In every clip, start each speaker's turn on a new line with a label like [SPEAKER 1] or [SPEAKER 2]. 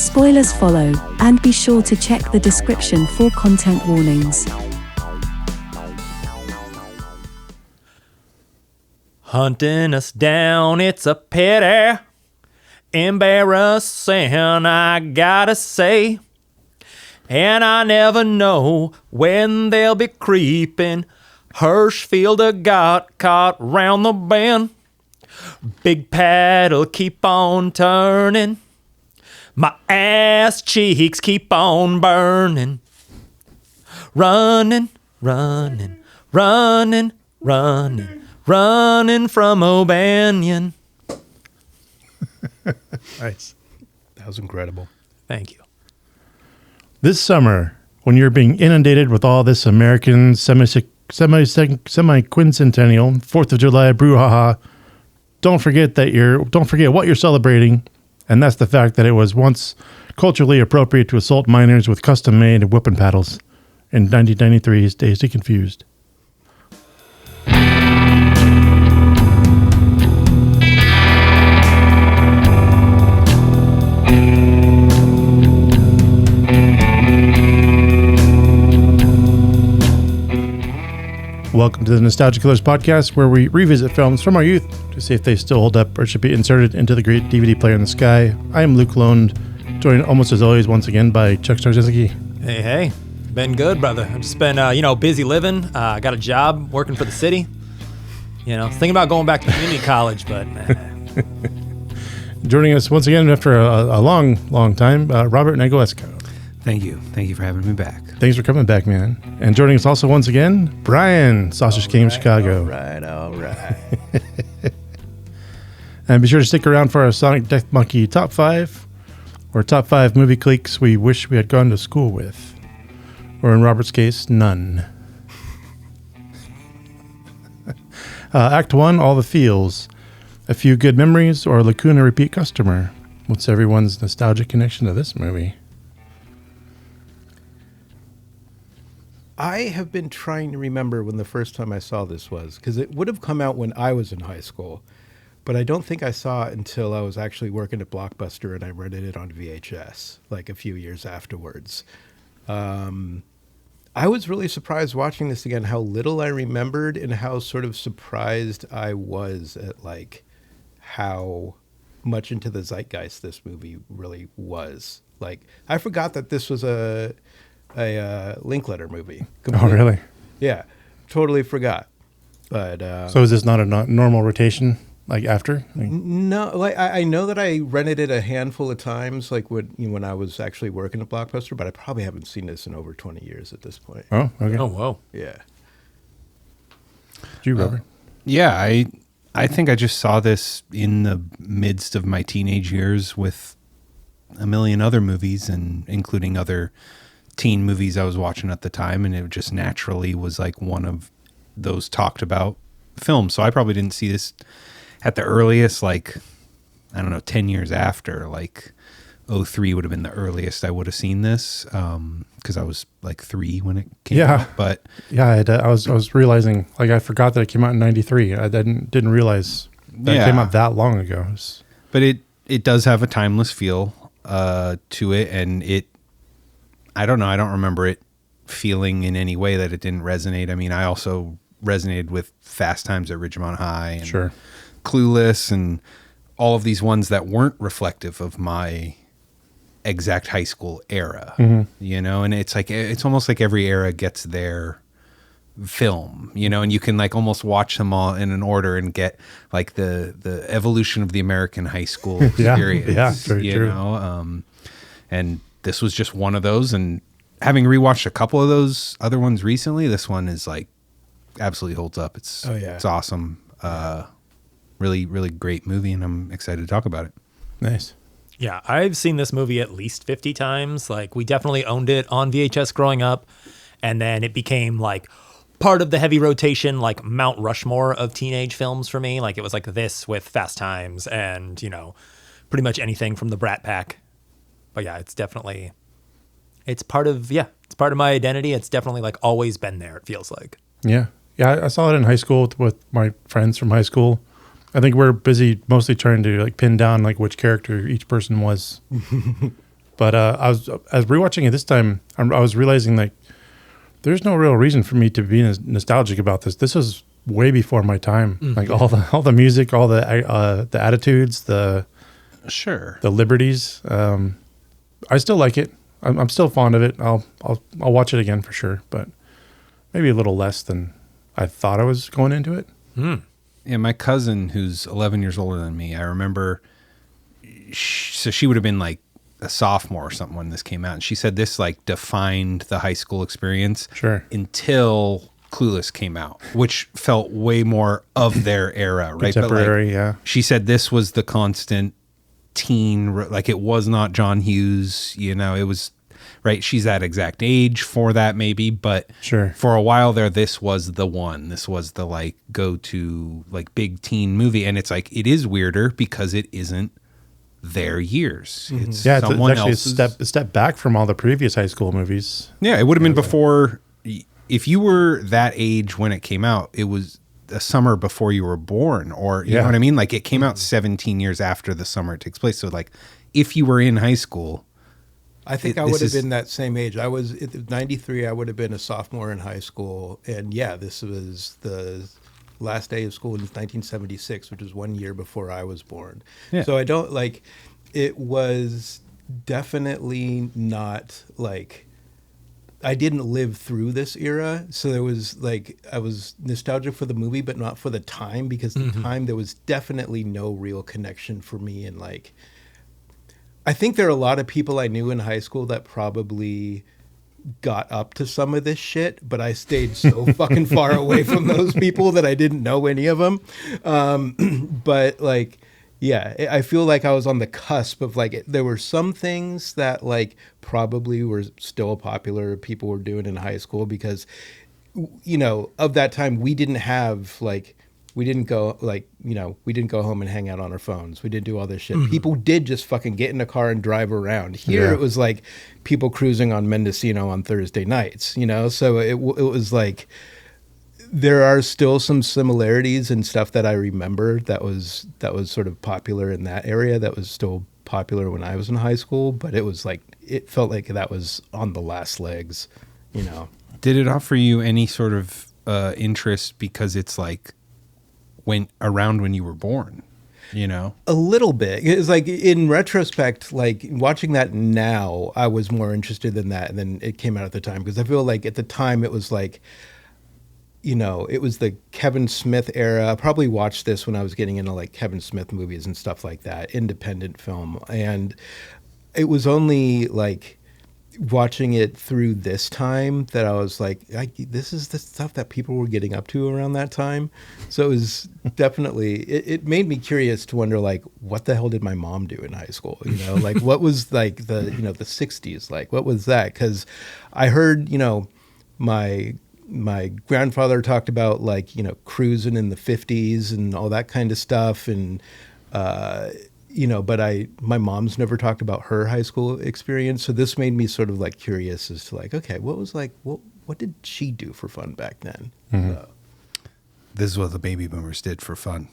[SPEAKER 1] Spoilers follow, and be sure to check the description for content warnings.
[SPEAKER 2] Hunting us down, it's a pity. Embarrassing, I gotta say. And I never know when they'll be creeping. Hirschfield got caught round the bend. Big paddle keep on turning. My ass cheeks keep on burning. Running, running, running, running, running from O'Banion.
[SPEAKER 3] Nice. That was incredible.
[SPEAKER 2] Thank you.
[SPEAKER 3] This summer, when you're being inundated with all this American semi-quincentennial 4th of July brouhaha, don't forget what you're celebrating, and that's the fact that it was once culturally appropriate to assault minors with custom-made whipping paddles in 1993's Dazed and Confused. Welcome to the Nostalgia Killers podcast, where we revisit films from our youth to see if they still hold up or should be inserted into the great DVD player in the sky. I am Luke Lund, joined almost as always once again by Chuck Starzinski.
[SPEAKER 2] Hey. Been good, brother. I've just been, busy living. Got a job working for the city. Thinking about going back to community college, but...
[SPEAKER 3] Joining us once again after a long time, Robert Negoesco.
[SPEAKER 4] Thank you. Thank you for having me back.
[SPEAKER 3] Thanks for coming back, man. And joining us also once again, Brian, Sausage King of Chicago.
[SPEAKER 4] All right.
[SPEAKER 3] And be sure to stick around for our Sonic Death Monkey Top 5, or Top 5 movie cliques we wish we had gone to school with. Or in Robert's case, none. Act 1, all the feels. A few good memories or Lacuna repeat customer. What's everyone's nostalgic connection to this movie?
[SPEAKER 5] I have been trying to remember when the first time I saw this was, because it would have come out when I was in high school, but I don't think I saw it until I was actually working at Blockbuster and I rented it on VHS, like a few years afterwards. I was really surprised watching this again, how little I remembered and how sort of surprised I was at like how much into the zeitgeist this movie really was. Like, I forgot that this was a Linklater movie. Completely.
[SPEAKER 3] Oh, really?
[SPEAKER 5] Yeah, totally forgot. But
[SPEAKER 3] so is this not a normal rotation? Like after?
[SPEAKER 5] No, like I know that I rented it a handful of times, like when I was actually working at Blockbuster, but I probably haven't seen this in over 20 years at this point.
[SPEAKER 3] Oh, okay.
[SPEAKER 2] Oh, whoa.
[SPEAKER 5] Yeah.
[SPEAKER 3] Do you, Robert?
[SPEAKER 4] Yeah, I think I just saw this in the midst of my teenage years with a million other movies, and including other teen movies I was watching at the time, and it just naturally was like one of those talked about films. So I probably didn't see this at the earliest, like, I don't know, 10 years after, like 2003 would have been the earliest I would have seen this, because I was like 3 when it came out. But
[SPEAKER 3] yeah, I was realizing, like, I forgot that it came out in 93. I didn't realize that it came out that long ago.
[SPEAKER 4] But it does have a timeless feel to it, and I don't know, I don't remember it feeling in any way that it didn't resonate. I mean, I also resonated with Fast Times at Ridgemont High and
[SPEAKER 3] sure.
[SPEAKER 4] Clueless and all of these ones that weren't reflective of my exact high school era, and it's like, it's almost like every era gets their film, and you can like almost watch them all in an order and get like the evolution of the American high school experience.
[SPEAKER 3] yeah, very true.
[SPEAKER 4] And this was just one of those, and having rewatched a couple of those other ones recently, this one is like absolutely holds up. It's awesome. Really, really great movie, and I'm excited to talk about it.
[SPEAKER 3] Nice.
[SPEAKER 2] Yeah, I've seen this movie at least 50 times. Like, we definitely owned it on VHS growing up, and then it became like part of the heavy rotation, like Mount Rushmore of teenage films for me. Like, it was like this with Fast Times and, pretty much anything from the Brat Pack. But yeah, it's part of my identity. It's definitely like always been there, it feels like.
[SPEAKER 3] Yeah. Yeah, I saw it in high school with my friends from high school. I think we're busy mostly trying to like pin down like which character each person was. But as rewatching it this time, I was realizing like there's no real reason for me to be nostalgic about this. This was way before my time. Like all the music, all the attitudes, the liberties. I still like it. I'm still fond of it. I'll watch it again for sure, but maybe a little less than I thought I was going into it.
[SPEAKER 4] Yeah, my cousin, who's 11 years older than me, I remember. So she would have been like a sophomore or something when this came out, and she said this like defined the high school experience.
[SPEAKER 3] Sure.
[SPEAKER 4] Until Clueless came out, which felt way more of their era, right?
[SPEAKER 3] Contemporary,
[SPEAKER 4] but
[SPEAKER 3] yeah.
[SPEAKER 4] She said this was the constant teen, like it was not John Hughes, you know, it was, right? She's that exact age for that maybe, but
[SPEAKER 3] sure.
[SPEAKER 4] For a while there, this was the one. This was the like go-to like big teen movie, and it's like it is weirder because it isn't their years. It's
[SPEAKER 3] it's
[SPEAKER 4] someone
[SPEAKER 3] actually
[SPEAKER 4] else's.
[SPEAKER 3] a step back from all the previous high school movies.
[SPEAKER 4] Yeah, it would have been before. If you were that age when it came out, it was a summer before you were born, or you know what I mean? Like it came out 17 years after the summer it takes place. So like if you were in high school,
[SPEAKER 5] I think I would have been that same age. I was 93. I would have been a sophomore in high school. And yeah, this was the last day of school in 1976, which was 1 year before I was born.
[SPEAKER 4] Yeah.
[SPEAKER 5] So I don't like, it was definitely not like, I didn't live through this era. So there was like, I was nostalgic for the movie, but not for the time, because the time there was definitely no real connection for me. And like, I think there are a lot of people I knew in high school that probably got up to some of this shit, but I stayed so fucking far away from those people that I didn't know any of them. But like, yeah, I feel like I was on the cusp of like, there were some things that like probably were still popular, people were doing in high school, because, you know, of that time, we didn't have like, we didn't go like, you know, we didn't go home and hang out on our phones. We didn't do all this shit. People did just fucking get in a car and drive around. Here it was like people cruising on Mendocino on Thursday nights, you know? So it was like, there are still some similarities and stuff that I remember that was sort of popular in that area, that was still popular when I was in high school, but it was like, it felt like that was on the last legs, you know?
[SPEAKER 4] did it offer you any sort of interest because it's like around when you were born, you know?
[SPEAKER 5] A little bit. It's like in retrospect, like watching that now, I was more interested in that than it came out at the time, because I feel like at the time it was like, you know, it was the Kevin Smith era. I probably watched this when I was getting into like Kevin Smith movies and stuff like that, independent film. And it was only like watching it through this time that I was like, this is the stuff that people were getting up to around that time. So it was definitely, it made me curious to wonder, like, what the hell did my mom do in high school? You know, like what was like the, you know, the 60s, like what was that? Because I heard, you know, my grandfather talked about like, you know, cruising in the 50s and all that kind of stuff. And, you know, but my mom's never talked about her high school experience. So this made me sort of like curious as to like, okay, what was like, what did she do for fun back then?
[SPEAKER 3] Mm-hmm.
[SPEAKER 5] So.
[SPEAKER 4] This is what the baby boomers did for fun.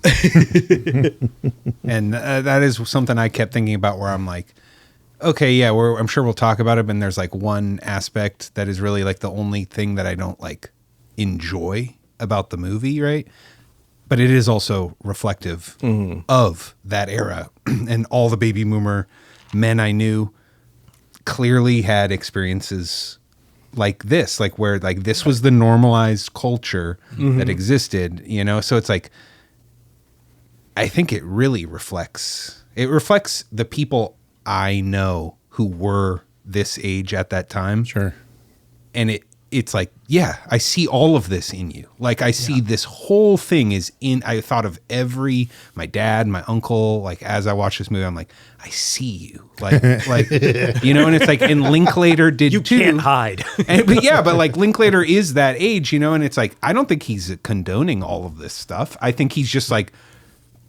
[SPEAKER 4] And that is something I kept thinking about, where I'm like, okay, yeah, I'm sure we'll talk about it, but there's like one aspect that is really like the only thing that I don't like enjoy about the movie, right? But it is also reflective of that era. And all the baby boomer men I knew clearly had experiences like this, like where like this was the normalized culture that existed, you know? So it's like, I think it really reflects the people I know who were this age at that time.
[SPEAKER 3] Sure.
[SPEAKER 4] And it's like, yeah, I see all of this in you. Like I see this whole thing is in, I thought of my dad, my uncle, like as I watched this movie, I'm like, I see you. Like, you know, and it's like, and Linklater did
[SPEAKER 2] You
[SPEAKER 4] too.
[SPEAKER 2] can't hide.
[SPEAKER 4] But like Linklater is that age, you know, and it's like, I don't think he's condoning all of this stuff. I think he's just like,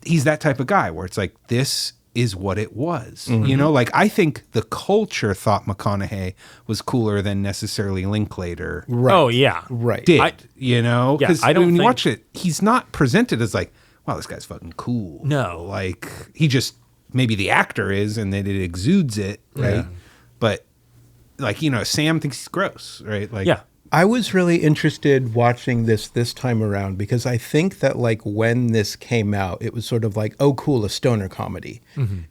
[SPEAKER 4] he's that type of guy where it's like, this is what it was, you know, like I think the culture thought McConaughey was cooler than necessarily Linklater.
[SPEAKER 5] Right.
[SPEAKER 2] Oh, yeah.
[SPEAKER 5] Right.
[SPEAKER 4] You know,
[SPEAKER 2] Yeah,
[SPEAKER 4] because
[SPEAKER 2] I don't
[SPEAKER 4] when you
[SPEAKER 2] think-
[SPEAKER 4] watch it, he's not presented as like, wow, this guy's fucking cool.
[SPEAKER 2] No.
[SPEAKER 4] Like he just, maybe the actor is, and then it exudes it, right? but like, you know, Sam thinks he's gross, right? Like,
[SPEAKER 2] Yeah.
[SPEAKER 5] I was really interested watching this time around because I think that like when this came out, it was sort of like, oh, cool, a stoner comedy.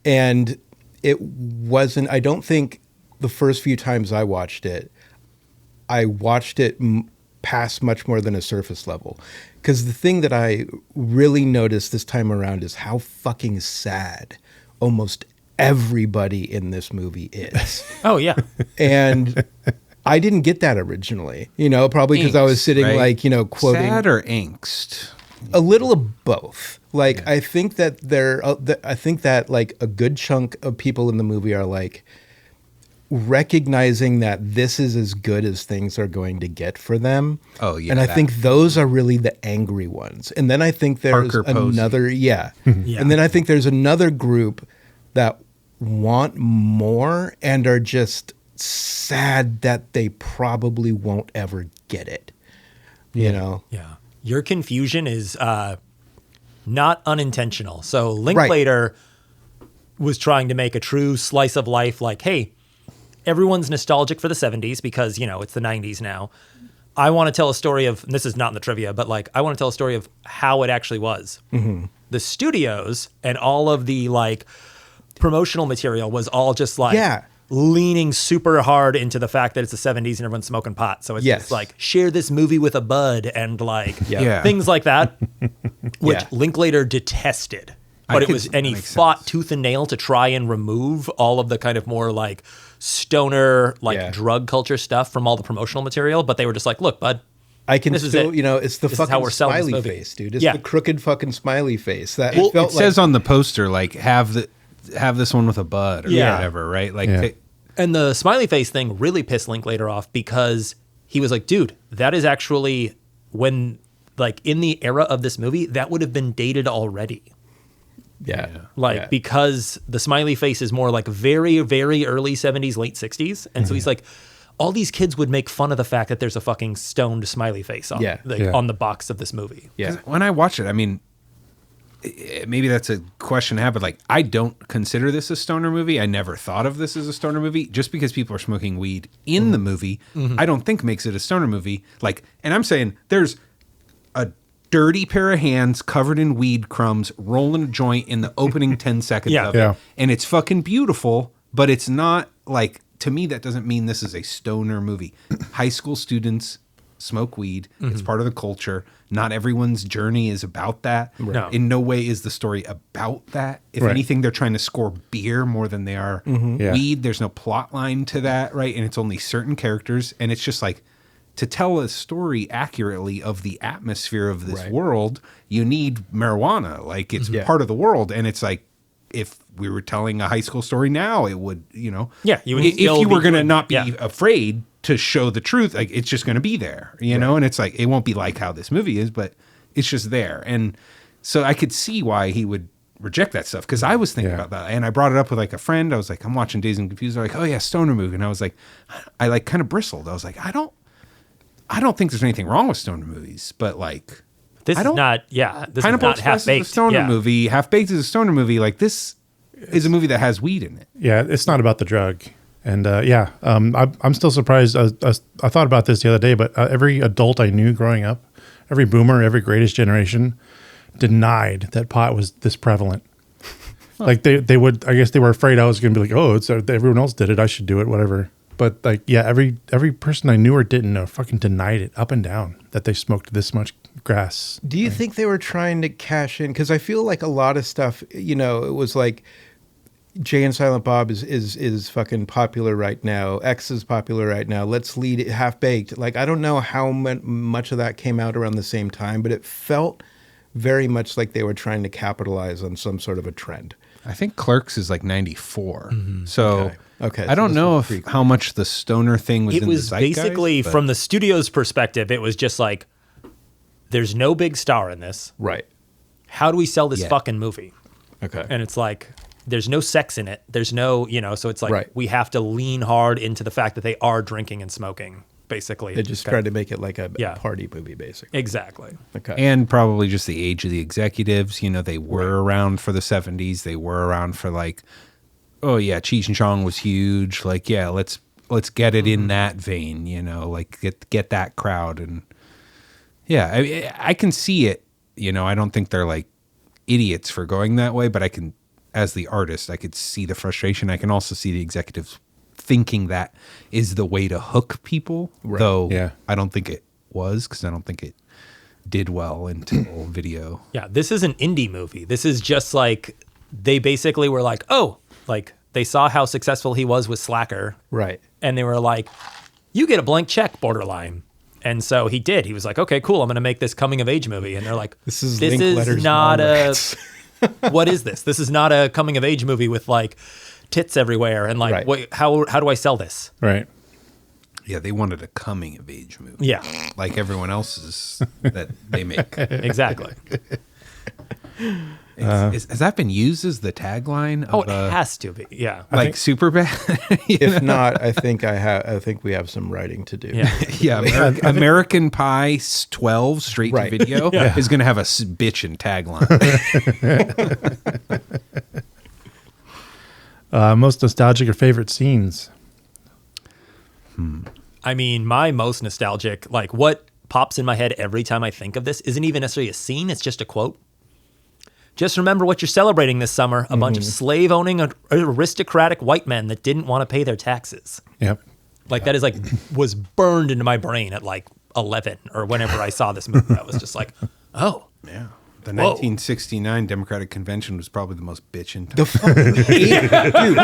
[SPEAKER 5] And it wasn't, I don't think the first few times I watched it past much more than a surface level. Because the thing that I really noticed this time around is how fucking sad almost everybody in this movie is.
[SPEAKER 2] Oh, yeah.
[SPEAKER 5] And I didn't get that originally, you know, probably because I was
[SPEAKER 4] Angst,
[SPEAKER 5] sitting
[SPEAKER 4] right?
[SPEAKER 5] like, you know, quoting
[SPEAKER 4] sad or angst?
[SPEAKER 5] a little of both. Like, I think that I think that like a good chunk of people in the movie are like recognizing that this is as good as things are going to get for them.
[SPEAKER 4] Oh, yeah,
[SPEAKER 5] And I
[SPEAKER 4] that.
[SPEAKER 5] think those are really the angry ones. And then I think there's
[SPEAKER 4] Parker Posey.
[SPEAKER 5] another,
[SPEAKER 2] Yeah.
[SPEAKER 5] And then I think there's another group that want more and are just sad that they probably won't ever get it. You know?
[SPEAKER 2] Yeah. Your confusion is not unintentional. So Linklater was trying to make a true slice of life like, hey, everyone's nostalgic for the 70s because, you know, it's the 90s now. I want to tell a story of, and this is not in the trivia, but like, I want to tell a story of how it actually was. The studios and all of the like promotional material was all just like leaning super hard into the fact that it's the 70s and everyone's smoking pot. So it's just like, share this movie with a bud and like things like that, which Linklater detested. But he fought tooth and nail to try and remove all of the kind of more like stoner, like drug culture stuff from all the promotional material. But they were just like, look, bud,
[SPEAKER 5] I can still, you know, it's the
[SPEAKER 2] This is how
[SPEAKER 5] fucking
[SPEAKER 2] we're selling this
[SPEAKER 5] smiley
[SPEAKER 2] movie.
[SPEAKER 5] face, dude. It's the crooked fucking smiley face. That
[SPEAKER 4] Well,
[SPEAKER 5] felt
[SPEAKER 4] it says on the poster, like, have this one with a bud or whatever, right? Like,
[SPEAKER 2] and the smiley face thing really pissed Linklater off because he was like, dude, that is actually when, like, in the era of this movie, that would have been dated already. Because the smiley face is more like very, very early 70s, late 60s. And so he's like, all these kids would make fun of the fact that there's a fucking stoned smiley face on, on the box of this movie.
[SPEAKER 4] When I watch it, I mean, maybe that's a question to have, but like, I don't consider this a stoner movie. I never thought of this as a stoner movie. Just because people are smoking weed in the movie, I don't think makes it a stoner movie. Like, and I'm saying there's a dirty pair of hands covered in weed crumbs rolling a joint in the opening 10 seconds of it. And it's fucking beautiful, but it's not like, to me, that doesn't mean this is a stoner movie. High school students smoke weed. It's part of the culture. Not everyone's journey is about that.
[SPEAKER 2] No.
[SPEAKER 4] In no way is the story about that. If anything, they're trying to score beer more than they are weed. There's no plot line to that, right? And it's only certain characters. And it's just like, to tell a story accurately of the atmosphere of this world, you need marijuana. Like, it's part of the world. And it's like, if we were telling a high school story now, it would, you know,
[SPEAKER 2] you would
[SPEAKER 4] if
[SPEAKER 2] still
[SPEAKER 4] you were
[SPEAKER 2] be
[SPEAKER 4] going to
[SPEAKER 2] doing-
[SPEAKER 4] not be afraid to show the truth, like, it's just going to be there, you know? And it's like, it won't be like how this movie is, but it's just there. And so I could see why he would reject that stuff. Cause I was thinking about that. And I brought it up with like a friend. I was like, I'm watching Dazed and Confused. They're like, oh yeah, stoner movie. And I was like, I like kind of bristled. I was like, I don't think there's anything wrong with stoner movies, but like,
[SPEAKER 2] This is not, this
[SPEAKER 4] Pineapple
[SPEAKER 2] is not Half
[SPEAKER 4] Express is a
[SPEAKER 2] Baked.
[SPEAKER 4] stoner movie. Half Baked is a stoner movie. Like, this is a movie that has weed in it.
[SPEAKER 3] Yeah, it's not about the drug. And I'm still surprised. I thought about this the other day, but every adult I knew growing up, every boomer, every greatest generation denied that pot was this prevalent. Like they would, I guess they were afraid I was going to be like, oh, it's everyone else did it, I should do it, whatever. But like, yeah, every person I knew or didn't know fucking denied it up and down that they smoked this much grass.
[SPEAKER 5] Do you think they were trying to cash in? Because I feel like a lot of stuff, you know, it was like Jay and Silent Bob is fucking popular right now. X is popular right now. Let's lead it, Half Baked. Like, I don't know how much of that came out around the same time, but it felt very much like they were trying to capitalize on some sort of a trend.
[SPEAKER 4] I think Clerks is like 94. So
[SPEAKER 5] Okay.
[SPEAKER 4] I don't know how much the stoner thing was
[SPEAKER 2] It
[SPEAKER 4] in
[SPEAKER 2] was
[SPEAKER 4] the zeitgeist,
[SPEAKER 2] basically,
[SPEAKER 4] but
[SPEAKER 2] from the studio's perspective, it was just like, there's no big star in this.
[SPEAKER 5] Right.
[SPEAKER 2] How do we sell this
[SPEAKER 4] Yeah.
[SPEAKER 2] fucking movie?
[SPEAKER 5] Okay.
[SPEAKER 2] And it's like, there's no sex in it. There's no, you know, so it's like, we have to lean hard into the fact that they are drinking and smoking, basically.
[SPEAKER 5] They just tried to make it like a party movie, basically.
[SPEAKER 2] Exactly.
[SPEAKER 5] Okay.
[SPEAKER 4] and probably just the age of the executives. You know, they were around for the 70s. They were around for like oh yeah, Cheech and Chong was huge. Like, yeah, let's get it in that vein, you know, like get that crowd. And yeah, I can see it, you know. I don't think they're like idiots for going that way, but I can, as the artist, I could see the frustration. I can also see the executives thinking that is the way to hook people, though I don't think it was, because I don't think it did well until video.
[SPEAKER 2] Yeah, this is an indie movie. This is just like, they basically were like, oh, like they saw how successful he was with Slacker.
[SPEAKER 5] Right.
[SPEAKER 2] And they were like, you get a blank check, Borderline. And so he did. He was like, okay, cool. I'm going to make this coming of age movie. And they're like,
[SPEAKER 5] this is Linklater's
[SPEAKER 2] not a,
[SPEAKER 5] Mallrats.
[SPEAKER 2] what is this? This is not a coming of age movie with like tits everywhere. And like, how do I sell this?
[SPEAKER 3] Right.
[SPEAKER 4] Yeah, they wanted a coming of age movie.
[SPEAKER 2] Yeah.
[SPEAKER 4] Like everyone else's that they make.
[SPEAKER 2] Exactly.
[SPEAKER 4] Has that been used as the tagline?
[SPEAKER 2] Oh, it has to be. Yeah.
[SPEAKER 4] Like Superbad?
[SPEAKER 5] If not, I think we have some writing to do.
[SPEAKER 2] Yeah.
[SPEAKER 4] Yeah, American Pie 12 straight to video is going to have a bitchin' tagline.
[SPEAKER 3] Most nostalgic or favorite scenes?
[SPEAKER 2] I mean, my most nostalgic, like what pops in my head every time I think of this isn't even necessarily a scene. It's just a quote. Just remember what you're celebrating this summer. A bunch of slave-owning aristocratic white men that didn't want to pay their taxes.
[SPEAKER 3] Yep.
[SPEAKER 2] Like that is like, was burned into my brain at like 11 or whenever I saw this movie. I was just like, oh.
[SPEAKER 4] Yeah. The 1969 Democratic Convention was probably the most bitchin' time.
[SPEAKER 5] The fucking dude,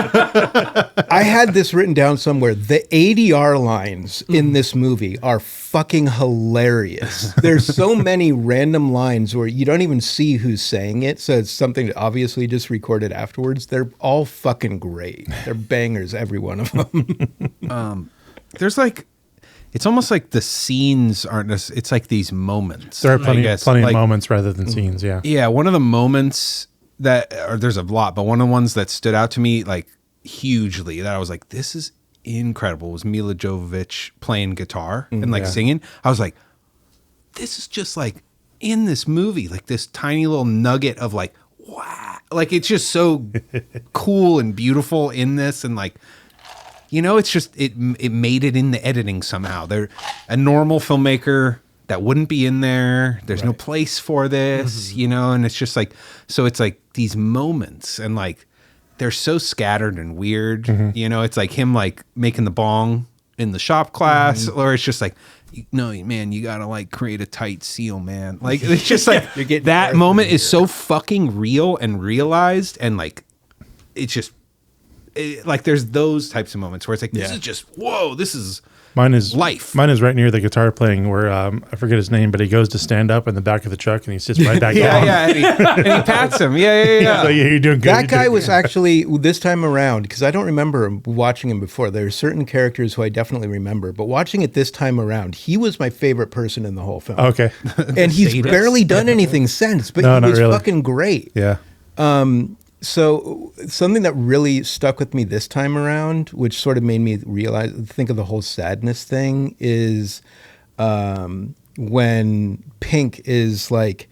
[SPEAKER 5] I had this written down somewhere. The ADR lines in this movie are fucking hilarious. There's so many random lines where you don't even see who's saying it, so it's something that obviously just recorded afterwards. They're all fucking great. They're bangers, every one of them.
[SPEAKER 4] There's like, it's almost like the scenes aren't, it's like these moments.
[SPEAKER 3] There are plenty of
[SPEAKER 4] like,
[SPEAKER 3] moments rather than scenes, yeah.
[SPEAKER 4] Yeah, one of the moments that, or there's a lot, but one of the ones that stood out to me like hugely that I was like, this is incredible, was Mila Jovovich playing guitar and like singing. I was like, this is just like in this movie, like this tiny little nugget of like, wow. Like it's just so cool and beautiful in this, and like, you know, it's just, it made it in the editing somehow. They're a normal filmmaker that wouldn't be in there. There's no place for this, you know, and it's just like, so it's like these moments, and like, they're so scattered and weird, you know, it's like him like making the bong in the shop class, or it's just like, no, man, you gotta like create a tight seal, man. Like, it's just like, that moment is so fucking real and realized, and like, it's just, like there's those types of moments where it's like, this is just, whoa, this is life.
[SPEAKER 3] Mine is right near the guitar playing where I forget his name, but he goes to stand up in the back of the truck and he sits right back down.
[SPEAKER 4] And he pats him. Yeah.
[SPEAKER 3] So you're doing good.
[SPEAKER 5] That guy was actually, this time around, because I don't remember watching him before. There are certain characters who I definitely remember, but watching it this time around, he was my favorite person in the whole film.
[SPEAKER 3] Okay.
[SPEAKER 5] And he's barely done anything since, but he was fucking great.
[SPEAKER 3] Yeah.
[SPEAKER 5] So something that really stuck with me this time around, which sort of made me think of the whole sadness thing, is when Pink is like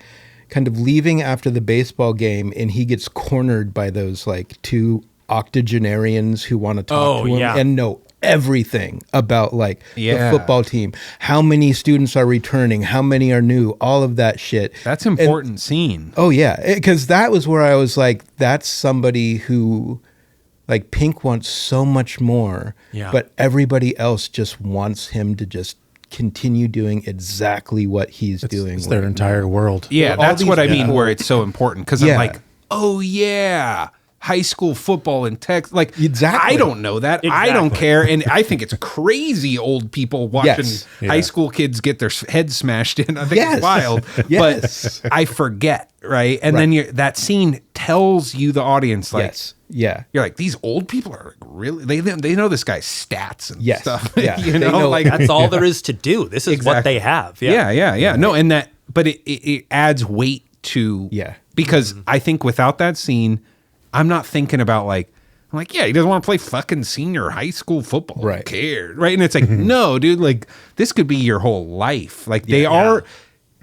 [SPEAKER 5] kind of leaving after the baseball game, and he gets cornered by those like two octogenarians who want to talk to him and know everything about like the football team, how many students are returning, how many are new, all of that shit.
[SPEAKER 4] That's an important scene.
[SPEAKER 5] Oh yeah, because that was where I was like, that's somebody who, like, Pink wants so much more, but everybody else just wants him to just continue doing exactly what he's doing.
[SPEAKER 3] It's their entire world.
[SPEAKER 4] Yeah, that's what I mean, where it's so important, because I'm like, oh yeah, high school football in Texas. Like,
[SPEAKER 5] exactly.
[SPEAKER 4] I don't know that. I don't care. And I think it's crazy old people watching high school kids get their heads smashed in. I think it's wild. But I forget, right? And then that scene tells you, the audience, like, you're like, these old people are like, really, they know this guy's stats and stuff. You know, like,
[SPEAKER 2] that's all there is to do. This is what they have.
[SPEAKER 4] Yeah. No, and that, but it adds weight to, because I think without that scene, I'm not thinking about like, I'm like, yeah, he doesn't want to play fucking senior high school football. Who cares? Right. And it's like, no, dude, like, this could be your whole life. Like, they are,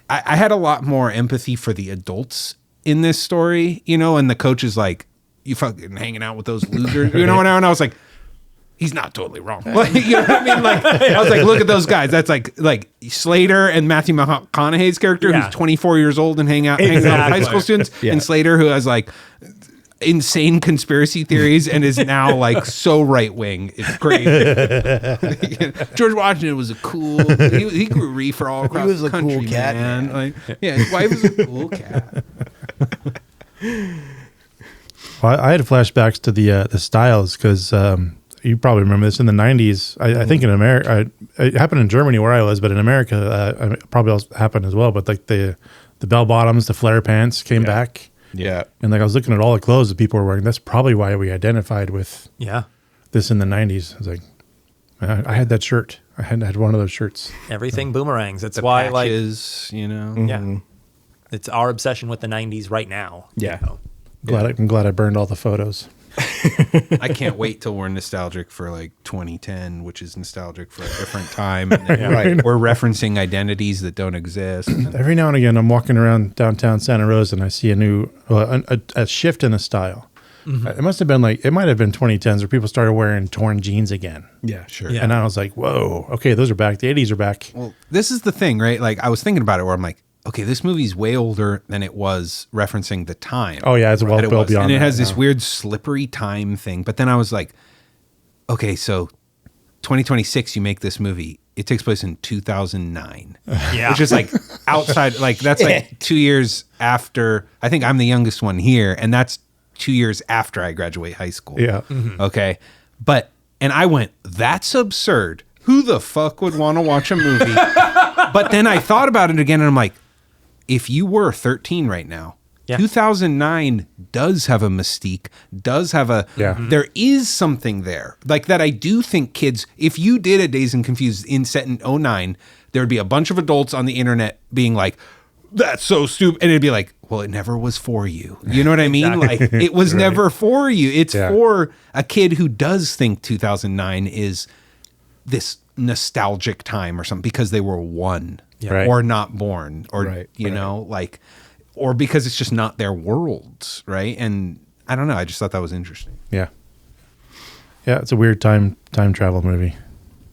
[SPEAKER 4] I had a lot more empathy for the adults in this story, you know, and the coach is like, you fucking hanging out with those losers, you know. And I was like, he's not totally wrong. Like, you know what I mean? Like, I was like, look at those guys. That's like Slater and Matthew McConaughey's character, who's 24 years old and hanging out with high school students, and Slater, who has like insane conspiracy theories and is now like so right wing. It's crazy. George Washington was a cool. He grew reefer all across the country. He was a cool cat, man. Like, yeah, his wife was a cool cat.
[SPEAKER 3] Well, I had flashbacks to the styles because you probably remember this in the 90s. I think in America, it happened in Germany where I was, but in America, probably also happened as well. But like the bell bottoms, the flare pants came back.
[SPEAKER 5] Yeah.
[SPEAKER 3] And like I was looking at all the clothes that people were wearing. That's probably why we identified with this in the 90s. I was like, I had that shirt. I had one of those shirts.
[SPEAKER 2] Everything boomerangs. That's
[SPEAKER 4] The
[SPEAKER 2] why
[SPEAKER 4] patches, you know.
[SPEAKER 2] yeah. It's our obsession with the 90s right now.
[SPEAKER 5] Yeah.
[SPEAKER 2] You know?
[SPEAKER 3] I'm glad I burned all the photos.
[SPEAKER 4] I can't wait till we're nostalgic for like 2010, which is nostalgic for a different time. And then
[SPEAKER 5] Right.
[SPEAKER 4] We're referencing identities that don't exist.
[SPEAKER 3] Every now and again, I'm walking around downtown Santa Rosa and I see a shift in the style. It must have been it might have been 2010s where people started wearing torn jeans again.
[SPEAKER 5] Yeah, sure.
[SPEAKER 2] Yeah.
[SPEAKER 3] And I was like, whoa, okay, those are back. The 80s are back.
[SPEAKER 4] Well, this is the thing, right? Like, I was thinking about it where I'm like, okay, this movie's way older than it was referencing the time.
[SPEAKER 3] Oh, yeah, it's well
[SPEAKER 4] that it
[SPEAKER 3] built
[SPEAKER 4] was.
[SPEAKER 3] beyond
[SPEAKER 4] And it
[SPEAKER 3] that
[SPEAKER 4] has this
[SPEAKER 3] now.
[SPEAKER 4] weird slippery time thing. But then I was like, okay, so 2026, you make this movie. It takes place in 2009.
[SPEAKER 2] Yeah.
[SPEAKER 4] Which is like outside, like that's like 2 years after. I think I'm the youngest one here, and that's 2 years after I graduate high school.
[SPEAKER 3] Yeah.
[SPEAKER 4] Okay. And I went, that's absurd. Who the fuck would want to watch a movie? But then I thought about it again, and I'm like, if you were 13 right now, 2009 does have a mystique, does have a, there is something there. Like that I do think kids, if you did a Dazed and Confused set in 09, there would be a bunch of adults on the internet being like, that's so stupid. And it'd be like, well, it never was for you. You know what I mean? Like it was never for you. It's for a kid who does think 2009 is this nostalgic time or something because they were one or not born or, you know, like, or because it's just not their world. Right. And I don't know. I just thought that was interesting.
[SPEAKER 3] Yeah. Yeah. It's a weird time travel movie.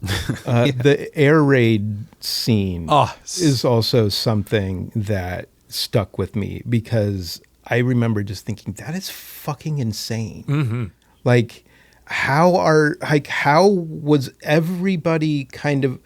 [SPEAKER 5] The air raid scene is also something that stuck with me because I remember just thinking that is fucking insane. Like how was everybody kind of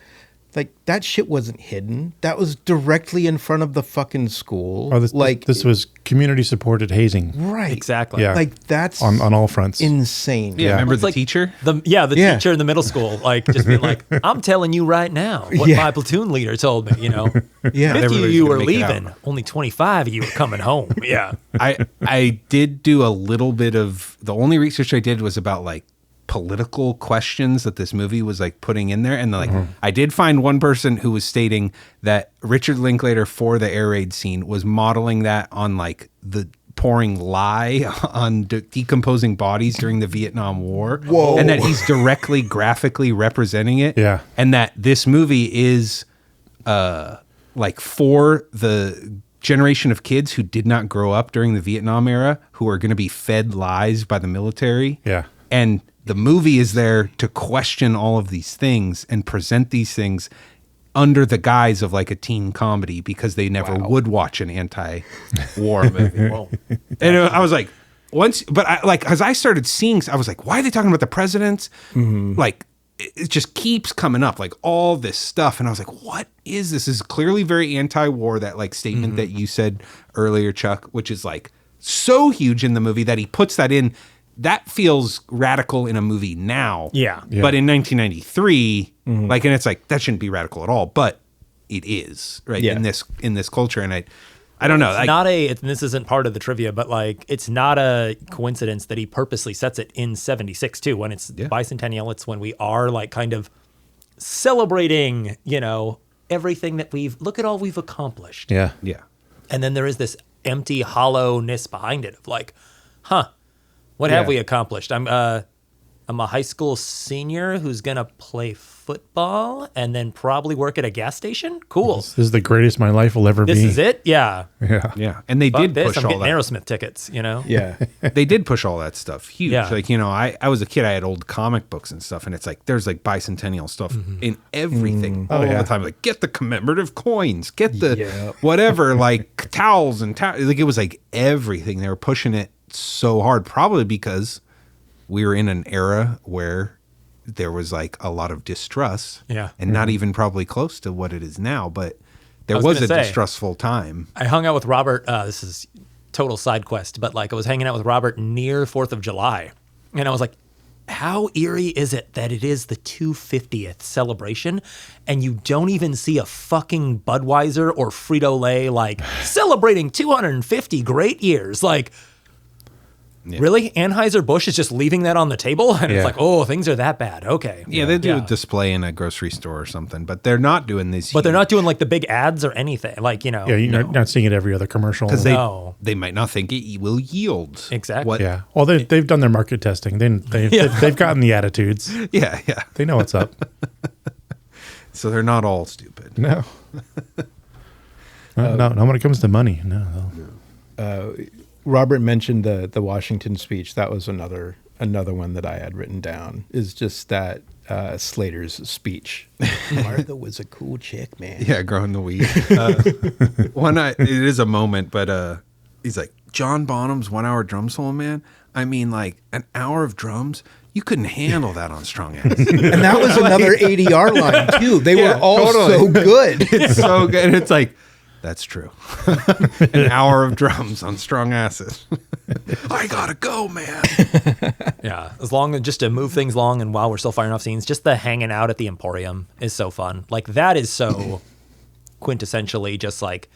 [SPEAKER 5] like that shit wasn't hidden. That was directly in front of the fucking school.
[SPEAKER 3] Oh, this was community supported hazing.
[SPEAKER 5] Right.
[SPEAKER 2] Exactly.
[SPEAKER 3] Yeah.
[SPEAKER 5] Like that's
[SPEAKER 3] on all fronts.
[SPEAKER 5] insane.
[SPEAKER 4] Yeah. Remember
[SPEAKER 2] It's
[SPEAKER 4] the
[SPEAKER 2] like
[SPEAKER 4] teacher?
[SPEAKER 2] The teacher in the middle school, like just being like, I'm telling you right now what my platoon leader told me, you know. 50 of
[SPEAKER 4] Everybody's
[SPEAKER 2] you
[SPEAKER 4] gonna
[SPEAKER 2] are
[SPEAKER 4] make it
[SPEAKER 2] leaving,
[SPEAKER 4] out.
[SPEAKER 2] only 25 of you are coming home. Yeah.
[SPEAKER 4] I did do a little bit of, the only research I did was about like political questions that this movie was like putting in there. And like, I did find one person who was stating that Richard Linklater for the air raid scene was modeling that on like the pouring lye on decomposing bodies during the Vietnam War.
[SPEAKER 5] Whoa.
[SPEAKER 4] And that he's directly graphically representing it.
[SPEAKER 3] Yeah.
[SPEAKER 4] And that this movie is like for the generation of kids who did not grow up during the Vietnam era, who are going to be fed lies by the military.
[SPEAKER 3] Yeah.
[SPEAKER 4] And the movie is there to question all of these things and present these things under the guise of like a teen comedy because they never would watch an anti-war movie. And I was like, as I started seeing, I was like, why are they talking about the presidents? Like, it just keeps coming up, like all this stuff. And I was like, what is this? This is clearly very anti-war, that like statement that you said earlier, Chuck, which is like so huge in the movie that he puts that in. That feels radical in a movie now.
[SPEAKER 2] Yeah.
[SPEAKER 4] But in 1993, like, and it's like, that shouldn't be radical at all, but it is, right?
[SPEAKER 5] Yeah.
[SPEAKER 4] In this culture. And I don't know.
[SPEAKER 2] It's not and this isn't part of the trivia, but like, it's not a coincidence that he purposely sets it in 76 too. When it's bicentennial, it's when we are like kind of celebrating, you know, everything that look at all we've accomplished.
[SPEAKER 3] Yeah.
[SPEAKER 4] Yeah.
[SPEAKER 2] And then there is this empty hollowness behind it of like, what have we accomplished? I'm a high school senior who's going to play football and then probably work at a gas station. Cool.
[SPEAKER 3] This is the greatest my life will ever be.
[SPEAKER 2] This is it? Yeah.
[SPEAKER 3] Yeah.
[SPEAKER 4] Yeah. And they
[SPEAKER 2] Fuck
[SPEAKER 4] did
[SPEAKER 2] this.
[SPEAKER 4] push
[SPEAKER 2] I'm
[SPEAKER 4] all
[SPEAKER 2] getting
[SPEAKER 4] that.
[SPEAKER 2] Aerosmith tickets, you know?
[SPEAKER 5] Yeah.
[SPEAKER 4] They did push all that stuff huge.
[SPEAKER 2] Yeah.
[SPEAKER 4] Like, you know, I was a kid, I had old comic books and stuff, and it's like there's like bicentennial stuff in everything all
[SPEAKER 3] yeah.
[SPEAKER 4] the time. Like, get the commemorative coins, get the
[SPEAKER 5] Yeah.
[SPEAKER 4] whatever, like towels and like it was like everything. They were pushing it so hard, probably because we were in an era where there was like a lot of distrust.
[SPEAKER 2] Yeah.
[SPEAKER 4] And not even probably close to what it is now, but there
[SPEAKER 2] was
[SPEAKER 4] was a
[SPEAKER 2] gonna say,
[SPEAKER 4] distrustful time.
[SPEAKER 2] I hung out with Robert. This is total side quest, but like I was hanging out with Robert near 4th of July. And I was like, how eerie is it that it is the 250th celebration and you don't even see a fucking Budweiser or Frito-Lay like celebrating 250 great years? Like, really? Anheuser-Busch is just leaving that on the table? And
[SPEAKER 3] Yeah.
[SPEAKER 2] it's like, oh, things are that bad. Okay.
[SPEAKER 4] Yeah, they do a display in a grocery store or something, but they're not doing these.
[SPEAKER 2] But they're not doing like the big ads or anything. Like, you know.
[SPEAKER 3] Yeah, you're not seeing it every other commercial.
[SPEAKER 4] because
[SPEAKER 2] No.
[SPEAKER 4] they might not think it will yield.
[SPEAKER 2] Exactly.
[SPEAKER 4] What,
[SPEAKER 3] Yeah. Well, they've done their market testing. They've gotten the attitudes.
[SPEAKER 4] yeah.
[SPEAKER 3] They know what's up.
[SPEAKER 4] So they're not all stupid.
[SPEAKER 3] No. No, not when it comes to money. No.
[SPEAKER 5] Robert mentioned the Washington speech. That was another one that I had written down. Is just that Slater's speech. Martha was a cool chick, man.
[SPEAKER 4] Yeah, growing the weed. It is a moment, but he's like, John Bonham's 1 hour drum solo, man. I mean, like an hour of drums. You couldn't handle that on strong ass.
[SPEAKER 5] And that was another ADR line too. They
[SPEAKER 4] Yeah,
[SPEAKER 5] were all
[SPEAKER 4] totally.
[SPEAKER 5] so good.
[SPEAKER 4] It's so good. And it's like, that's true. An hour of drums on strong asses. I gotta go, man.
[SPEAKER 2] Yeah, as long as just to move things along, and while we're still firing off scenes, just the hanging out at the Emporium is so fun. Like that is so quintessentially just like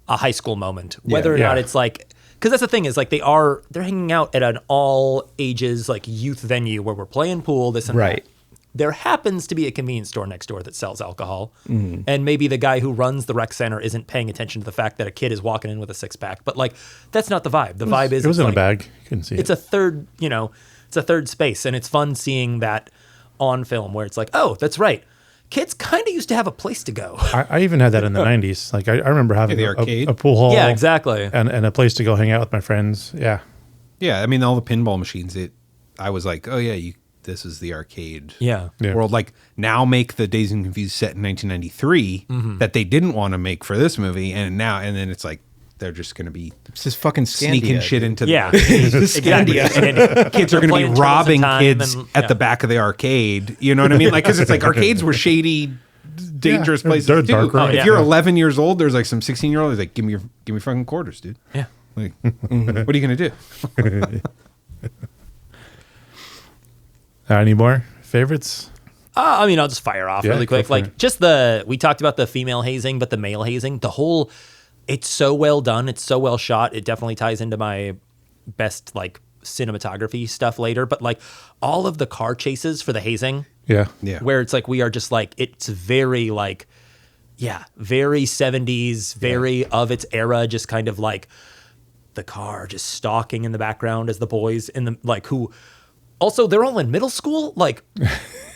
[SPEAKER 2] a high school moment. Whether or not
[SPEAKER 3] Yeah.
[SPEAKER 2] it's like, because that's the thing is like they're hanging out at an all ages like youth venue where we're playing pool, this and
[SPEAKER 5] Right.
[SPEAKER 2] that. There happens to be a convenience store next door that sells alcohol, and maybe the guy who runs the rec center isn't paying attention to the fact that a kid is walking in with a 6-pack. But like, that's not the vibe. The vibe is
[SPEAKER 3] It was
[SPEAKER 2] it's
[SPEAKER 3] in a
[SPEAKER 2] like-
[SPEAKER 3] bag. You couldn't see
[SPEAKER 2] it's
[SPEAKER 3] it.
[SPEAKER 2] a third, it's a third space, and it's fun seeing that on film where it's like, oh, that's right. Kids kind of used to have a place to go.
[SPEAKER 3] I even had that in the 90s. Like I remember having
[SPEAKER 4] the arcade?
[SPEAKER 3] a pool hall.
[SPEAKER 2] Yeah, exactly.
[SPEAKER 3] And a place to go hang out with my friends. Yeah.
[SPEAKER 4] Yeah, I mean, all the pinball machines, I was like, oh, yeah, this is the arcade
[SPEAKER 2] Yeah.
[SPEAKER 3] Yeah.
[SPEAKER 4] world. Like, now make the Dazed and Confused set in 1993 that they didn't want to make for this movie, and then it's like, they're just going to be
[SPEAKER 5] It's just fucking
[SPEAKER 4] sneaking
[SPEAKER 5] Scandia,
[SPEAKER 4] shit
[SPEAKER 5] dude.
[SPEAKER 4] into
[SPEAKER 2] Yeah,
[SPEAKER 4] the
[SPEAKER 2] exactly. And then
[SPEAKER 4] kids are going to
[SPEAKER 2] playing
[SPEAKER 4] be
[SPEAKER 2] Turtles in
[SPEAKER 4] robbing
[SPEAKER 2] Time
[SPEAKER 4] kids
[SPEAKER 2] and-
[SPEAKER 4] at
[SPEAKER 2] yeah.
[SPEAKER 4] the back of the arcade. You know what I mean? Like, because it's like arcades were shady, dangerous
[SPEAKER 3] Yeah,
[SPEAKER 4] places
[SPEAKER 3] they're
[SPEAKER 4] too.
[SPEAKER 3] dark rooms.
[SPEAKER 4] If
[SPEAKER 2] Yeah.
[SPEAKER 4] you're 11 years old, there's like some 16-year-old like, give me fucking quarters, dude.
[SPEAKER 2] Yeah.
[SPEAKER 4] Like, what are you going to do?
[SPEAKER 3] Any more favorites?
[SPEAKER 2] I mean, I'll just fire off
[SPEAKER 3] Yeah,
[SPEAKER 2] really
[SPEAKER 3] go
[SPEAKER 2] quick.
[SPEAKER 3] for
[SPEAKER 2] Like,
[SPEAKER 3] it.
[SPEAKER 2] just we talked about the female hazing, but the male hazing, it's so well done. It's so well shot. It definitely ties into my best, like, cinematography stuff later. But, like, all of the car chases for the hazing,
[SPEAKER 3] Yeah.
[SPEAKER 4] Yeah.
[SPEAKER 2] where it's like, we are just like, it's very, like, yeah, very 70s, very of its era, just kind of like the car just stalking in the background as the boys in the, like, who, also, they're all in middle school? Like,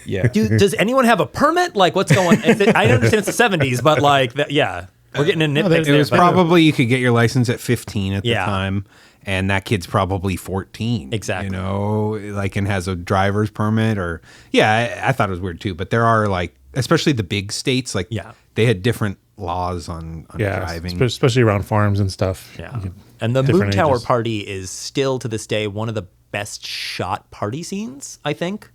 [SPEAKER 5] Yeah.
[SPEAKER 2] does anyone have a permit? Like, what's going on? I understand it's the 70s, but like, yeah, we're getting into nitpicks
[SPEAKER 3] they-
[SPEAKER 4] It
[SPEAKER 2] there.
[SPEAKER 4] was
[SPEAKER 2] but-
[SPEAKER 4] probably you could get your license at 15 at the
[SPEAKER 2] Yeah.
[SPEAKER 4] time, and that kid's probably 14.
[SPEAKER 2] Exactly.
[SPEAKER 4] You know, like, and has a driver's permit or, yeah, I thought it was weird too. But there are, like, especially the big states, like,
[SPEAKER 2] Yeah.
[SPEAKER 4] they had different laws on
[SPEAKER 3] Yeah.
[SPEAKER 4] driving.
[SPEAKER 3] Especially around farms and stuff.
[SPEAKER 2] Yeah.
[SPEAKER 3] You could-
[SPEAKER 2] And the Moon
[SPEAKER 3] different
[SPEAKER 2] Tower
[SPEAKER 3] ages.
[SPEAKER 2] party is still to this day one of the best shot party scenes, I think.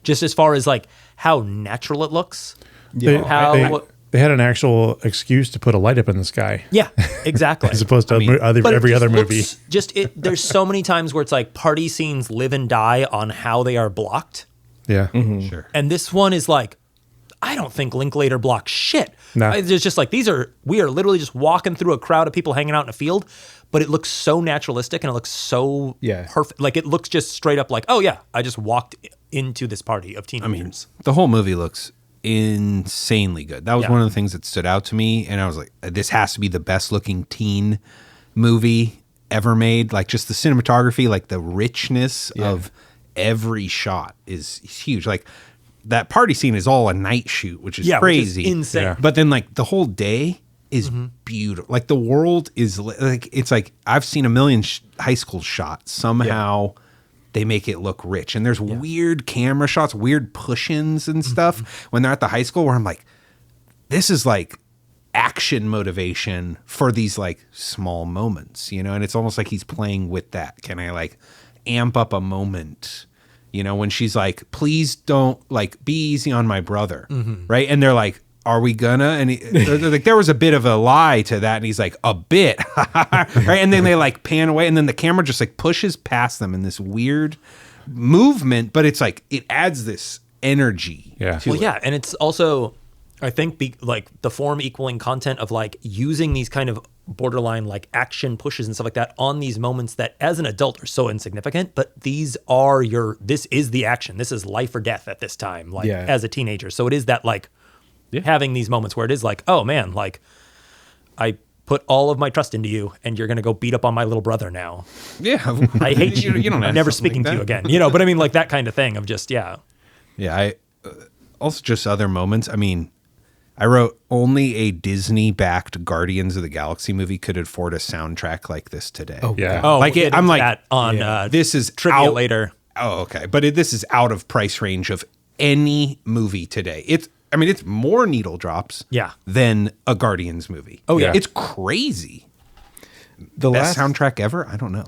[SPEAKER 2] Just as far as like how natural it looks.
[SPEAKER 3] They,
[SPEAKER 2] How-
[SPEAKER 3] they had an actual excuse to put a light up in the sky.
[SPEAKER 2] Yeah, exactly.
[SPEAKER 3] As opposed to
[SPEAKER 2] But it
[SPEAKER 3] every
[SPEAKER 2] just
[SPEAKER 3] other
[SPEAKER 2] looks-
[SPEAKER 3] movie.
[SPEAKER 2] There's so many times where it's like party scenes live and die on how they are blocked.
[SPEAKER 3] Yeah.
[SPEAKER 4] Sure.
[SPEAKER 2] And this one is like, I don't think Linklater blocks shit.
[SPEAKER 3] No.
[SPEAKER 2] It's just like, we are literally just walking through a crowd of people hanging out in a field, but it looks so naturalistic and it looks so
[SPEAKER 5] Yeah.
[SPEAKER 2] perfect. Like, it looks just straight up like, oh yeah, I just walked into this party of
[SPEAKER 4] I mean,
[SPEAKER 2] teenagers.
[SPEAKER 4] the whole movie looks insanely good. That was
[SPEAKER 2] Yeah.
[SPEAKER 4] one of the things that stood out to me, and I was like, this has to be the best looking teen movie ever made. Like, just the cinematography, like the richness of every shot is huge. Like that party scene is all a night shoot, which is crazy,
[SPEAKER 2] which is insane.
[SPEAKER 3] Yeah.
[SPEAKER 4] But then like the whole day is beautiful. Like the world is like, it's like I've seen a million high school shots. Somehow they make it look rich. And there's weird camera shots, weird push-ins and stuff when they're at the high school where I'm like, this is like action motivation for these like small moments, you know? And it's almost like he's playing with that. Can I like amp up a moment? You know, when she's like, please don't like be easy on my brother. Right. And they're like, are we gonna? And they're like, there was a bit of a lie to that. And he's like, a bit. Right. And then they like pan away and then the camera just like pushes past them in this weird movement, but it's like, it adds this energy.
[SPEAKER 3] Yeah.
[SPEAKER 4] To
[SPEAKER 2] Well,
[SPEAKER 4] it.
[SPEAKER 2] yeah, and it's also, I think, like the form equaling content of like using these kind of borderline like action pushes and stuff like that on these moments that as an adult are so insignificant, but this is the action. This is life or death at this time, like as a teenager. So it is that like having these moments where it is like, oh man, like I put all of my trust into you and you're going to go beat up on my little brother now.
[SPEAKER 4] Yeah.
[SPEAKER 2] I hate you.
[SPEAKER 4] You don't have
[SPEAKER 2] I'm never
[SPEAKER 4] something
[SPEAKER 2] speaking
[SPEAKER 4] like
[SPEAKER 2] to you
[SPEAKER 4] that.
[SPEAKER 2] again, you know, but I mean like that kind of thing of just,
[SPEAKER 4] Yeah. I also just other moments. I mean, I wrote only a Disney-backed Guardians of the Galaxy movie could afford a soundtrack like this today.
[SPEAKER 5] Oh,
[SPEAKER 3] Yeah.
[SPEAKER 2] Oh,
[SPEAKER 4] Like
[SPEAKER 2] we'll
[SPEAKER 4] it-
[SPEAKER 2] get
[SPEAKER 4] I'm
[SPEAKER 2] into
[SPEAKER 4] like,
[SPEAKER 2] that on
[SPEAKER 4] this is
[SPEAKER 2] trivia
[SPEAKER 4] out-
[SPEAKER 2] later.
[SPEAKER 4] Oh, okay. But this is out of price range of any movie today. It's more needle drops than a Guardians movie.
[SPEAKER 2] Oh, yeah.
[SPEAKER 4] It's crazy.
[SPEAKER 5] The
[SPEAKER 4] Best
[SPEAKER 5] last
[SPEAKER 4] soundtrack ever? I don't know.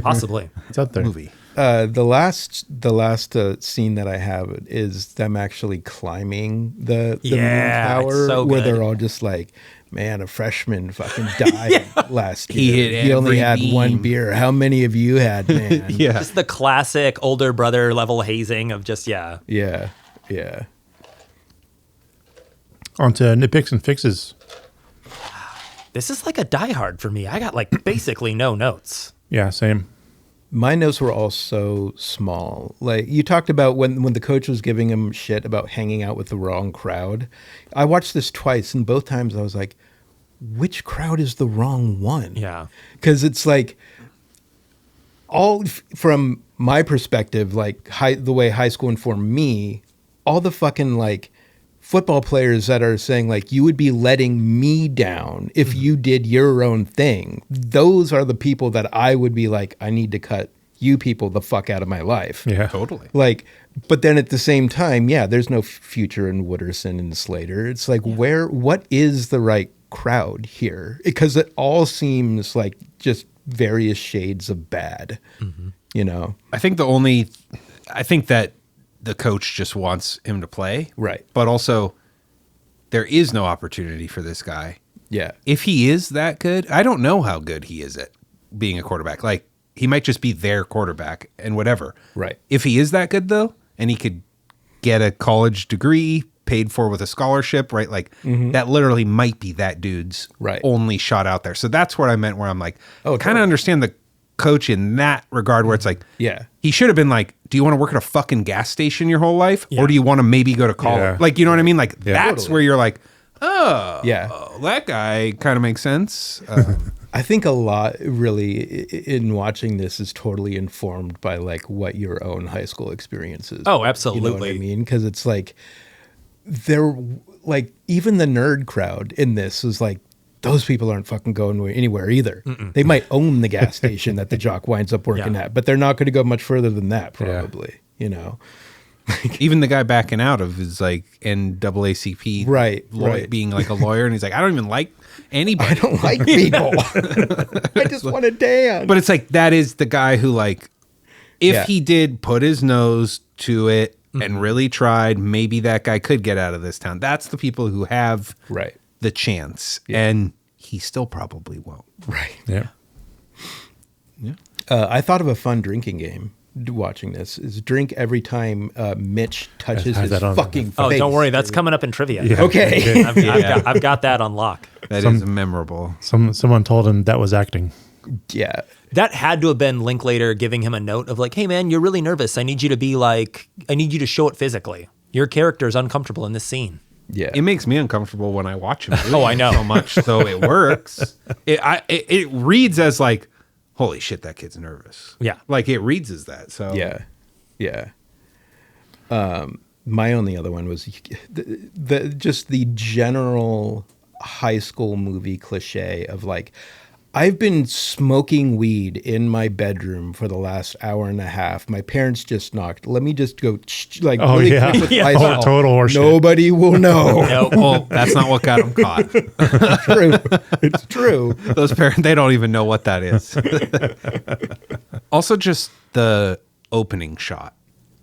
[SPEAKER 2] Possibly.
[SPEAKER 3] It's out there.
[SPEAKER 4] Movie.
[SPEAKER 5] the last scene that I have is them actually climbing the moon
[SPEAKER 2] Yeah, it's
[SPEAKER 5] tower,
[SPEAKER 2] so
[SPEAKER 5] where
[SPEAKER 2] good.
[SPEAKER 5] they're all just like, man, a freshman fucking died last
[SPEAKER 4] He
[SPEAKER 5] year.
[SPEAKER 4] hit
[SPEAKER 5] He only
[SPEAKER 4] every
[SPEAKER 5] had one
[SPEAKER 4] beam."
[SPEAKER 5] beer. How many of you had, man?
[SPEAKER 4] Yeah.
[SPEAKER 2] Just the classic older brother level hazing of just,
[SPEAKER 5] yeah, yeah.
[SPEAKER 3] On to nitpicks and fixes.
[SPEAKER 2] This is like a Die Hard for me. I got like basically no notes.
[SPEAKER 3] Yeah, same.
[SPEAKER 5] My notes were all so small. Like you talked about when the coach was giving him shit about hanging out with the wrong crowd. I watched this twice, and both times I was like, which crowd is the wrong one?
[SPEAKER 2] Yeah.
[SPEAKER 5] Because it's like from my perspective, like the way high school informed me, all the fucking like football players that are saying like, you would be letting me down if you did your own thing. Those are the people that I would be like, I need to cut you people the fuck out of my life.
[SPEAKER 3] Yeah.
[SPEAKER 4] Totally.
[SPEAKER 5] Like, but then at the same time, there's no future in Wooderson and Slater. It's like, what is the right crowd here? Because it all seems like just various shades of bad, you know?
[SPEAKER 4] I think that the coach just wants him to play.
[SPEAKER 5] Right.
[SPEAKER 4] But also, there is no opportunity for this guy.
[SPEAKER 5] Yeah.
[SPEAKER 4] If he is that good, I don't know how good he is at being a quarterback. Like, he might just be their quarterback and whatever.
[SPEAKER 5] Right.
[SPEAKER 4] If he is that good, though, and he could get a college degree paid for with a scholarship, right? Like, that literally might be that dude's only shot out there. So that's what I meant where I'm like, kind of understand the coach in that regard where it's like, he should have been like, do you want to work at a fucking gas station your whole life? Or do you want to maybe go to college?
[SPEAKER 3] Yeah.
[SPEAKER 4] Like, you know what I mean? Like, that's
[SPEAKER 5] Totally.
[SPEAKER 4] where you're like, that guy kind of makes sense.
[SPEAKER 5] I think a lot really in watching this is totally informed by like what your own high school experiences.
[SPEAKER 2] Oh, absolutely.
[SPEAKER 5] You know what I mean? Because it's like they're like even the nerd crowd in this is like those people aren't fucking going anywhere either. They might own the gas station that the jock winds up working at, but they're not going to go much further than that probably. You know.
[SPEAKER 4] Even the guy backing out of his like NAACP being like a lawyer, and he's like, I don't even like anybody.
[SPEAKER 5] I don't like people. I just want to dance.
[SPEAKER 4] But it's like that is the guy who like, if he did put his nose to it and really tried, maybe that guy could get out of this town. That's the people who have the chance, and he still probably won't.
[SPEAKER 5] Right.
[SPEAKER 3] Yeah.
[SPEAKER 5] I thought of a fun drinking game watching this is drink every time Mitch touches his fucking face.
[SPEAKER 2] Oh, don't worry. That's coming up in trivia.
[SPEAKER 3] Yeah.
[SPEAKER 5] Okay.
[SPEAKER 2] I've got that on lock.
[SPEAKER 4] That is memorable.
[SPEAKER 3] Someone told him that was acting.
[SPEAKER 5] Yeah.
[SPEAKER 2] That had to have been Linklater giving him a note of like, hey man, you're really nervous. I need you to be like, I need you to show it physically. Your character is uncomfortable in this scene.
[SPEAKER 5] Yeah.
[SPEAKER 4] It makes me uncomfortable when I watch him.
[SPEAKER 2] Oh, I know.
[SPEAKER 4] So much, so it works. It reads as like, holy shit, that kid's nervous.
[SPEAKER 2] Yeah.
[SPEAKER 4] Like it reads as that. So
[SPEAKER 5] Yeah. Yeah. My only other one was just the general high school movie cliche of like, I've been smoking weed in my bedroom for the last hour and a half. My parents just knocked. Let me just go like really quick with Lysol.
[SPEAKER 3] Total horseshit.
[SPEAKER 5] Nobody will know.
[SPEAKER 4] No, well, that's not what got him caught.
[SPEAKER 5] True. It's true.
[SPEAKER 4] Those parents, they don't even know what that is. Also, just the opening shot.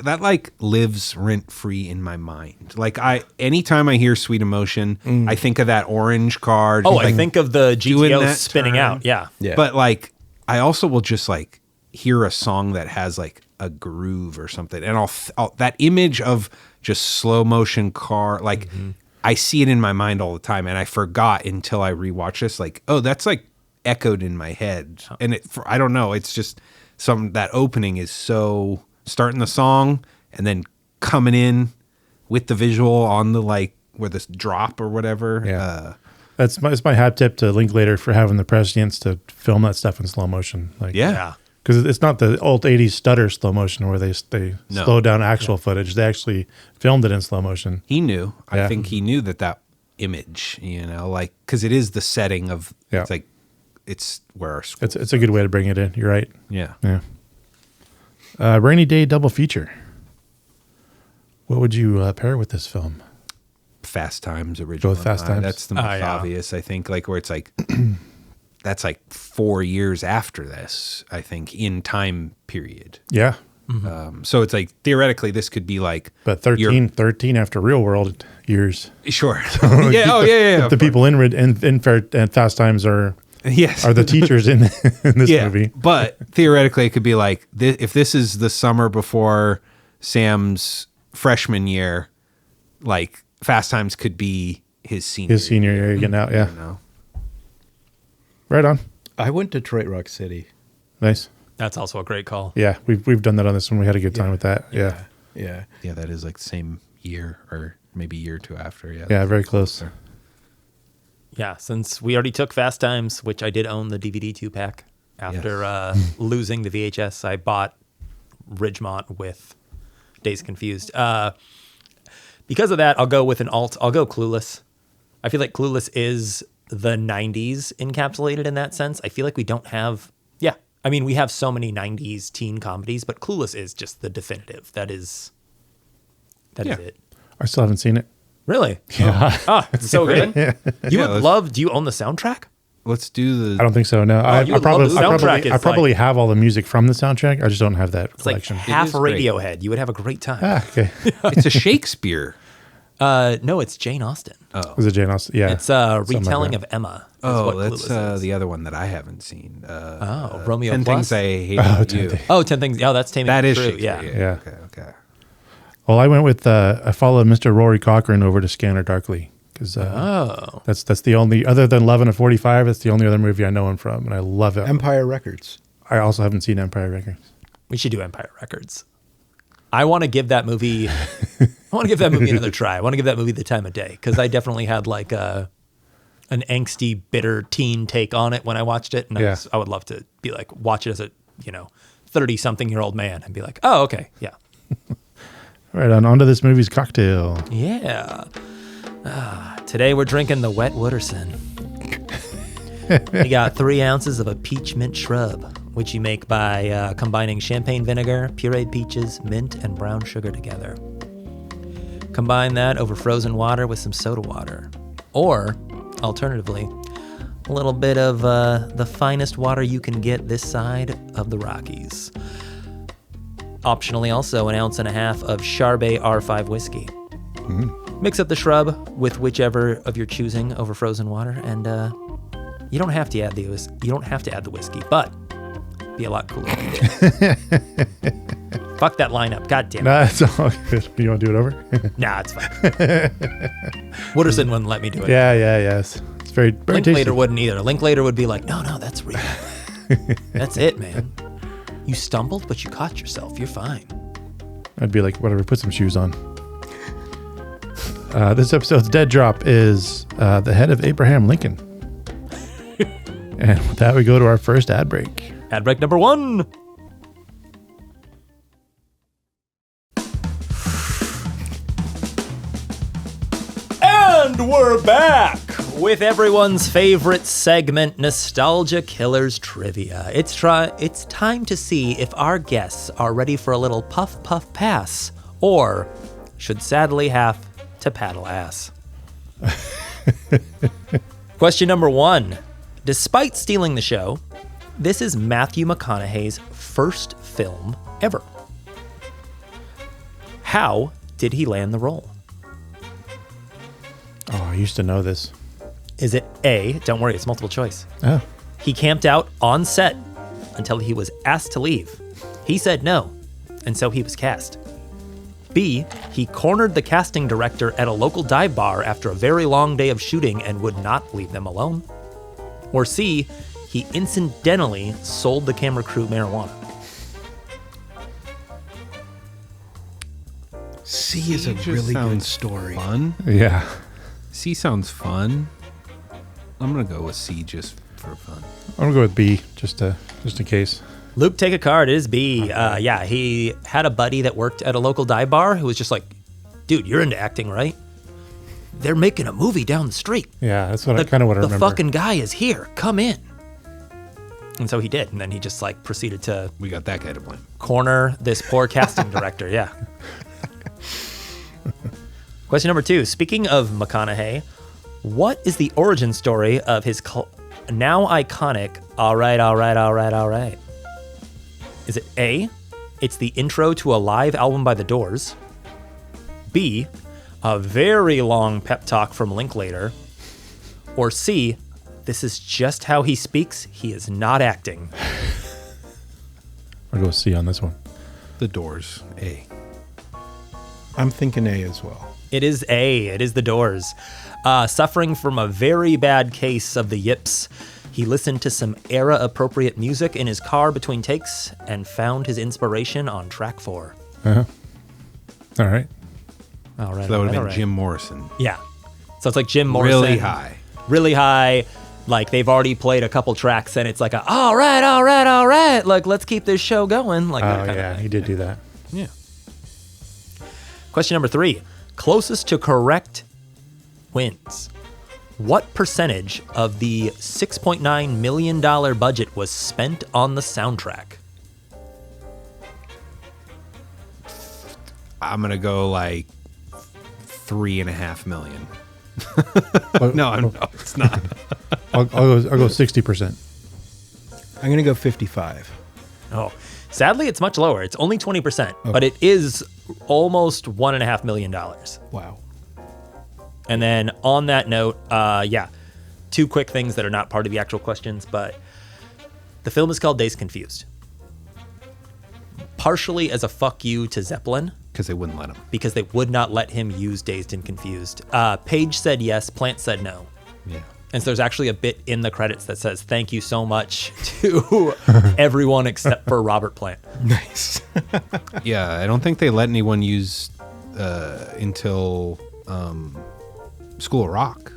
[SPEAKER 4] That like lives rent free in my mind. Like anytime I hear Sweet Emotion, I think of that orange card.
[SPEAKER 2] Oh,
[SPEAKER 4] like,
[SPEAKER 2] I think of the
[SPEAKER 4] doing
[SPEAKER 2] GTO
[SPEAKER 4] that
[SPEAKER 2] spinning
[SPEAKER 4] turn.
[SPEAKER 2] out. Yeah.
[SPEAKER 5] Yeah.
[SPEAKER 4] But like, I also will just like hear a song that has like a groove or something, and I'll that image of just slow motion car. Like I see it in my mind all the time, and I forgot until I rewatch this. Like, oh, that's like echoed in my head, and I don't know. It's just that opening is so. Starting the song and then coming in with the visual on the like where this drop or whatever.
[SPEAKER 3] Yeah. That's my hat tip to Linklater for having the prescience to film that stuff in slow motion. Like,
[SPEAKER 4] Yeah.
[SPEAKER 3] because it's not the old 80s stutter slow motion where they slow down actual footage. They actually filmed it in slow motion.
[SPEAKER 4] He knew.
[SPEAKER 3] Yeah.
[SPEAKER 4] I think he knew that image, like, because it is the setting of, it's like, it's where our school.
[SPEAKER 3] It's a good way to bring it in. You're right.
[SPEAKER 4] Yeah.
[SPEAKER 3] Yeah. Rainy Day double feature. What would you pair with this film?
[SPEAKER 4] Fast Times original.
[SPEAKER 3] Go with Fast Times?
[SPEAKER 4] That's the most obvious, I think. Like where it's like, that's like 4 years after this, I think, in time period.
[SPEAKER 3] Yeah.
[SPEAKER 4] So it's like, theoretically, this could be like.
[SPEAKER 3] But 13 after Real World years.
[SPEAKER 4] Sure. Yeah.
[SPEAKER 3] The people in Fast Times are
[SPEAKER 4] Yes.
[SPEAKER 3] are the teachers in this movie.
[SPEAKER 4] But theoretically, it could be like, if this is the summer before Sam's freshman year, like Fast Times could be his senior
[SPEAKER 3] year getting out, yeah.
[SPEAKER 4] You know?
[SPEAKER 3] Right on.
[SPEAKER 5] I went to Detroit Rock City.
[SPEAKER 3] Nice.
[SPEAKER 2] That's also a great call.
[SPEAKER 3] Yeah, we've done that on this one. We had a good time with that. Yeah.
[SPEAKER 5] Yeah.
[SPEAKER 4] Yeah, that is like the same year or maybe a year or two after. Yeah.
[SPEAKER 3] Yeah, very close.
[SPEAKER 2] Yeah, since we already took Fast Times, which I did own the DVD 2-pack. After losing the VHS, I bought Ridgemont with Dazed and Confused. Because of that, I'll go with an alt. I'll go Clueless. I feel like Clueless is the 90s encapsulated in that sense. I feel like we don't have... Yeah, I mean, we have so many 90s teen comedies, but Clueless is just the definitive. That is it.
[SPEAKER 3] I still haven't seen it.
[SPEAKER 2] Really?
[SPEAKER 3] Yeah.
[SPEAKER 2] Oh, it's so good. You would
[SPEAKER 4] let's-
[SPEAKER 2] love... Do you own the soundtrack?
[SPEAKER 4] Let's do the.
[SPEAKER 3] I don't think so. No,
[SPEAKER 2] you would love the soundtrack.
[SPEAKER 3] I
[SPEAKER 2] It's
[SPEAKER 3] probably have all the music from the soundtrack. I just don't have that
[SPEAKER 2] It's like
[SPEAKER 3] collection.
[SPEAKER 2] half
[SPEAKER 4] is great.
[SPEAKER 2] Radiohead. You would have a great time.
[SPEAKER 3] Okay.
[SPEAKER 4] It's a Shakespeare.
[SPEAKER 2] No, it's Jane Austen.
[SPEAKER 3] Was it Jane Austen? Yeah.
[SPEAKER 2] It's a
[SPEAKER 3] Something like
[SPEAKER 2] retelling
[SPEAKER 3] that.
[SPEAKER 2] of Emma. is
[SPEAKER 4] Oh,
[SPEAKER 2] what
[SPEAKER 4] that's
[SPEAKER 2] Clueless is.
[SPEAKER 4] the other one that I haven't seen.
[SPEAKER 2] Romeo
[SPEAKER 4] 10
[SPEAKER 2] Plus?
[SPEAKER 4] Things I Hate About You.
[SPEAKER 2] Oh, 10 Things. Oh, that's Taming
[SPEAKER 4] That is
[SPEAKER 2] True.
[SPEAKER 4] Shakespeare.
[SPEAKER 2] Yeah.
[SPEAKER 3] Yeah.
[SPEAKER 4] Okay.
[SPEAKER 3] Well, I went with I followed Mr. Rory Cochrane over to Scanner Darkly because that's the only, other than Love and a 45, that's the only other movie I know him from, and I love it.
[SPEAKER 5] Empire Records.
[SPEAKER 3] I also haven't seen Empire Records.
[SPEAKER 2] We should do Empire Records. I want to give that movie. Another try. I want to give that movie the time of day because I definitely had like an angsty, bitter teen take on it when I watched it, and I would love to be like watch it as a 30-something-year-old man and be like, oh, okay, yeah.
[SPEAKER 3] All right, on to this movie's cocktail.
[SPEAKER 2] Yeah. Today we're drinking the Wet Wooderson. We got 3 ounces of a Peach Mint Shrub, which you make by combining champagne vinegar, pureed peaches, mint, and brown sugar together. Combine that over frozen water with some soda water. Or, alternatively, a little bit of the finest water you can get this side of the Rockies. Optionally also 1.5 ounces of Charbay R5 Whiskey. Mix up the shrub with whichever of your choosing over frozen water, and you don't have to add the whiskey, but it'd be a lot cooler if you did. Fuck that lineup, god damn it.
[SPEAKER 3] Nah, it's all good. You want to do it over?
[SPEAKER 2] Nah, it's fine. Wooderson wouldn't let me do it.
[SPEAKER 3] Yeah. It's very tasty.
[SPEAKER 2] Linklater wouldn't either. Linklater would be like, no, that's real. That's it, man. You stumbled, but you caught yourself. You're fine.
[SPEAKER 3] I'd be like, whatever, put some shoes on. This episode's dead drop is the head of Abraham Lincoln. And with that, we go to our first ad break.
[SPEAKER 2] Ad break number 1. And we're back with everyone's favorite segment, Nostalgia Killers Trivia. It's time to see if our guests are ready for a little puff puff pass, or should sadly have to paddle ass. Question number 1. Despite stealing the show, this is Matthew McConaughey's first film ever. How did he land the role?
[SPEAKER 3] Oh, I used to know this.
[SPEAKER 2] Is it A, don't worry, it's multiple choice.
[SPEAKER 3] Oh.
[SPEAKER 2] He camped out on set until he was asked to leave. He said no, and so he was cast. B, he cornered the casting director at a local dive bar after a very long day of shooting and would not leave them alone. Or C, he incidentally sold the camera crew marijuana.
[SPEAKER 5] C is a
[SPEAKER 4] just
[SPEAKER 5] really good
[SPEAKER 4] sounds
[SPEAKER 5] story.
[SPEAKER 4] Fun.
[SPEAKER 3] Yeah.
[SPEAKER 4] C sounds fun. I'm gonna go with C just for fun.
[SPEAKER 3] I'm gonna go with B, just in case.
[SPEAKER 2] Luke, take a card. It is B. Yeah, he had a buddy that worked at a local dive bar who was just like, dude, you're into acting, right? They're making a movie down the street.
[SPEAKER 3] Yeah, that's what I remember.
[SPEAKER 2] The fucking guy is here. Come in. And so he did. And then he just like proceeded to
[SPEAKER 4] We got that guy to blame.
[SPEAKER 2] corner this poor casting director. Yeah. Question number 2. Speaking of McConaughey, what is the origin story of his now iconic All Right? Is it A, it's the intro to a live album by The Doors? B, a very long pep talk from Linklater? Or C, this is just how he speaks, he is not acting?
[SPEAKER 3] I'll go with C on this one.
[SPEAKER 4] The Doors. A.
[SPEAKER 5] I'm thinking A as well.
[SPEAKER 2] It is A. It is The Doors. Suffering from a very bad case of the yips, he listened to some era-appropriate music in his car between takes and found his inspiration on track 4.
[SPEAKER 3] Uh-huh. All right.
[SPEAKER 2] All right.
[SPEAKER 4] So that would have been
[SPEAKER 2] all right.
[SPEAKER 4] Jim Morrison.
[SPEAKER 2] Yeah. So it's like Jim Morrison.
[SPEAKER 4] Really high.
[SPEAKER 2] Really high. Like they've already played a couple tracks and it's like, all right. Like, let's keep this show going. Like that
[SPEAKER 3] Oh,
[SPEAKER 2] kind
[SPEAKER 3] yeah,
[SPEAKER 2] of thing.
[SPEAKER 3] he did do that.
[SPEAKER 4] Yeah.
[SPEAKER 2] Question number 3. Closest to correct wins. What percentage of the $6.9 million budget was spent on the soundtrack?
[SPEAKER 4] I'm gonna go like 3.5 million.
[SPEAKER 3] I'll,
[SPEAKER 4] No, it's not.
[SPEAKER 3] I'll go 60%.
[SPEAKER 5] I'm going to go 55.
[SPEAKER 2] Oh, sadly, it's much lower. It's only 20%, but it is almost $1.5 million.
[SPEAKER 5] Wow.
[SPEAKER 2] And then on that note, 2 quick things that are not part of the actual questions, but the film is called Dazed and Confused. Partially as a fuck you to Zeppelin,
[SPEAKER 4] Because they wouldn't let him.
[SPEAKER 2] because they would not let him use Dazed and Confused. Page said yes, Plant said no.
[SPEAKER 4] Yeah.
[SPEAKER 2] And so there's actually a bit in the credits that says thank you so much to everyone except for Robert Plant.
[SPEAKER 5] Nice.
[SPEAKER 4] Yeah, I don't think they let anyone use until School of Rock.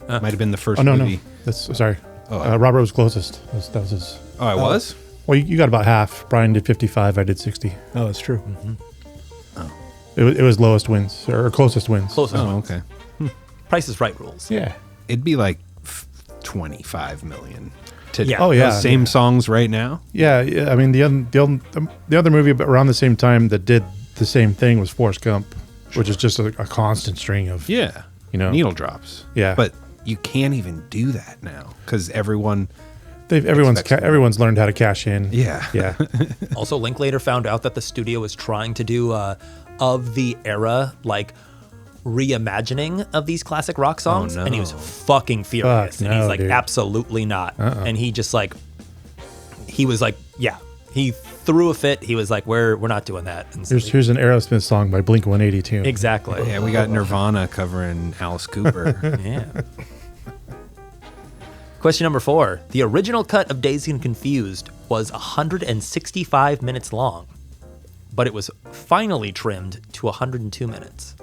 [SPEAKER 4] Might have been the first
[SPEAKER 3] Oh, no.
[SPEAKER 4] movie.
[SPEAKER 3] That's sorry.
[SPEAKER 4] Oh.
[SPEAKER 3] Robert was closest. That was his.
[SPEAKER 4] Oh, I was?
[SPEAKER 3] Well, you got about half. Brian did 55. I did 60.
[SPEAKER 5] Oh, that's true.
[SPEAKER 3] It was lowest wins or closest wins.
[SPEAKER 2] Closest
[SPEAKER 4] Oh,
[SPEAKER 2] ones.
[SPEAKER 4] okay.
[SPEAKER 2] Price is Right rules.
[SPEAKER 3] Yeah.
[SPEAKER 4] It'd be like 25 million. To
[SPEAKER 2] Yeah.
[SPEAKER 3] Oh, yeah.
[SPEAKER 4] those same songs right now.
[SPEAKER 3] Yeah. I mean, the other movie around the same time that did the same thing was Forrest Gump, which is just a constant string of.
[SPEAKER 4] Yeah.
[SPEAKER 3] You know.
[SPEAKER 4] Needle drops.
[SPEAKER 3] Yeah.
[SPEAKER 4] But you can't even do that now because everyone.
[SPEAKER 3] Everyone's learned how to cash in.
[SPEAKER 4] Yeah.
[SPEAKER 3] Yeah.
[SPEAKER 2] Also, Linklater found out that the studio was trying to do of the era, like, reimagining of these classic rock songs,
[SPEAKER 4] no.
[SPEAKER 2] and he was fucking furious.
[SPEAKER 3] Fuck
[SPEAKER 2] and he's
[SPEAKER 3] no,
[SPEAKER 2] like,
[SPEAKER 3] dude.
[SPEAKER 2] absolutely not. And he just like, he was like, yeah, he threw a fit. He was like, we're not doing that. And so
[SPEAKER 3] Here's an Aerosmith song by Blink 182.
[SPEAKER 2] exactly.
[SPEAKER 4] Yeah, we got Nirvana covering Alice Cooper.
[SPEAKER 2] Yeah. Question number 4. The original cut of Dazed and Confused was 165 minutes long, but it was finally trimmed to 102 minutes.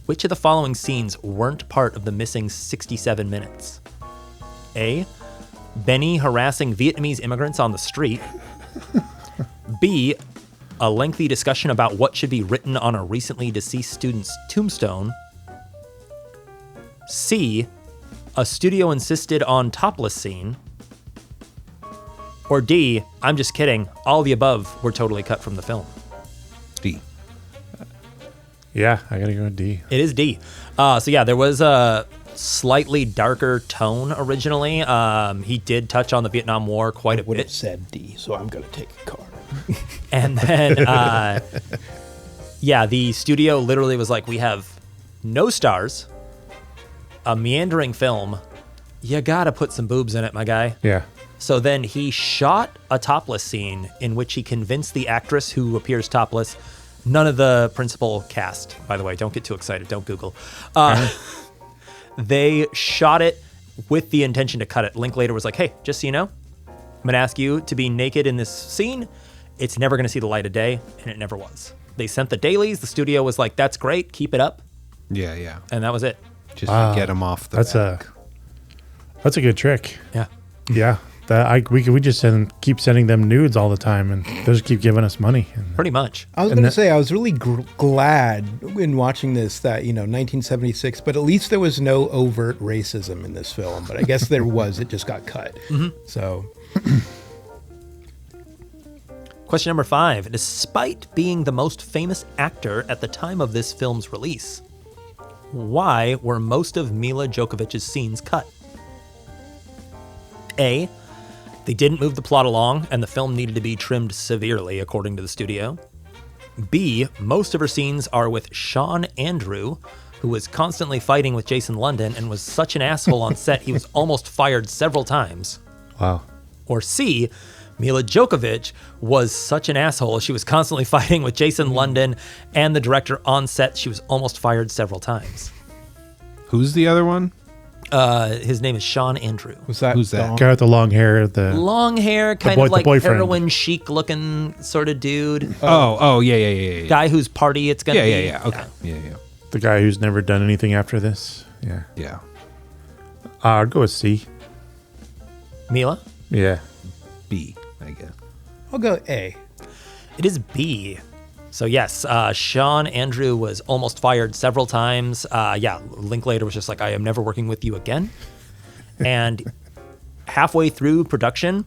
[SPEAKER 2] Which of the following scenes weren't part of the missing 67 minutes? A. Benny harassing Vietnamese immigrants on the street. B. A lengthy discussion about what should be written on a recently deceased student's tombstone. C, a studio insisted on topless scene, or D, I'm just kidding, all the above were totally cut from the film?
[SPEAKER 4] D.
[SPEAKER 3] Yeah, I gotta go with D.
[SPEAKER 2] It is D. So yeah, there was a slightly darker tone originally. He did touch on the Vietnam War quite a
[SPEAKER 5] Would have
[SPEAKER 2] bit.
[SPEAKER 5] said D, so I'm going to take a card.
[SPEAKER 2] And then, yeah, the studio literally was like, we have no stars, a meandering film. You gotta put some boobs in it, my guy.
[SPEAKER 3] Yeah.
[SPEAKER 2] So then he shot a topless scene in which he convinced the actress who appears topless. None of the principal cast, by the way. Don't get too excited. Don't Google. They shot it with the intention to cut it. Linklater was like, hey, just so you know, I'm going to ask you to be naked in this scene. It's never going to see the light of day, and it never was. They sent the dailies. The studio was like, that's great. Keep it up.
[SPEAKER 4] Yeah, yeah.
[SPEAKER 2] And that was it.
[SPEAKER 4] Just to get him off the back.
[SPEAKER 3] That's a good trick.
[SPEAKER 2] Yeah.
[SPEAKER 3] Yeah. We just keep sending them nudes all the time, and they just keep giving us money. And
[SPEAKER 2] Pretty much.
[SPEAKER 5] I was going to say, I was really glad in watching this that, 1976, but at least there was no overt racism in this film. But I guess there was. It just got cut. So.
[SPEAKER 2] Question number 5. Despite being the most famous actor at the time of this film's release, why were most of Mila Jokovich's scenes cut? A, they didn't move the plot along, and the film needed to be trimmed severely, according to the studio. B, most of her scenes are with Sean Andrew, who was constantly fighting with Jason London and was such an asshole on set he was almost fired several times.
[SPEAKER 3] wow.
[SPEAKER 2] Or C, Mila Djokovic was such an asshole she was constantly fighting with Jason London and the director on set. She was almost fired several times.
[SPEAKER 4] Who's the other one?
[SPEAKER 2] His name is Sean Andrew.
[SPEAKER 5] Was that
[SPEAKER 4] Who's that?
[SPEAKER 5] Dong?
[SPEAKER 3] Guy with the long hair.
[SPEAKER 2] Long hair, kind
[SPEAKER 3] boy-
[SPEAKER 2] of
[SPEAKER 3] the
[SPEAKER 2] like
[SPEAKER 3] boyfriend.
[SPEAKER 2] heroin chic looking sort of dude.
[SPEAKER 4] Oh, yeah.
[SPEAKER 2] Guy whose party it's gonna be.
[SPEAKER 4] Yeah. Okay. Yeah.
[SPEAKER 3] The guy who's never done anything after this. Yeah.
[SPEAKER 4] Yeah.
[SPEAKER 3] I'll go with C.
[SPEAKER 2] Mila?
[SPEAKER 3] Yeah.
[SPEAKER 4] B, I guess.
[SPEAKER 5] I'll go A.
[SPEAKER 2] It is B. So yes, Sean Andrew was almost fired several times. Linklater was just like, I am never working with you again. And halfway through production,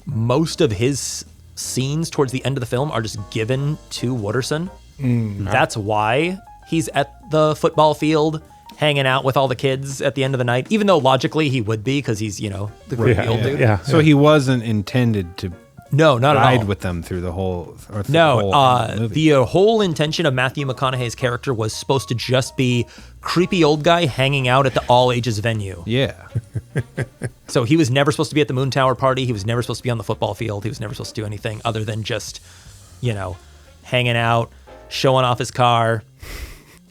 [SPEAKER 2] most of his scenes towards the end of the film are just given to Wooderson. That's why he's at the football field hanging out with all the kids at the end of the night, even though logically he would be because he's, the grumpy old dude.
[SPEAKER 3] Yeah.
[SPEAKER 4] So he wasn't intended to
[SPEAKER 2] No, not at
[SPEAKER 4] ride
[SPEAKER 2] all.
[SPEAKER 4] with them through the whole. Or through
[SPEAKER 2] No,
[SPEAKER 4] the whole movie.
[SPEAKER 2] the whole intention of Matthew McConaughey's character was supposed to just be creepy old guy hanging out at the all ages venue.
[SPEAKER 4] Yeah.
[SPEAKER 2] So he was never supposed to be at the Moon Tower party. He was never supposed to be on the football field. He was never supposed to do anything other than just, hanging out, showing off his car,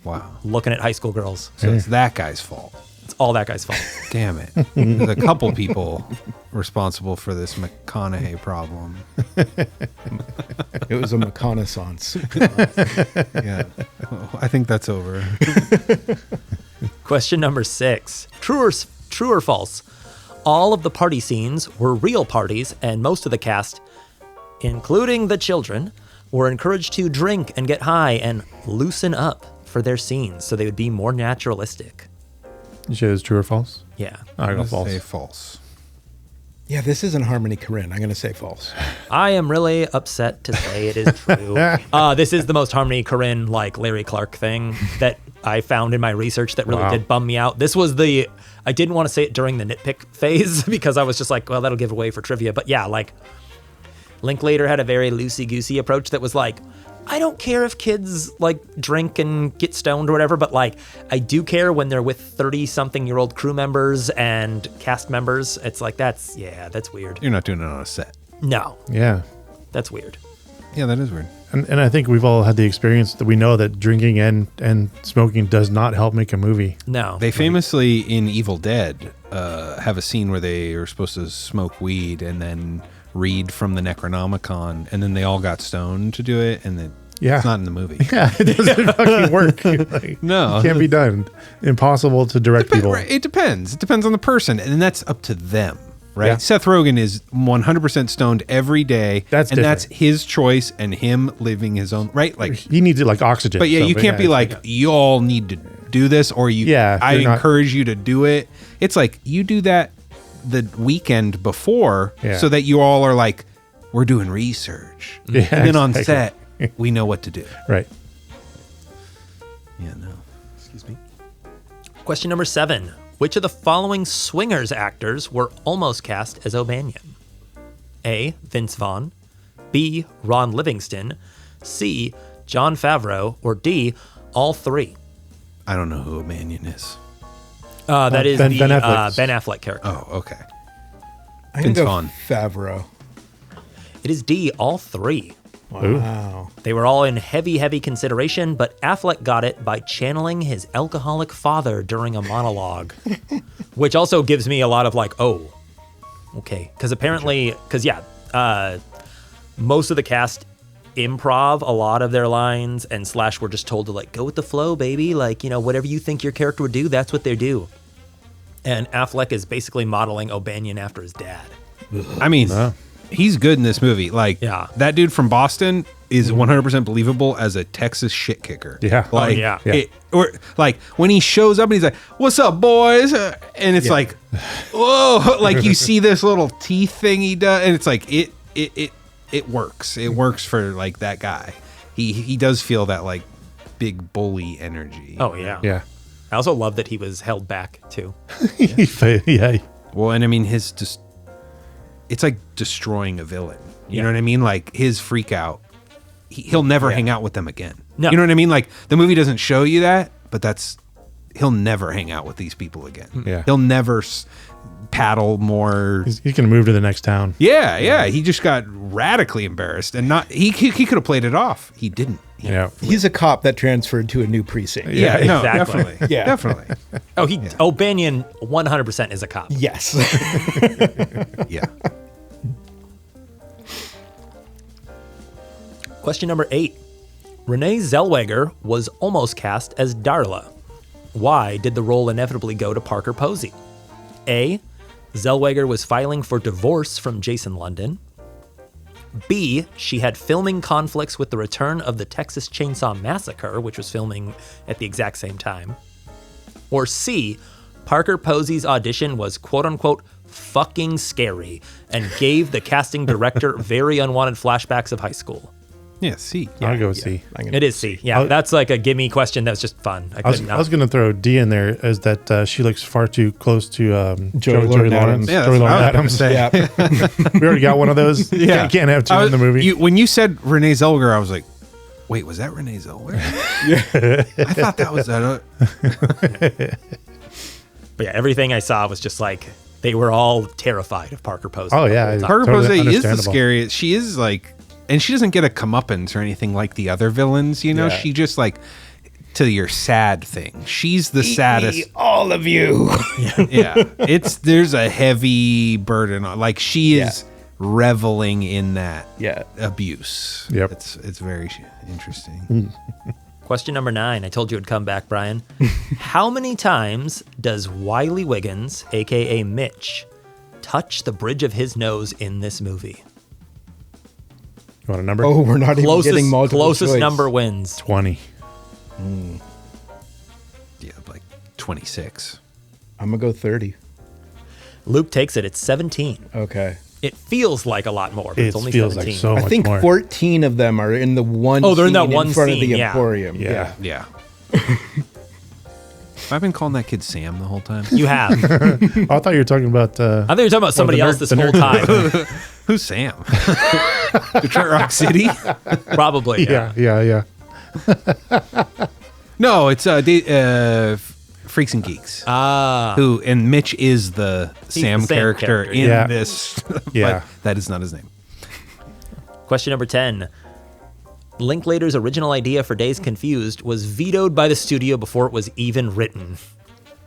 [SPEAKER 4] Wow.
[SPEAKER 2] looking at high school girls.
[SPEAKER 4] So it's that guy's fault.
[SPEAKER 2] It's all that guy's fault.
[SPEAKER 4] Damn it. There's a couple people responsible for this McConaughey problem.
[SPEAKER 5] It was a reconnaissance.
[SPEAKER 4] Yeah. I think that's over.
[SPEAKER 2] Question number 6. True or false? All of the party scenes were real parties, and most of the cast, including the children, were encouraged to drink and get high and loosen up for their scenes so they would be more naturalistic.
[SPEAKER 3] You say it's true or false?
[SPEAKER 2] Yeah.
[SPEAKER 3] I'll go false.
[SPEAKER 4] Say false.
[SPEAKER 5] Yeah, this isn't Harmony Korine. I'm going to say false.
[SPEAKER 2] I am really upset to say it is true. This is the most Harmony Korine, like Larry Clark thing that I found in my research that really
[SPEAKER 3] Wow.
[SPEAKER 2] did bum me out. This was I didn't want to say it during the nitpick phase because I was just like, well, that'll give away for trivia. But yeah, like Linklater had a very loosey-goosey approach that was like, I don't care if kids like drink and get stoned or whatever, but like I do care when they're with 30-something-year-old crew members and cast members. It's like, that's weird.
[SPEAKER 4] You're not doing it on a set.
[SPEAKER 2] No,
[SPEAKER 3] Yeah.
[SPEAKER 2] that's weird.
[SPEAKER 4] Yeah, that is weird.
[SPEAKER 3] And I think we've all had the experience that we know that drinking and smoking does not help make a movie.
[SPEAKER 2] No.
[SPEAKER 4] They famously, in Evil Dead, have a scene where they are supposed to smoke weed and then read from the Necronomicon, and then they all got stoned to do it, and then
[SPEAKER 3] Yeah.
[SPEAKER 4] it's not in the movie.
[SPEAKER 3] Yeah, it doesn't fucking work. Like,
[SPEAKER 4] No.
[SPEAKER 3] it can't be done. Impossible to direct people.
[SPEAKER 4] It depends. It depends on the person, and that's up to them, right?
[SPEAKER 3] Yeah.
[SPEAKER 4] Seth Rogen is 100% stoned every day,
[SPEAKER 3] That's
[SPEAKER 4] and
[SPEAKER 3] different.
[SPEAKER 4] that's his choice and him living his own right. Like,
[SPEAKER 3] He needs it like oxygen.
[SPEAKER 4] but yeah,
[SPEAKER 3] so,
[SPEAKER 4] you can't be
[SPEAKER 3] it's
[SPEAKER 4] like, y'all need to do this, or I encourage you to do it. It's like you do that the weekend before, so that you all are like, we're doing research, and then on set we know what to do.
[SPEAKER 3] Right.
[SPEAKER 4] Yeah. No. Excuse me.
[SPEAKER 2] Question number 7. Which of the following Swingers actors were almost cast as O'Banion? A. Vince Vaughn, B. Ron Livingston, C. Jon Favreau, or D. All three?
[SPEAKER 4] I don't know who O'Banion is.
[SPEAKER 2] That is
[SPEAKER 3] Ben
[SPEAKER 2] the
[SPEAKER 3] Affleck's.
[SPEAKER 2] Ben Affleck character.
[SPEAKER 4] Oh, okay.
[SPEAKER 5] I can
[SPEAKER 4] Vince
[SPEAKER 5] go
[SPEAKER 4] Vaughn.
[SPEAKER 5] Favreau.
[SPEAKER 2] It is D. All three.
[SPEAKER 5] Wow.
[SPEAKER 2] They were all in heavy consideration, but Affleck got it by channeling his alcoholic father during a monologue, which also gives me a lot of like, oh, okay. Because most of the cast improv a lot of their lines, and / were just told to like, go with the flow, baby. Like, whatever you think your character would do, that's what they do. And Affleck is basically modeling O'Banion after his dad.
[SPEAKER 4] I mean, he's good in this movie. Like, that dude from Boston is 100% believable as a Texas shit kicker.
[SPEAKER 3] Yeah.
[SPEAKER 4] Like,
[SPEAKER 2] yeah.
[SPEAKER 4] Or like when he shows up and he's like, "What's up, boys?" And it's like, whoa! Like you see this little teeth thing he does, and it's like it works. It works for like that guy. He does feel that like big bully energy.
[SPEAKER 2] Oh yeah.
[SPEAKER 3] Yeah.
[SPEAKER 2] I also love that he was held back too.
[SPEAKER 3] Yeah.
[SPEAKER 4] Well, and I mean it's like destroying a villain. You know what I mean? Like his freak out, he'll never hang out with them again.
[SPEAKER 2] No.
[SPEAKER 4] You know what I mean? Like the movie doesn't show you that, but he'll never hang out with these people again.
[SPEAKER 3] Yeah.
[SPEAKER 4] He'll never paddle more.
[SPEAKER 3] He's going to move to the next town.
[SPEAKER 4] Yeah. He just got radically embarrassed, and he could have played it off. He didn't.
[SPEAKER 5] He's a cop that transferred to a new precinct.
[SPEAKER 4] Yeah, no,
[SPEAKER 2] exactly.
[SPEAKER 4] definitely.
[SPEAKER 5] Yeah.
[SPEAKER 4] Definitely.
[SPEAKER 2] O'Banion 100% is a cop.
[SPEAKER 5] Yes.
[SPEAKER 4] Yeah.
[SPEAKER 2] Question number 8. Renee Zellweger was almost cast as Darla. Why did the role inevitably go to Parker Posey? A. Zellweger was filing for divorce from Jason London. B. She had filming conflicts with the return of the Texas Chainsaw Massacre, which was filming at the exact same time. Or C. Parker Posey's audition was quote-unquote fucking scary and gave the casting director very unwanted flashbacks of high school.
[SPEAKER 4] Yeah, C.
[SPEAKER 3] I'll go with C.
[SPEAKER 2] It is C. Yeah, that's like a gimme question that's just fun.
[SPEAKER 3] I was going to throw D in there as that she looks far too close to Joey
[SPEAKER 5] Lauren
[SPEAKER 3] Lawrence.
[SPEAKER 5] Adams.
[SPEAKER 4] Yeah,
[SPEAKER 3] Joey Lauren
[SPEAKER 4] that's what I was
[SPEAKER 3] Adams.
[SPEAKER 5] Yeah.
[SPEAKER 3] We already got one of those.
[SPEAKER 4] Yeah.
[SPEAKER 3] Can't have two in the movie.
[SPEAKER 4] When you said Renee Zellweger, I was like, wait, was that Renee Zellweger? I thought that was that.
[SPEAKER 2] But yeah, everything I saw was just like they were all terrified of Parker Posey.
[SPEAKER 3] Oh, yeah.
[SPEAKER 4] Parker
[SPEAKER 3] Totally
[SPEAKER 4] Posey is the
[SPEAKER 3] understandable.
[SPEAKER 4] scariest. She is like, and she doesn't get a comeuppance or anything like the other villains, you know?
[SPEAKER 5] Yeah.
[SPEAKER 4] She just like, to your sad thing. She's the saddest.
[SPEAKER 5] All of you.
[SPEAKER 4] Yeah. There's a heavy burden on, like she is reveling in that abuse.
[SPEAKER 3] Yep.
[SPEAKER 4] It's very interesting.
[SPEAKER 2] Question number 9. I told you it would come back, Brian. How many times does Wiley Wiggins, a.k.a. Mitch, touch the bridge of his nose in this movie?
[SPEAKER 3] You want a number?
[SPEAKER 5] Oh, we're not even getting multiple
[SPEAKER 2] Closest
[SPEAKER 5] choice.
[SPEAKER 2] number wins.
[SPEAKER 3] 20.
[SPEAKER 4] Yeah, like 26.
[SPEAKER 5] I'm going to go 30.
[SPEAKER 2] Luke takes it. It's 17.
[SPEAKER 5] Okay.
[SPEAKER 2] It feels like a lot more, but it's
[SPEAKER 3] It
[SPEAKER 2] only
[SPEAKER 3] feels
[SPEAKER 2] 17.
[SPEAKER 3] like so
[SPEAKER 5] I
[SPEAKER 3] much
[SPEAKER 5] think
[SPEAKER 3] more.
[SPEAKER 5] 14 of them are in the one
[SPEAKER 2] Oh, they're in that
[SPEAKER 5] scene
[SPEAKER 2] one
[SPEAKER 5] front of
[SPEAKER 2] scene,
[SPEAKER 5] the
[SPEAKER 2] yeah.
[SPEAKER 5] Emporium.
[SPEAKER 3] Yeah.
[SPEAKER 4] Yeah. I've been calling that kid Sam the whole time.
[SPEAKER 2] You have.
[SPEAKER 3] I thought you were talking about...
[SPEAKER 2] I thought you were talking about somebody
[SPEAKER 3] the
[SPEAKER 2] else
[SPEAKER 3] nerd-
[SPEAKER 2] this
[SPEAKER 3] the
[SPEAKER 2] whole
[SPEAKER 3] nerd-
[SPEAKER 2] time.
[SPEAKER 4] Who's Sam? Detroit Rock City?
[SPEAKER 2] Probably.
[SPEAKER 3] Yeah.
[SPEAKER 4] No, it's Freaks and Geeks. And Mitch is the Sam
[SPEAKER 2] the Sam
[SPEAKER 4] character
[SPEAKER 2] character,
[SPEAKER 4] in
[SPEAKER 3] yeah.
[SPEAKER 4] this.
[SPEAKER 3] Yeah.
[SPEAKER 4] But that is not his name.
[SPEAKER 2] Question number 10. Linklater's original idea for Dazed and Confused was vetoed by the studio before it was even written.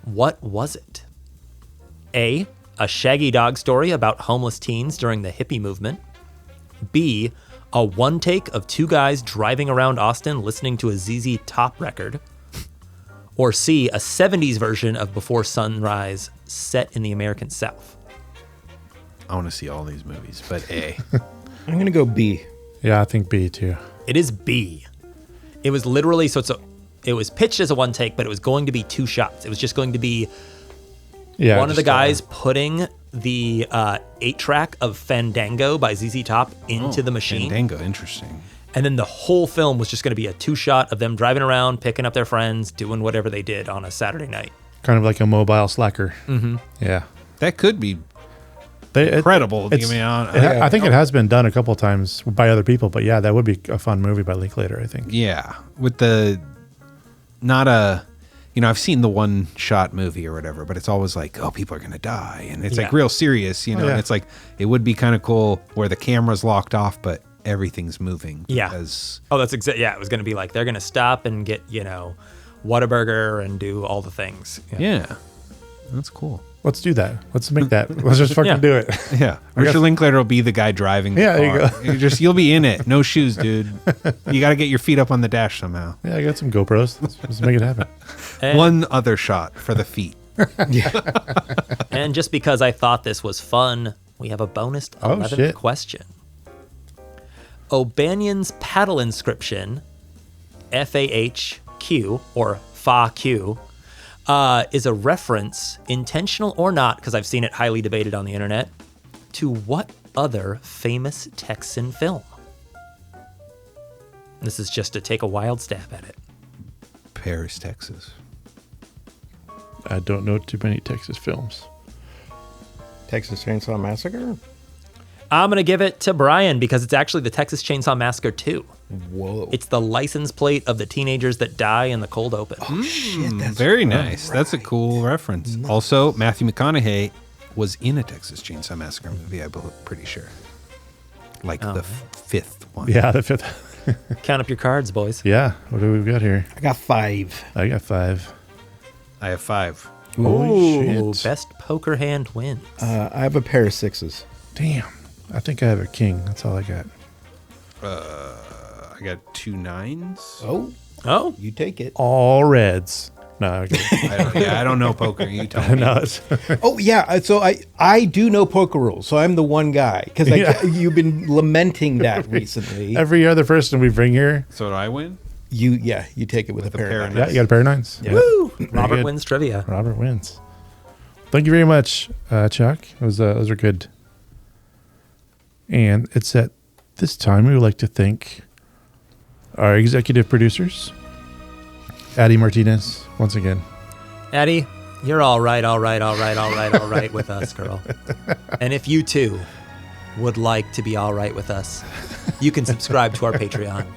[SPEAKER 2] What was it? A. A Shaggy Dog story about homeless teens during the hippie movement. B. A one take of two guys driving around Austin listening to a ZZ Top record. Or C. A 70s version of Before Sunrise set in the American South.
[SPEAKER 4] I want to see all these movies, but A.
[SPEAKER 5] I'm going to go B.
[SPEAKER 3] Yeah, I think B too.
[SPEAKER 2] It is B. It was literally, so it's It was pitched as a one take, but it was going to be 2 shots. It was just going to be
[SPEAKER 3] Yeah,
[SPEAKER 2] one of the
[SPEAKER 3] just,
[SPEAKER 2] guys putting the 8-track of Fandango by ZZ Top into the machine.
[SPEAKER 4] Fandango, interesting.
[SPEAKER 2] And then the whole film was just going to be a 2-shot of them driving around, picking up their friends, doing whatever they did on a Saturday night.
[SPEAKER 3] kind of like a mobile slacker. Mm-hmm. Yeah.
[SPEAKER 4] That could be
[SPEAKER 3] They,
[SPEAKER 4] incredible.
[SPEAKER 3] it's-
[SPEAKER 4] I
[SPEAKER 3] I think it has been done a couple times by other people, but yeah, that would be a fun movie by Linklater, I think.
[SPEAKER 4] Yeah, with the not a, I've seen the one shot movie or whatever, but it's always like, oh, people are gonna die, and it's like
[SPEAKER 2] Yeah.
[SPEAKER 4] real serious,
[SPEAKER 3] yeah.
[SPEAKER 4] And it's like it would be kind of cool where the camera's locked off, but everything's moving.
[SPEAKER 2] Yeah.
[SPEAKER 4] because
[SPEAKER 2] Oh, that's exactly. Yeah, it was going to be like they're going to stop and get Whataburger and do all the things.
[SPEAKER 4] yeah, that's cool.
[SPEAKER 3] Let's do that. Let's make that. Let's just fucking
[SPEAKER 2] Yeah.
[SPEAKER 3] do it.
[SPEAKER 4] Yeah, Richard Linklater will be the guy driving. The
[SPEAKER 3] Yeah, there you
[SPEAKER 4] car. You'll be in it. No shoes, dude. You got to get your feet up on the dash somehow.
[SPEAKER 3] Yeah, I got some GoPros. Let's make it happen.
[SPEAKER 2] And,
[SPEAKER 4] One other shot for the feet.
[SPEAKER 2] and just because I thought this was fun, we have a bonus 11th
[SPEAKER 3] shit.
[SPEAKER 2] question. O'Banion's paddle inscription, FAHQ or FAQ, is a reference, intentional or not, because I've seen it highly debated on the internet, to what other famous Texan film? This is just to take a wild stab at it.
[SPEAKER 4] Paris, Texas.
[SPEAKER 3] I don't know too many Texas films.
[SPEAKER 5] Texas Chainsaw Massacre?
[SPEAKER 2] I'm going to give it to Brian because it's actually the Texas Chainsaw Massacre 2.
[SPEAKER 5] Whoa.
[SPEAKER 2] It's the license plate of the teenagers that die in the cold open.
[SPEAKER 5] shit, that's
[SPEAKER 4] Very nice. That's a cool reference. Also, Matthew McConaughey was in a Texas Chainsaw Massacre movie, I'm pretty sure. Like the fifth one.
[SPEAKER 3] Yeah, the fifth.
[SPEAKER 2] Count up your cards, boys.
[SPEAKER 3] Yeah, what do we got here?
[SPEAKER 5] I got 5.
[SPEAKER 3] I got 5.
[SPEAKER 4] I have 5.
[SPEAKER 3] Holy
[SPEAKER 2] Ooh,
[SPEAKER 3] shit.
[SPEAKER 2] best poker hand wins.
[SPEAKER 5] I have a pair of 6s.
[SPEAKER 3] Damn. I think I have a king. That's all I got.
[SPEAKER 4] I got 2 9s.
[SPEAKER 2] Oh,
[SPEAKER 5] You take it.
[SPEAKER 3] All reds. No, I got
[SPEAKER 4] I don't know poker. You tell me.
[SPEAKER 3] no, it's,
[SPEAKER 5] Oh yeah, so I do know poker rules, so I'm the one guy because
[SPEAKER 3] Yeah.
[SPEAKER 5] you've been lamenting that recently.
[SPEAKER 3] every other person we bring here.
[SPEAKER 4] So do I win?
[SPEAKER 5] You take it with a
[SPEAKER 4] a
[SPEAKER 5] pair
[SPEAKER 4] pair
[SPEAKER 5] of
[SPEAKER 4] of
[SPEAKER 5] nines.
[SPEAKER 3] Yeah, you got a pair of 9s. Yeah.
[SPEAKER 2] woo! Robert
[SPEAKER 3] good.
[SPEAKER 2] wins trivia.
[SPEAKER 3] Robert wins. Thank you very much, Chuck. Those are good. And it's at this time we would like to thank our executive producers, Addie Martinez, once again.
[SPEAKER 2] Addie, you're all right with us, girl. And if you too would like to be all right with us, you can subscribe to our Patreon.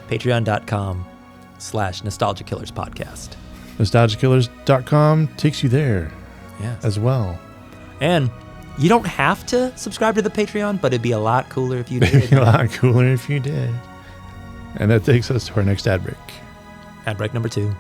[SPEAKER 2] Patreon.com/Nostalgia Killers Podcast.
[SPEAKER 3] NostalgiaKillers.com takes you there
[SPEAKER 2] Yes.
[SPEAKER 3] as well.
[SPEAKER 2] And you don't have to subscribe to the Patreon, but it'd be a lot cooler if you
[SPEAKER 3] It'd
[SPEAKER 2] did.
[SPEAKER 3] be a lot cooler if you did. And that takes us to our next ad break.
[SPEAKER 2] Ad break number 2.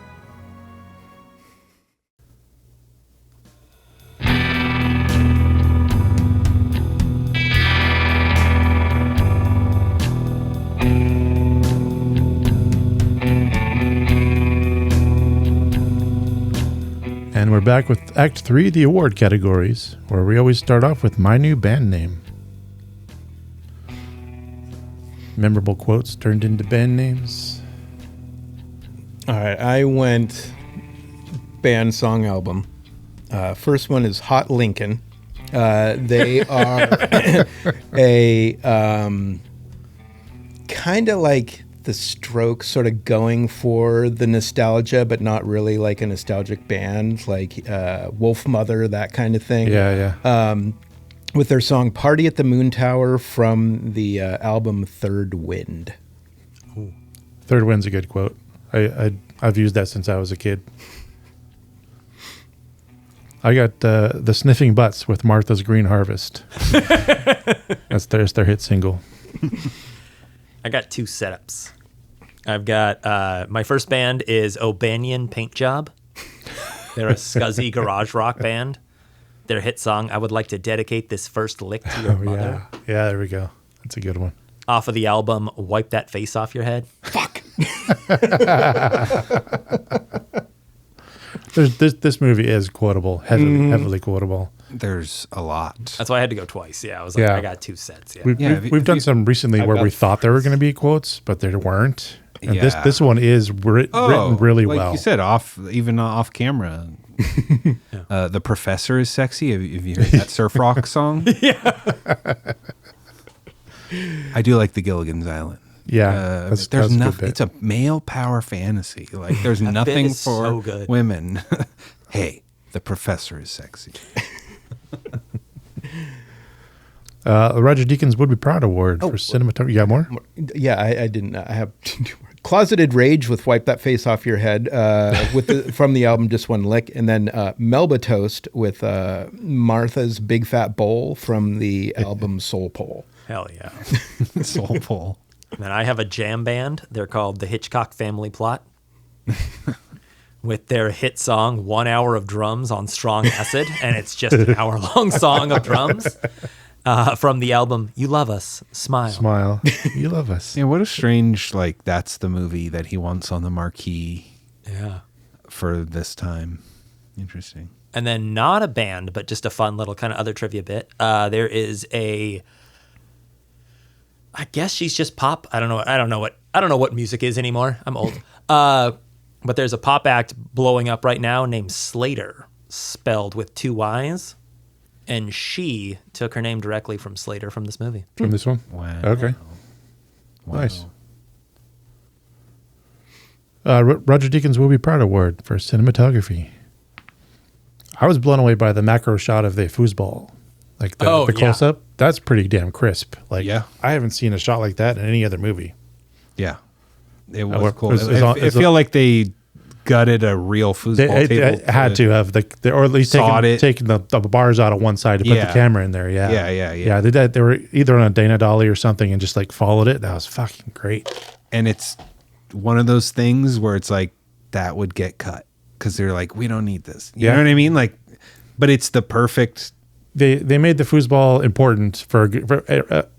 [SPEAKER 3] And we're back with Act 3, the award categories, where we always start off with my new band name. Memorable quotes turned into band names.
[SPEAKER 5] All right, I went band song album. First one is Hot Lincoln. They are a kind of like the Strokes, sort of going for the nostalgia, but not really like a nostalgic band, like Wolf Mother, that kind of thing.
[SPEAKER 3] Yeah.
[SPEAKER 5] With their song Party at the Moon Tower from the album Third Wind.
[SPEAKER 3] Third Wind's a good quote. I've used that since I was a kid. I got the Sniffing Butts with Martha's Green Harvest. That's their hit single.
[SPEAKER 2] I got 2 setups. I've got my first band is O'Banion Paint Job. They're a scuzzy garage rock band. Their hit song, I Would Like to Dedicate This First Lick to Your Mother.
[SPEAKER 3] Yeah, there we go. That's a good one.
[SPEAKER 2] Off of the album Wipe That Face Off Your Head.
[SPEAKER 3] This movie is quotable, heavily quotable.
[SPEAKER 4] There's a lot.
[SPEAKER 2] That's why I had to go twice. Yeah, I was like,
[SPEAKER 3] Yeah.
[SPEAKER 2] I got 2 sets. Yeah.
[SPEAKER 3] We've
[SPEAKER 4] if
[SPEAKER 3] done
[SPEAKER 4] you-
[SPEAKER 3] some recently
[SPEAKER 5] I've
[SPEAKER 3] where
[SPEAKER 5] got
[SPEAKER 3] we thought there were going to be quotes, but there weren't. And this one is written really
[SPEAKER 4] like
[SPEAKER 3] well.
[SPEAKER 4] you said, off camera. The Professor is sexy. Have you heard that surf rock song? Yeah. I do like the Gilligan's Island.
[SPEAKER 3] Yeah,
[SPEAKER 4] there's nothing. It's a male power fantasy. Like there's nothing for
[SPEAKER 2] so
[SPEAKER 4] women. Hey, the Professor is sexy.
[SPEAKER 3] Roger Deakins Would Be Proud Award for cinematography. You got more?
[SPEAKER 5] Yeah, I didn't. I have Closeted Rage with Wipe That Face Off Your Head from the album Just One Lick, and then Melba Toast with Martha's Big Fat Bowl from the album Soul Pole.
[SPEAKER 2] Hell yeah.
[SPEAKER 4] Soul Pole.
[SPEAKER 2] And then I have a jam band. They're called the Hitchcock Family Plot. With their hit song, 1 hour of drums on strong acid. And it's just an hour-long song of drums. From the album You Love Us, Smile.
[SPEAKER 3] Smile. You love us.
[SPEAKER 4] Yeah, what a strange, like, that's the movie that he wants on the marquee for this time. Interesting.
[SPEAKER 2] And then not a band, but just a fun little kind of other trivia bit. There is I guess she's just pop. I don't know what music is anymore. I'm old. But there's a pop act blowing up right now named Slater, spelled with 2 Y's. And she took her name directly from Slater from this movie.
[SPEAKER 3] From this one?
[SPEAKER 4] Wow.
[SPEAKER 3] Okay.
[SPEAKER 4] Wow.
[SPEAKER 3] Nice. Roger Deakins Will Be Proud Award for cinematography. I was blown away by the macro shot of the foosball. Like the close-up. That's pretty damn crisp. Like, I haven't seen a shot like that in any other movie.
[SPEAKER 4] Yeah. It was cool.
[SPEAKER 3] I
[SPEAKER 4] feel like they gutted a real foosball table.
[SPEAKER 3] It had to have or at least taken the bars out of one side to put the camera in there. Yeah. Yeah. They were either on a Dana dolly or something and just like followed it. That was fucking great.
[SPEAKER 4] And it's one of those things where it's like that would get cut because they're like, we don't need this. You know what I mean? Like, but it's the perfect.
[SPEAKER 3] They made the foosball important for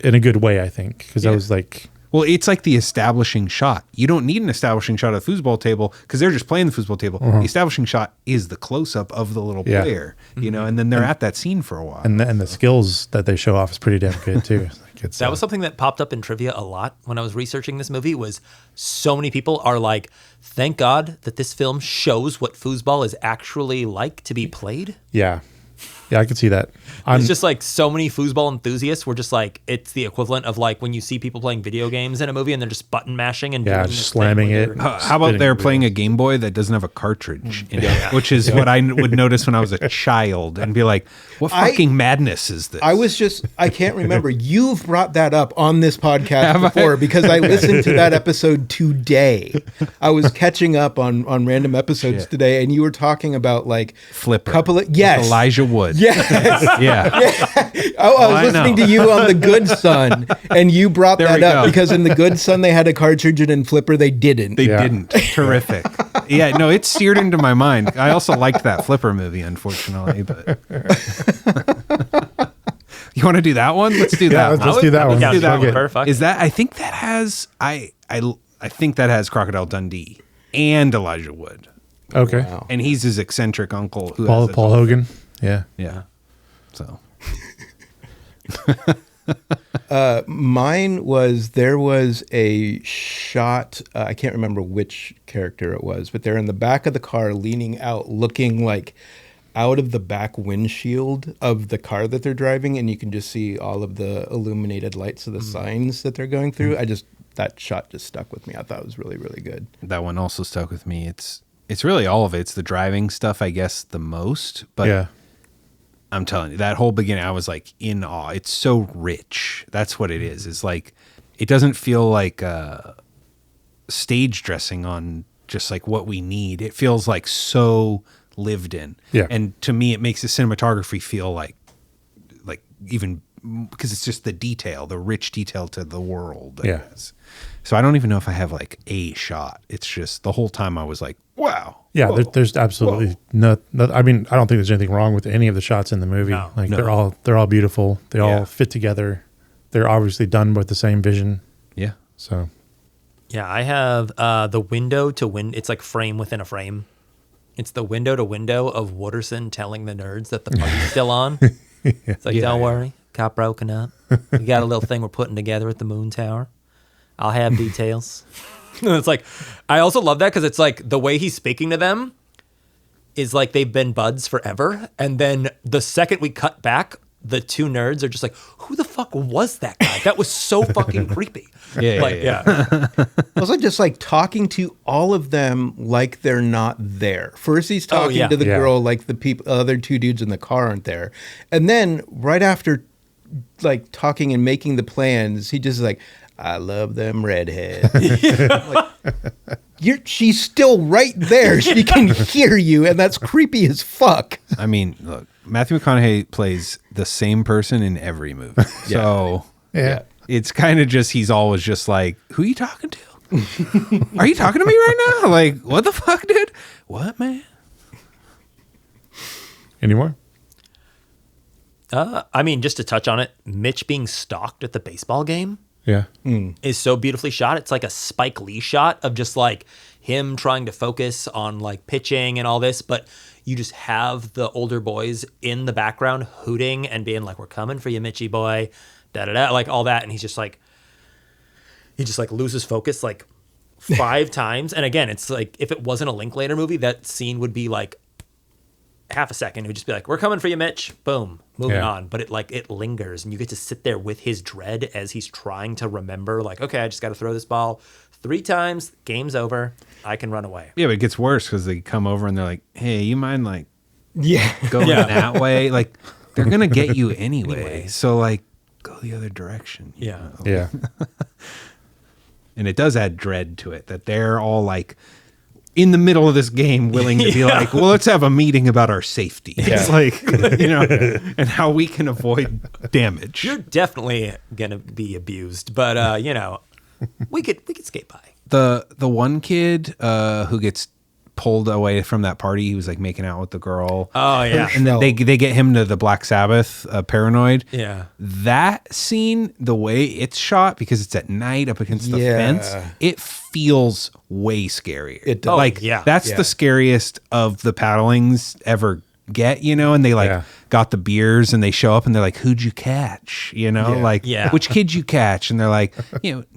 [SPEAKER 3] in a good way, I think, because I was like.
[SPEAKER 4] Well, it's like the establishing shot. You don't need an establishing shot of the foosball table because they're just playing the foosball table. The establishing shot is the close-up of the little player, you know, and then they're at that scene for a while.
[SPEAKER 3] And the skills that they show off is pretty damn good, too.
[SPEAKER 2] That was something that popped up in trivia a lot when I was researching this movie was so many people are like, thank God that this film shows what foosball is actually like to be played.
[SPEAKER 3] Yeah. Yeah, I can see that.
[SPEAKER 2] It's just like so many foosball enthusiasts were just like, it's the equivalent of like when you see people playing video games in a movie and they're just button mashing and doing
[SPEAKER 3] just slamming it.
[SPEAKER 4] How about they're playing a Game Boy that doesn't have a cartridge in it, which is what I would notice when I was a child and be like, what fucking madness is this?
[SPEAKER 5] I can't remember. You've brought that up on this podcast before because I listened to that episode today. I was catching up on random episodes today and you were talking about like
[SPEAKER 4] Flipper.
[SPEAKER 5] Elijah
[SPEAKER 4] Wood.
[SPEAKER 5] Yes.
[SPEAKER 4] Yeah.
[SPEAKER 5] I was listening to you on The Good Son, and you brought that up because in The Good Son they had a cartridge, and in Flipper they didn't.
[SPEAKER 4] They didn't. Terrific. Yeah, no, it seared into my mind. I also liked that Flipper movie, unfortunately. But you want to do that one? Let's do that.
[SPEAKER 3] Let's do that one.
[SPEAKER 2] Let's do that one. Perfect.
[SPEAKER 4] Is that? I think that has. I think that has Crocodile Dundee and Elijah Wood.
[SPEAKER 3] Okay.
[SPEAKER 5] Wow.
[SPEAKER 4] And he's his eccentric uncle. Who
[SPEAKER 3] Paul Hogan. Yeah.
[SPEAKER 4] Yeah. So.
[SPEAKER 5] Mine was, there was a shot, I can't remember which character it was, but they're in the back of the car leaning out, looking like out of the back windshield of the car that they're driving, and you can just see all of the illuminated lights of the signs that they're going through. That shot just stuck with me. I thought it was really, really good.
[SPEAKER 4] That one also stuck with me. It's really all of it. It's the driving stuff, I guess, the most. But I'm telling you, that whole beginning, I was like in awe. It's so rich. That's what it is. It's like, it doesn't feel like stage dressing on just like what we need. It feels like so lived in.
[SPEAKER 3] Yeah.
[SPEAKER 4] And to me, it makes the cinematography feel like even because it's just the detail, the rich detail to the world. I guess. So I don't even know if I have like a shot. It's just the whole time I was like, wow.
[SPEAKER 3] Yeah, there's absolutely no. I mean, I don't think there's anything wrong with any of the shots in the movie. They're all beautiful. They all fit together. They're obviously done with the same vision.
[SPEAKER 4] Yeah.
[SPEAKER 3] So.
[SPEAKER 2] Yeah, I have the window to window. It's like frame within a frame. It's the window to window of Wooderson telling the nerds that the party's still on. It's like, don't worry, got broken up. We got a little thing we're putting together at the Moon Tower. I'll have details. And it's like, I also love that because it's like the way he's speaking to them is like they've been buds forever. And then the second we cut back, the two nerds are just like, who the fuck was that guy? That was so fucking creepy.
[SPEAKER 4] Yeah.
[SPEAKER 5] Also, just like talking to all of them like they're not there. First, he's talking to the girl like the other two dudes in the car aren't there, and then right after, like talking and making the plans, he just like, I love them redheads. She's still right there. She can hear you, and that's creepy as fuck.
[SPEAKER 4] I mean, look, Matthew McConaughey plays the same person in every movie. So it's kind of just, he's always just like, who are you talking to? Are you talking to me right now? Like, what the fuck, dude? What, man?
[SPEAKER 3] Any more?
[SPEAKER 2] I mean, just to touch on it, Mitch being stalked at the baseball game
[SPEAKER 3] Yeah.
[SPEAKER 2] is so beautifully shot. It's like a Spike Lee shot of just like him trying to focus on like pitching and all this, but you just have the older boys in the background hooting and being like, we're coming for you, Mitchy boy, da-da-da, like all that. And he just like loses focus like 5 times. And again, it's like, if it wasn't a Linklater movie, that scene would be like half a second. It would just be like, we're coming for you, Mitch. Boom, moving on. But it lingers, and you get to sit there with his dread as he's trying to remember, like, okay, I just got to throw this ball 3 times, game's over, I can run away.
[SPEAKER 4] Yeah, but it gets worse because they come over and they're like, hey, you mind like going that way? Like, they're going to get you anyway. So like, go the other direction.
[SPEAKER 2] Yeah.
[SPEAKER 3] Yeah.
[SPEAKER 4] And it does add dread to it that they're all like in the middle of this game willing to be like, well, let's have a meeting about our safety. It's like, and how we can avoid damage.
[SPEAKER 2] You're definitely going to be abused, but, we could skate by.
[SPEAKER 4] The one kid who gets pulled away from that party, he was like making out with the girl.
[SPEAKER 2] Oh, yeah.
[SPEAKER 4] And then they get him to the Black Sabbath Paranoid.
[SPEAKER 2] Yeah.
[SPEAKER 4] That scene, the way it's shot, because it's at night up against the fence, it feels way scarier.
[SPEAKER 5] It does.
[SPEAKER 4] That's the scariest of the paddlings ever get, and they got the beers and they show up and they're like, who'd you catch? Which kid you catch? And they're like,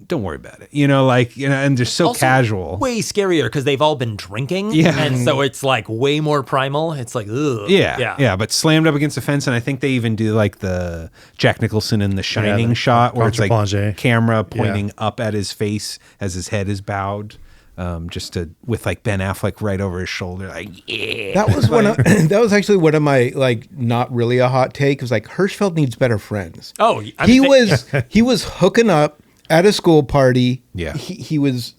[SPEAKER 4] don't worry about it. And they're so
[SPEAKER 2] Also,
[SPEAKER 4] casual.
[SPEAKER 2] Way scarier because they've all been drinking.
[SPEAKER 4] Yeah.
[SPEAKER 2] And so it's like way more primal. It's like, ugh.
[SPEAKER 4] Yeah. But slammed up against the fence. And I think they even do like the Jack Nicholson in The Shining shot where it's like camera pointing up at his face as his head is bowed. With like Ben Affleck right over his shoulder, like
[SPEAKER 5] that was that was actually one of my like not really a hot take. It was like Hirschfeld needs better friends.
[SPEAKER 2] Oh,
[SPEAKER 5] he was hooking up at a school party.
[SPEAKER 4] Yeah,
[SPEAKER 5] he was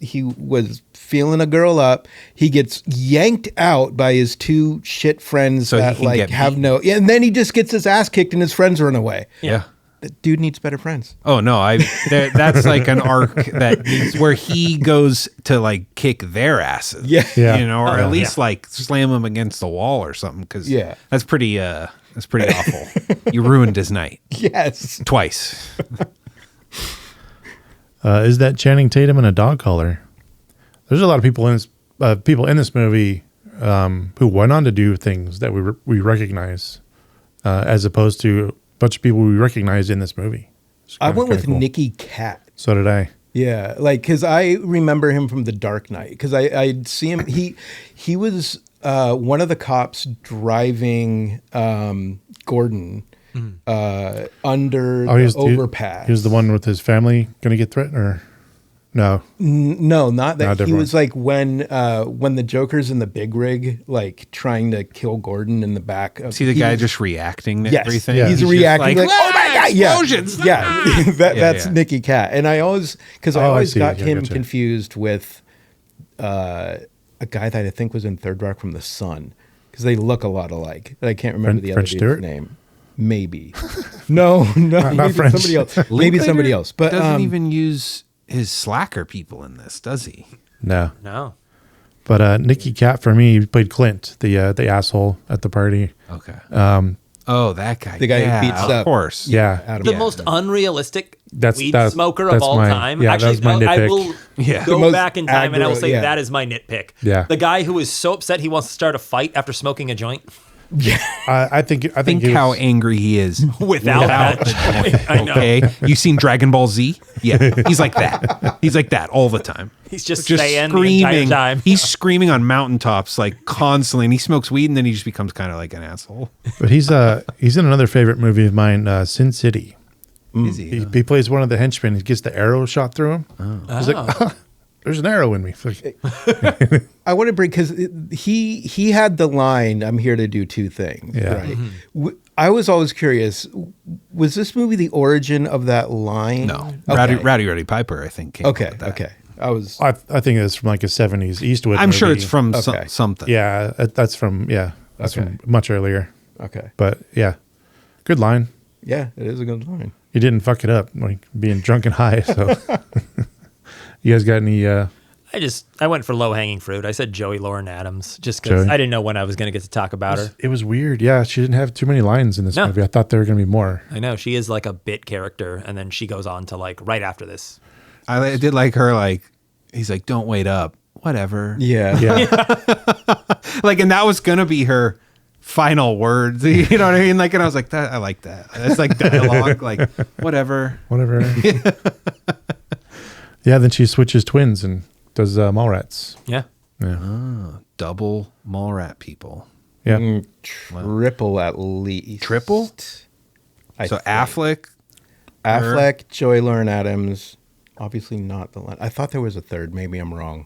[SPEAKER 5] feeling a girl up. He gets yanked out by his 2 shit friends that like have and then he just gets his ass kicked and his friends run away.
[SPEAKER 4] Yeah.
[SPEAKER 5] The dude needs better friends.
[SPEAKER 4] Oh no, that's like an arc that needs where he goes to like kick their asses. Or at least like slam them against the wall or something. Because that's pretty awful. You ruined his night.
[SPEAKER 5] Yes,
[SPEAKER 4] twice.
[SPEAKER 3] Is that Channing Tatum in a dog collar? There's a lot of people in this movie who went on to do things that we recognize, as opposed to bunch of people we recognize in this movie.
[SPEAKER 5] I went with Nicky Katt.
[SPEAKER 3] So did I.
[SPEAKER 5] Yeah, like because I remember him from The Dark Knight because I'd see him. He was one of the cops driving Gordon under the overpass.
[SPEAKER 3] He was the one with his family going to get threatened, or no?
[SPEAKER 5] No, not that.
[SPEAKER 3] No,
[SPEAKER 5] he was like when the Joker's in the big rig, like trying to kill Gordon in the back.
[SPEAKER 4] See the guy just reacting to everything.
[SPEAKER 5] Yeah. He's reacting like, oh my god,
[SPEAKER 4] explosions!
[SPEAKER 5] Yeah, that's Nicky Katt. And I always got him confused with a guy that I think was in Third Rock from the Sun because they look a lot alike. I can't remember the other dude's name. Maybe no,
[SPEAKER 3] not French.
[SPEAKER 5] Somebody else. Maybe somebody else. But
[SPEAKER 4] doesn't even use his slacker people in this, does he?
[SPEAKER 3] No. But Nicky Katt for me played Clint, the asshole at the party.
[SPEAKER 4] Okay. That guy.
[SPEAKER 5] The guy who beats up.
[SPEAKER 4] Of course.
[SPEAKER 3] Yeah.
[SPEAKER 2] The most unrealistic weed
[SPEAKER 3] that's
[SPEAKER 2] smoker of all time.
[SPEAKER 3] Yeah,
[SPEAKER 2] actually,
[SPEAKER 3] that was my nitpick.
[SPEAKER 2] I will go back in time and I will say
[SPEAKER 3] yeah.
[SPEAKER 2] that is my nitpick.
[SPEAKER 3] Yeah.
[SPEAKER 2] The guy who is so upset he wants to start a fight after smoking a joint.
[SPEAKER 3] I think
[SPEAKER 4] Think
[SPEAKER 3] he
[SPEAKER 4] how
[SPEAKER 3] was-
[SPEAKER 4] angry he is
[SPEAKER 2] Without that joy. I know.
[SPEAKER 4] Okay, you seen Dragon Ball Z? Yeah, he's like that. He's like that all the time.
[SPEAKER 2] He's just saying the entire
[SPEAKER 4] screaming.
[SPEAKER 2] time.
[SPEAKER 4] He's screaming on mountaintops like constantly, and he smokes weed, and then he just becomes kind of like an asshole.
[SPEAKER 3] But he's in another favorite movie of mine, Sin City.
[SPEAKER 4] Is he?
[SPEAKER 3] He plays one of the henchmen. He gets the arrow shot through him. He's like, there's an arrow in me.
[SPEAKER 5] I want to bring, because he had the line, "I'm here to do two things."
[SPEAKER 3] Yeah.
[SPEAKER 5] Right. I was always curious. Was this movie the origin of that line?
[SPEAKER 4] No,
[SPEAKER 5] Okay.
[SPEAKER 4] Rowdy Piper, I think. Came up
[SPEAKER 5] Okay.
[SPEAKER 4] with that.
[SPEAKER 5] Okay.
[SPEAKER 3] I think it's from like a 70s Eastwood
[SPEAKER 4] I'm sure
[SPEAKER 3] movie.
[SPEAKER 4] it's from
[SPEAKER 5] Okay.
[SPEAKER 4] something.
[SPEAKER 3] Yeah, that's from from much earlier.
[SPEAKER 5] Okay.
[SPEAKER 3] But yeah, good line.
[SPEAKER 5] Yeah, it is a good line.
[SPEAKER 3] You didn't fuck it up, like being drunk and high. So, you guys got any?
[SPEAKER 2] I went for low hanging fruit. I said Joey Lauren Adams just because
[SPEAKER 3] Joey?
[SPEAKER 2] I didn't know when I was going to get to talk about her.
[SPEAKER 3] It was weird. Yeah, she didn't have too many lines in this
[SPEAKER 2] No.
[SPEAKER 3] movie. I thought there were going to be more.
[SPEAKER 2] I know she is like a bit character, and then she goes on to like right after this.
[SPEAKER 4] I did like her. Like he's like, "Don't wait up." Whatever.
[SPEAKER 5] Yeah.
[SPEAKER 3] Yeah,
[SPEAKER 4] Like, and that was gonna be her final words. You know what I mean? Like, and I was like, "That I like that." It's like dialogue. Like, whatever.
[SPEAKER 3] whatever. Yeah, then she switches twins and does Mallrats.
[SPEAKER 2] Yeah.
[SPEAKER 3] Yeah,
[SPEAKER 4] Double mall rat people.
[SPEAKER 3] yeah.
[SPEAKER 5] Triple at least.
[SPEAKER 4] Triple?
[SPEAKER 5] I
[SPEAKER 4] So
[SPEAKER 5] think.
[SPEAKER 4] Affleck.
[SPEAKER 5] Joey Lauren Adams. Obviously not the line. I thought there was a third. Maybe I'm wrong.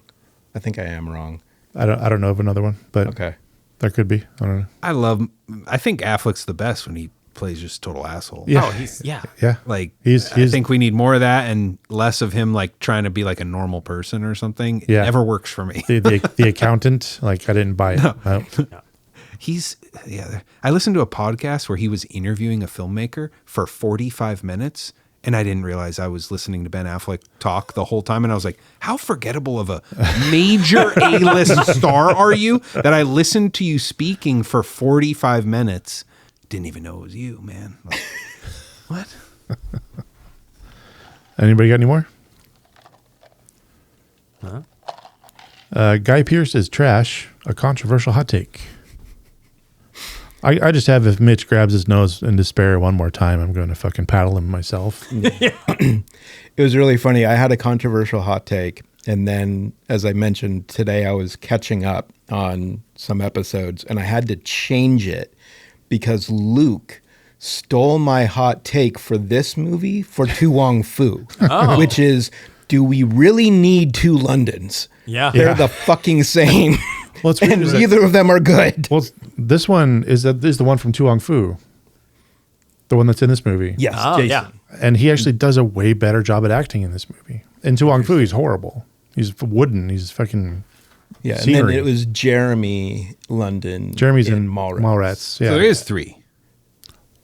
[SPEAKER 5] I think I am wrong.
[SPEAKER 3] I don't know of another one, but
[SPEAKER 5] Okay.
[SPEAKER 3] there could be. I don't know.
[SPEAKER 4] I think Affleck's the best when he plays just total asshole.
[SPEAKER 3] Yeah.
[SPEAKER 2] Oh, he's yeah.
[SPEAKER 3] Yeah,
[SPEAKER 4] Like
[SPEAKER 3] He's-
[SPEAKER 4] I think we need more of that and less of him like trying to be like a normal person or something. It
[SPEAKER 3] Yeah.
[SPEAKER 4] never works for me.
[SPEAKER 3] the accountant. Like I didn't buy it. No.
[SPEAKER 4] I listened to a podcast where he was interviewing a filmmaker for 45 minutes, and I didn't realize I was listening to Ben Affleck talk the whole time. And I was like, how forgettable of a major A-list star are you that I listened to you speaking for 45 minutes? Didn't even know it was you, man. Like, what?
[SPEAKER 3] Anybody got any more? Guy Pearce is trash. A controversial hot take. I just have, if Mitch grabs his nose in despair one more time, I'm going to fucking paddle him myself.
[SPEAKER 5] It was really funny. I had a controversial hot take. And then, as I mentioned today, I was catching up on some episodes and I had to change it because Luke stole my hot take for this movie for Tu Wong Fu, which is, do we really need two Londons?
[SPEAKER 2] Yeah.
[SPEAKER 5] They're the fucking same.
[SPEAKER 3] Well, it's weird
[SPEAKER 5] and
[SPEAKER 3] is that-
[SPEAKER 5] neither of them are good.
[SPEAKER 3] Well, this one is the one from Tu Wong Fu, the one that's in this movie.
[SPEAKER 5] Yes,
[SPEAKER 2] Oh,
[SPEAKER 5] Jason.
[SPEAKER 2] yeah.
[SPEAKER 3] And he actually does a way better job at acting in this movie. In Tu Wong Fu, he's horrible. He's wooden. He's fucking
[SPEAKER 5] Yeah, and
[SPEAKER 3] scenery.
[SPEAKER 5] then it was Jeremy London.
[SPEAKER 3] Jeremy's in
[SPEAKER 5] Mallrats.
[SPEAKER 3] Mallrats. Yeah.
[SPEAKER 4] So there is 3.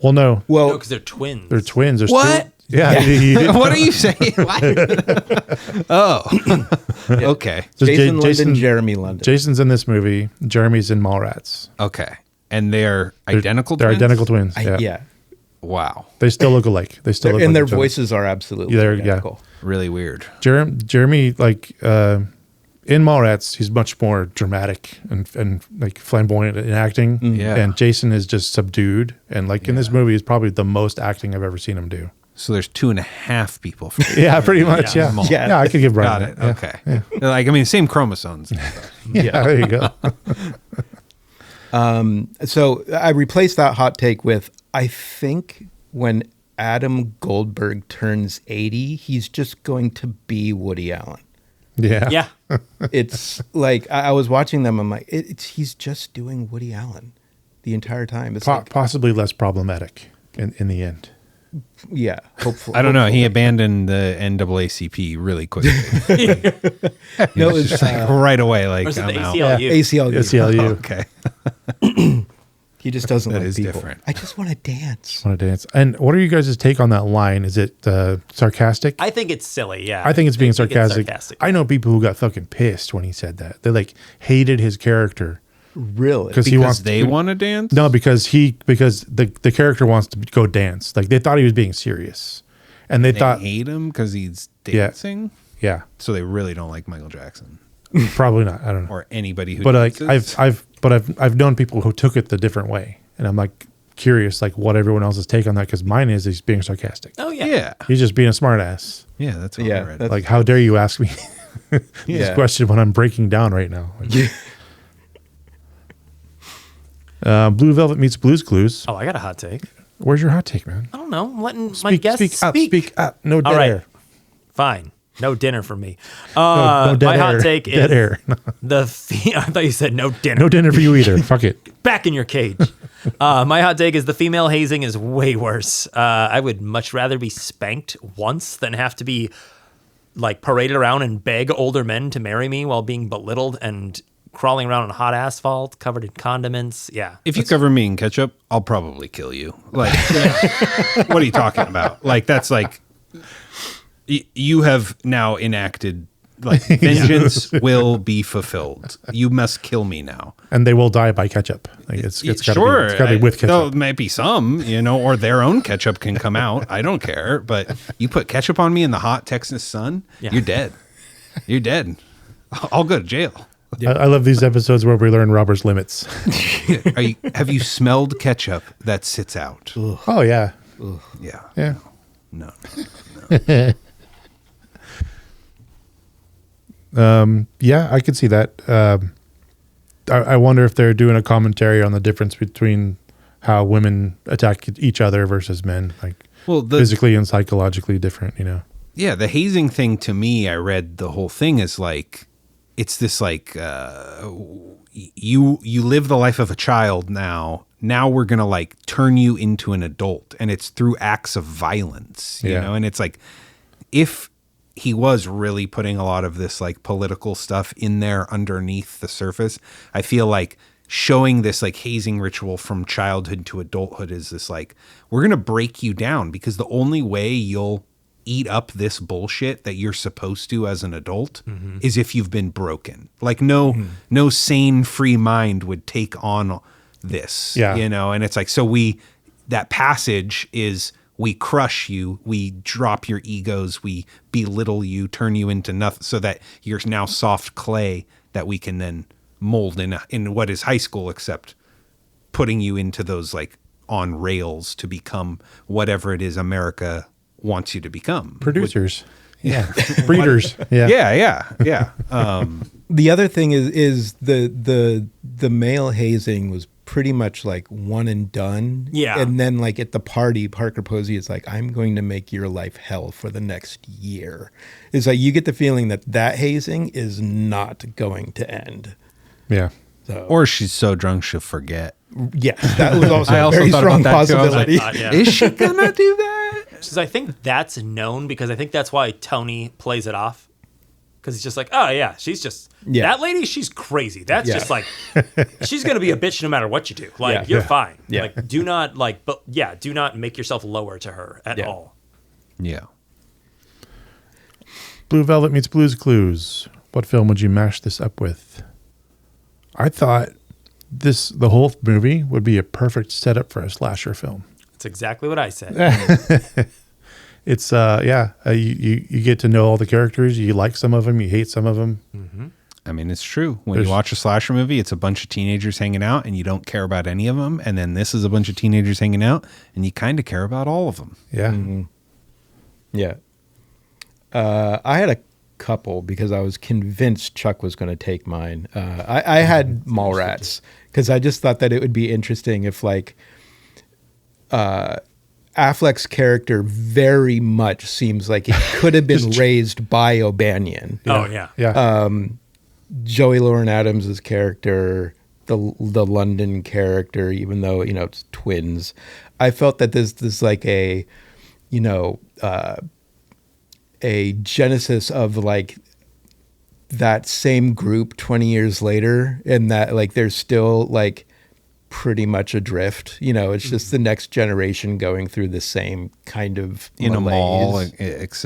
[SPEAKER 3] Well, no,
[SPEAKER 5] Well,
[SPEAKER 2] No, because they're twins.
[SPEAKER 3] they're twins. There's
[SPEAKER 4] What?
[SPEAKER 3] two- Yeah. he-
[SPEAKER 4] What are you saying? What? Oh. Okay.
[SPEAKER 3] just
[SPEAKER 5] Jason London,
[SPEAKER 3] Jason-
[SPEAKER 5] Jeremy London.
[SPEAKER 3] Jason's in this movie. Jeremy's in Mallrats.
[SPEAKER 4] Okay. And they're identical
[SPEAKER 3] They're
[SPEAKER 4] twins?
[SPEAKER 3] identical twins.
[SPEAKER 5] yeah.
[SPEAKER 4] Wow.
[SPEAKER 3] They still look alike. They still look
[SPEAKER 5] And
[SPEAKER 3] like
[SPEAKER 5] their
[SPEAKER 3] each other.
[SPEAKER 5] voices are absolutely
[SPEAKER 3] Yeah, yeah.
[SPEAKER 5] identical.
[SPEAKER 4] Really weird.
[SPEAKER 3] Jeremy, like in Mallrats, he's much more dramatic and like flamboyant in acting.
[SPEAKER 4] Yeah.
[SPEAKER 3] And Jason is just subdued. And like in this movie, is probably the most acting I've ever seen him do.
[SPEAKER 4] So there's 2.5 people. From
[SPEAKER 3] Yeah, pretty much.
[SPEAKER 2] Yeah.
[SPEAKER 3] Yeah,
[SPEAKER 5] Yeah.
[SPEAKER 3] I could give
[SPEAKER 4] Got
[SPEAKER 3] Brian
[SPEAKER 4] it.
[SPEAKER 3] that.
[SPEAKER 4] Okay. They're like, I mean, same chromosomes.
[SPEAKER 3] Yeah, there you go.
[SPEAKER 5] So I replaced that hot take with, I think when Adam Goldberg turns 80, he's just going to be Woody Allen.
[SPEAKER 3] Yeah.
[SPEAKER 2] Yeah.
[SPEAKER 5] It's like, I was watching them. I'm like, he's just doing Woody Allen the entire time. It's like,
[SPEAKER 3] Possibly less problematic in the end.
[SPEAKER 5] yeah, hopefully.
[SPEAKER 4] I don't know. He abandoned the NAACP really quickly.
[SPEAKER 5] No, it's
[SPEAKER 4] Just like right away. Like,
[SPEAKER 2] Or is it the
[SPEAKER 4] I'm out.
[SPEAKER 2] ACLU?
[SPEAKER 5] ACLU.
[SPEAKER 3] ACLU.
[SPEAKER 4] Okay.
[SPEAKER 5] He just doesn't
[SPEAKER 4] That
[SPEAKER 5] like
[SPEAKER 4] is
[SPEAKER 5] people.
[SPEAKER 4] different.
[SPEAKER 5] I just want to dance.
[SPEAKER 3] Want to dance. And what are you guys' take on that line? Is it sarcastic?
[SPEAKER 2] I think it's silly. Yeah.
[SPEAKER 3] I think it's being
[SPEAKER 2] think
[SPEAKER 3] sarcastic. I know people who got fucking pissed when he said that. They like hated his character
[SPEAKER 5] Really?
[SPEAKER 3] because he
[SPEAKER 4] Because
[SPEAKER 3] wants
[SPEAKER 4] they want to dance?
[SPEAKER 3] No, because the character wants to go dance. Like they thought he was being serious, and they
[SPEAKER 4] They
[SPEAKER 3] thought,
[SPEAKER 4] hate him because he's
[SPEAKER 3] Yeah.
[SPEAKER 4] dancing?
[SPEAKER 3] yeah,
[SPEAKER 4] So they really don't like Michael Jackson
[SPEAKER 3] probably not. I don't know.
[SPEAKER 4] or anybody who
[SPEAKER 3] But like
[SPEAKER 4] dances?
[SPEAKER 3] but I've known people who took it the different way, and I'm like curious, like what everyone else's take on that, because mine is he's being sarcastic.
[SPEAKER 2] Oh yeah.
[SPEAKER 4] Yeah.
[SPEAKER 3] He's just being a smart ass.
[SPEAKER 4] Yeah, that's all
[SPEAKER 5] Yeah,
[SPEAKER 4] I read.
[SPEAKER 5] that's-
[SPEAKER 3] Like, how dare you ask me this
[SPEAKER 5] Yeah.
[SPEAKER 3] question when I'm breaking down right now? Like, Blue Velvet meets Blue's Clues.
[SPEAKER 2] Oh, I got a hot take.
[SPEAKER 3] Where's your hot take, man?
[SPEAKER 2] I don't know. I'm letting my guests
[SPEAKER 3] Speak up. No dead
[SPEAKER 2] All right.
[SPEAKER 3] air.
[SPEAKER 2] Fine. No dinner for me.
[SPEAKER 3] No dead
[SPEAKER 2] my
[SPEAKER 3] air.
[SPEAKER 2] hot take
[SPEAKER 3] Dead
[SPEAKER 2] is
[SPEAKER 3] air.
[SPEAKER 2] I thought you said no dinner.
[SPEAKER 3] No dinner for you either. Fuck it.
[SPEAKER 2] Back in your cage. My hot take is the female hazing is way worse. I would much rather be spanked once than have to be like paraded around and beg older men to marry me while being belittled and crawling around on hot asphalt covered in condiments. Yeah.
[SPEAKER 4] If you cover me in ketchup, I'll probably kill you. Like, what are you talking about? Like, that's like, you have now enacted, like, vengeance will be fulfilled. You must kill me now.
[SPEAKER 3] And they will die by ketchup. Like it's gotta
[SPEAKER 4] Sure.
[SPEAKER 3] be, it's gotta be with
[SPEAKER 4] Though
[SPEAKER 3] ketchup.
[SPEAKER 4] it might be some, or their own ketchup can come out. I don't care. But you put ketchup on me in the hot Texas sun,
[SPEAKER 2] Yeah.
[SPEAKER 4] you're dead. You're dead. I'll go to jail.
[SPEAKER 3] I love these episodes where we learn Robert's limits.
[SPEAKER 4] Have you smelled ketchup that sits out?
[SPEAKER 3] Oh yeah.
[SPEAKER 4] Yeah.
[SPEAKER 3] Yeah.
[SPEAKER 4] No.
[SPEAKER 3] Yeah, I could see that. I wonder if they're doing a commentary on the difference between how women attack each other versus men, like
[SPEAKER 4] Well,
[SPEAKER 3] physically and psychologically different,
[SPEAKER 4] Yeah, the hazing thing, to me, I read the whole thing is like, it's this like, you live the life of a child now. Now we're going to like turn you into an adult, and it's through acts of violence, you
[SPEAKER 3] Yeah.
[SPEAKER 4] know? And it's like, if he was really putting a lot of this like political stuff in there underneath the surface, I feel like showing this like hazing ritual from childhood to adulthood is this like, we're going to break you down, because the only way you'll eat up this bullshit that you're supposed to as an adult is if you've been broken. Like no sane free mind would take on this,
[SPEAKER 3] Yeah.
[SPEAKER 4] and it's like, that passage is, we crush you, we drop your egos, we belittle you, turn you into nothing, so that you're now soft clay that we can then mold in what is high school, except putting you into those like on rails to become whatever it is America wants you to become.
[SPEAKER 3] Producers. Yeah. Breeders. Yeah.
[SPEAKER 4] Yeah.
[SPEAKER 5] The other thing is the male hazing was pretty much like one and done.
[SPEAKER 2] Yeah.
[SPEAKER 5] And then like at the party, Parker Posey is like, I'm going to make your life hell for the next year. It's like you get the feeling that hazing is not going to end.
[SPEAKER 3] Yeah.
[SPEAKER 5] So
[SPEAKER 4] Or she's so drunk she'll forget.
[SPEAKER 5] yes, that was also
[SPEAKER 4] I
[SPEAKER 5] a
[SPEAKER 4] also
[SPEAKER 5] very
[SPEAKER 4] thought
[SPEAKER 5] strong
[SPEAKER 4] about that too. I was like,
[SPEAKER 5] possibility.
[SPEAKER 2] Yeah.
[SPEAKER 4] Is she gonna do that?
[SPEAKER 2] Because I think that's known, because I think that's why Tony plays it off. Because he's just like, oh yeah, she's just that lady. She's crazy. That's
[SPEAKER 5] Yeah.
[SPEAKER 2] just like, she's gonna be a bitch no matter what you do. Like
[SPEAKER 5] Yeah.
[SPEAKER 2] you're
[SPEAKER 5] Yeah.
[SPEAKER 2] fine.
[SPEAKER 5] Yeah.
[SPEAKER 2] Like do not do not make yourself lower to her at
[SPEAKER 5] Yeah.
[SPEAKER 2] all.
[SPEAKER 4] Yeah.
[SPEAKER 3] Blue Velvet meets Blue's Clues. What film would you mash this up with? I thought the whole movie would be a perfect setup for a slasher film.
[SPEAKER 2] That's exactly what I said.
[SPEAKER 3] It's you get to know all the characters. You like some of them, you hate some of them.
[SPEAKER 4] I mean, it's true. When
[SPEAKER 3] There's-
[SPEAKER 4] you watch a slasher movie, it's a bunch of teenagers hanging out and you don't care about any of them. And then this is a bunch of teenagers hanging out and you kind of care about all of them.
[SPEAKER 3] Yeah.
[SPEAKER 5] Yeah. I had a couple because I was convinced Chuck was going to take mine. I had Mallrats because I just thought that it would be interesting if like Affleck's character very much seems like it could have been raised by O'Banion.
[SPEAKER 2] Oh yeah.
[SPEAKER 3] Yeah.
[SPEAKER 5] Joey Lauren Adams' character, the London character, even though, it's twins, I felt that there's like a genesis of like that same group 20 years later, and that like they're still like pretty much adrift. It's just the next generation going through the same kind of
[SPEAKER 4] In a mall,
[SPEAKER 5] malaise.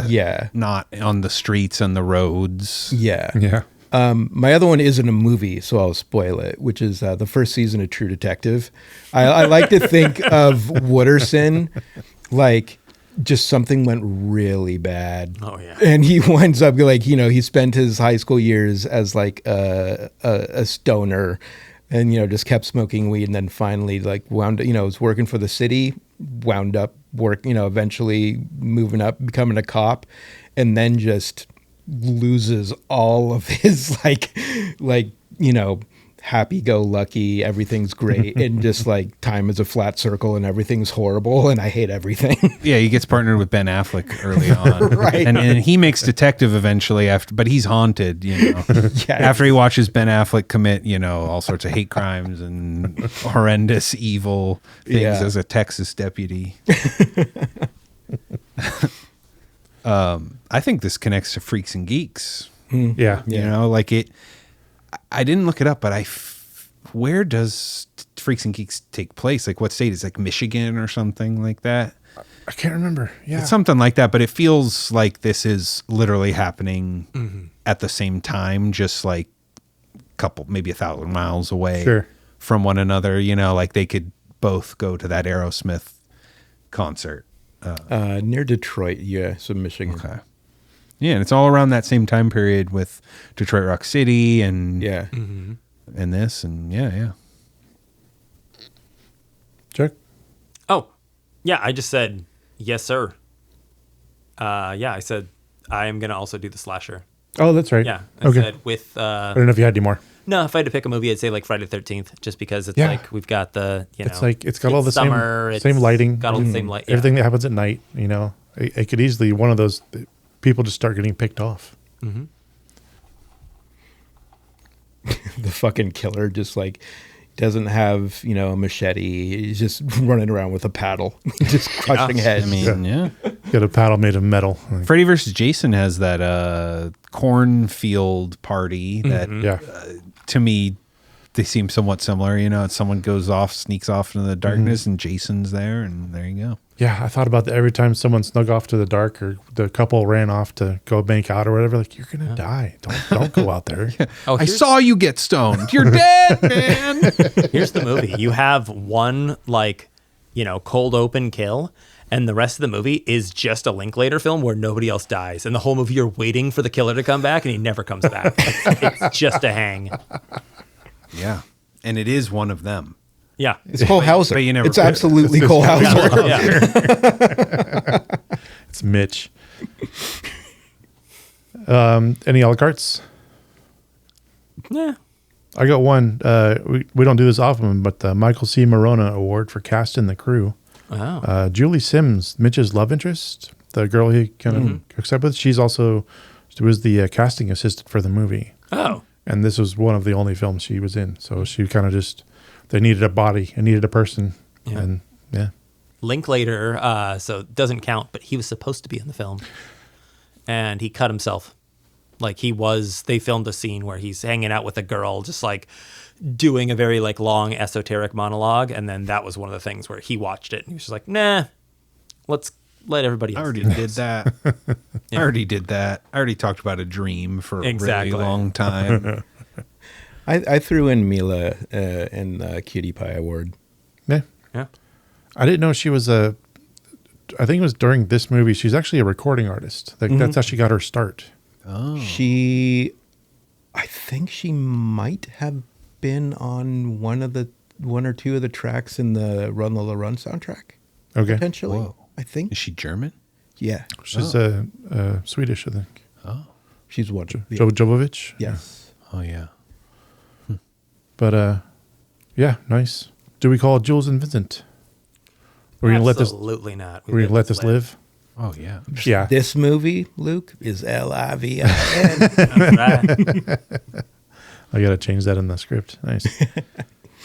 [SPEAKER 4] yeah, not on the streets and the roads.
[SPEAKER 5] Yeah.
[SPEAKER 3] yeah.
[SPEAKER 5] My other one isn't a movie, so I'll spoil it, which is the first season of True Detective. I like to think of Wooderson like just something went really bad.
[SPEAKER 2] Oh, yeah.
[SPEAKER 5] And he winds up like, he spent his high school years as like a stoner and just kept smoking weed, and then finally like wound was working for the city, wound up eventually moving up, becoming a cop, and then just loses all of his happy-go-lucky, everything's great, and just like time is a flat circle and everything's horrible and I hate everything.
[SPEAKER 4] Yeah, he gets partnered with Ben Affleck early on,
[SPEAKER 5] Right.
[SPEAKER 4] and he makes detective eventually but he's haunted, after he watches Ben Affleck commit, all sorts of hate crimes and horrendous evil things as a Texas deputy. I think this connects to Freaks and Geeks.
[SPEAKER 3] Yeah.
[SPEAKER 4] I didn't look it up, but where does Freaks and Geeks take place? Like what state? Is like Michigan or something like that?
[SPEAKER 3] I can't remember. Yeah.
[SPEAKER 4] It's something like that, but it feels like this is literally happening at the same time, just like maybe 1,000 miles away from one another, like they could both go to that Aerosmith concert.
[SPEAKER 5] Near Detroit, so Michigan.
[SPEAKER 4] Okay. Yeah, and it's all around that same time period with Detroit Rock City and and this and yeah.
[SPEAKER 3] Chuck?
[SPEAKER 2] Oh, yeah. I just said yes, sir. I said I am gonna also do the slasher.
[SPEAKER 3] Oh, that's right.
[SPEAKER 2] Yeah. I said with.
[SPEAKER 3] I don't know if you had any more.
[SPEAKER 2] No, if I had to pick a movie, I'd say like Friday the 13th, just because it's like we've got the
[SPEAKER 3] it's like it's got all the
[SPEAKER 2] summer,
[SPEAKER 3] same lighting,
[SPEAKER 2] got all the same light,
[SPEAKER 3] everything that happens at night. It could easily one of those people just start getting picked off.
[SPEAKER 2] Mm-hmm.
[SPEAKER 5] The fucking killer just like doesn't have a machete. He's just running around with a paddle, just crushing heads.
[SPEAKER 4] I mean,
[SPEAKER 3] Got a paddle made of metal.
[SPEAKER 4] Freddy vs. Jason has that cornfield party that to me they seem somewhat similar. Someone sneaks off into the darkness and Jason's there, and there you go.
[SPEAKER 3] Yeah, I thought about that every time someone snuck off to the dark or the couple ran off to go make out or whatever. Like, you're gonna die. Don't go out there.
[SPEAKER 2] Oh,
[SPEAKER 4] I saw you get stoned. You're dead, man.
[SPEAKER 2] Here's the movie. You have one cold open kill, and the rest of the movie is just a Linklater film where nobody else dies, and the whole movie you're waiting for the killer to come back, and he never comes back. It's just a hang.
[SPEAKER 4] Yeah, and it is one of them.
[SPEAKER 2] Yeah,
[SPEAKER 5] It's Cole Hauser.
[SPEAKER 4] but you never
[SPEAKER 5] It's
[SPEAKER 4] could.
[SPEAKER 5] absolutely Cole Hauser.
[SPEAKER 2] yeah.
[SPEAKER 3] It's Mitch. Any a la cartes?
[SPEAKER 2] Yeah.
[SPEAKER 3] I got one. We don't do this often, but the Michael C. Morona Award for cast in the crew.
[SPEAKER 2] Wow.
[SPEAKER 3] Julie Sims, Mitch's love interest, the girl he kind of hooks up with. She was the casting assistant for the movie.
[SPEAKER 2] Oh.
[SPEAKER 3] And this was one of the only films she was in. So she kind of they needed a body and needed a person.
[SPEAKER 2] Yeah.
[SPEAKER 3] And yeah.
[SPEAKER 2] Linklater, so it doesn't count, but he was supposed to be in the film. And he cut himself. Like they filmed a scene where he's hanging out with a girl, just like doing a very like long esoteric monologue. And then that was one of the things where he watched it and he was just like, nah, let's let everybody else
[SPEAKER 4] I already
[SPEAKER 2] do
[SPEAKER 4] did
[SPEAKER 2] this.
[SPEAKER 4] that.
[SPEAKER 2] Yeah.
[SPEAKER 4] I already did that. I already talked about a dream for a
[SPEAKER 2] Exactly.
[SPEAKER 4] really long time.
[SPEAKER 5] I threw in Mila in the Cutie Pie Award.
[SPEAKER 3] Yeah.
[SPEAKER 2] Yeah.
[SPEAKER 3] I didn't know she was I think it was during this movie. She's actually a recording artist. That's how she got her start.
[SPEAKER 4] Oh.
[SPEAKER 5] I think she might have been on one or two of the tracks in the Run Lola Run soundtrack.
[SPEAKER 3] Okay.
[SPEAKER 5] Potentially.
[SPEAKER 4] Whoa.
[SPEAKER 5] I think.
[SPEAKER 4] Is she German?
[SPEAKER 5] Yeah.
[SPEAKER 3] She's Swedish, I think.
[SPEAKER 4] Oh.
[SPEAKER 5] She's one.
[SPEAKER 3] Jovovich?
[SPEAKER 5] Yes.
[SPEAKER 4] Oh, yeah.
[SPEAKER 3] But yeah, nice. Do we call it Jules and Vincent? We're gonna let this.
[SPEAKER 2] Absolutely not.
[SPEAKER 3] We're gonna let this live.
[SPEAKER 4] Oh, yeah.
[SPEAKER 3] Yeah.
[SPEAKER 5] This movie, Luke, is Livin.
[SPEAKER 2] Right.
[SPEAKER 3] I gotta change that in the script. Nice.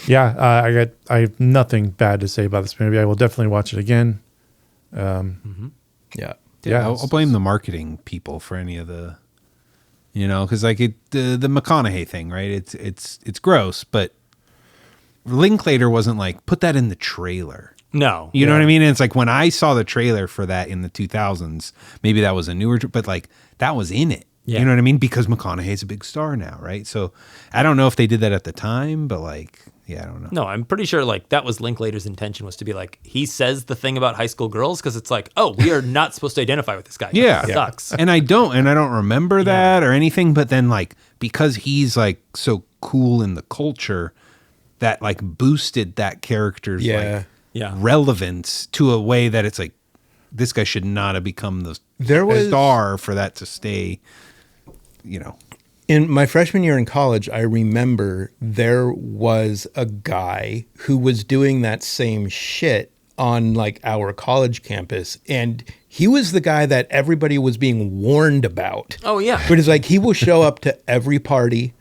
[SPEAKER 3] Yeah, I have nothing bad to say about this movie. I will definitely watch it again.
[SPEAKER 5] Yeah.
[SPEAKER 3] Yeah,
[SPEAKER 4] I'll blame the marketing people for any of the, because like the McConaughey thing, right? It's gross, but Linklater wasn't like, put that in the trailer.
[SPEAKER 2] No.
[SPEAKER 4] You know what I mean? And it's like when I saw the trailer for that in the 2000s, maybe that was a newer, but like that was in it.
[SPEAKER 2] Yeah.
[SPEAKER 4] You know what I mean? Because McConaughey's a big star now, right? So I don't know if they did that at the time, but like, yeah, I don't know.
[SPEAKER 2] No, I'm pretty sure like that was Linklater's intention, was to be like, he says the thing about high school girls because it's like, oh, we are not supposed to identify with this guy.
[SPEAKER 4] Yeah.
[SPEAKER 2] It sucks.
[SPEAKER 4] And I don't remember that or anything, but then like because he's like so cool in the culture, that like boosted that character's like
[SPEAKER 2] Yeah.
[SPEAKER 4] relevance to a way that it's like, this guy should not have become the
[SPEAKER 5] There was-
[SPEAKER 4] star for that to stay, you know.
[SPEAKER 5] In my freshman year in college, I remember there was a guy who was doing that same shit on like our college campus. And he was the guy that everybody was being warned about.
[SPEAKER 2] Oh, yeah.
[SPEAKER 5] But it's like he will show up to every party.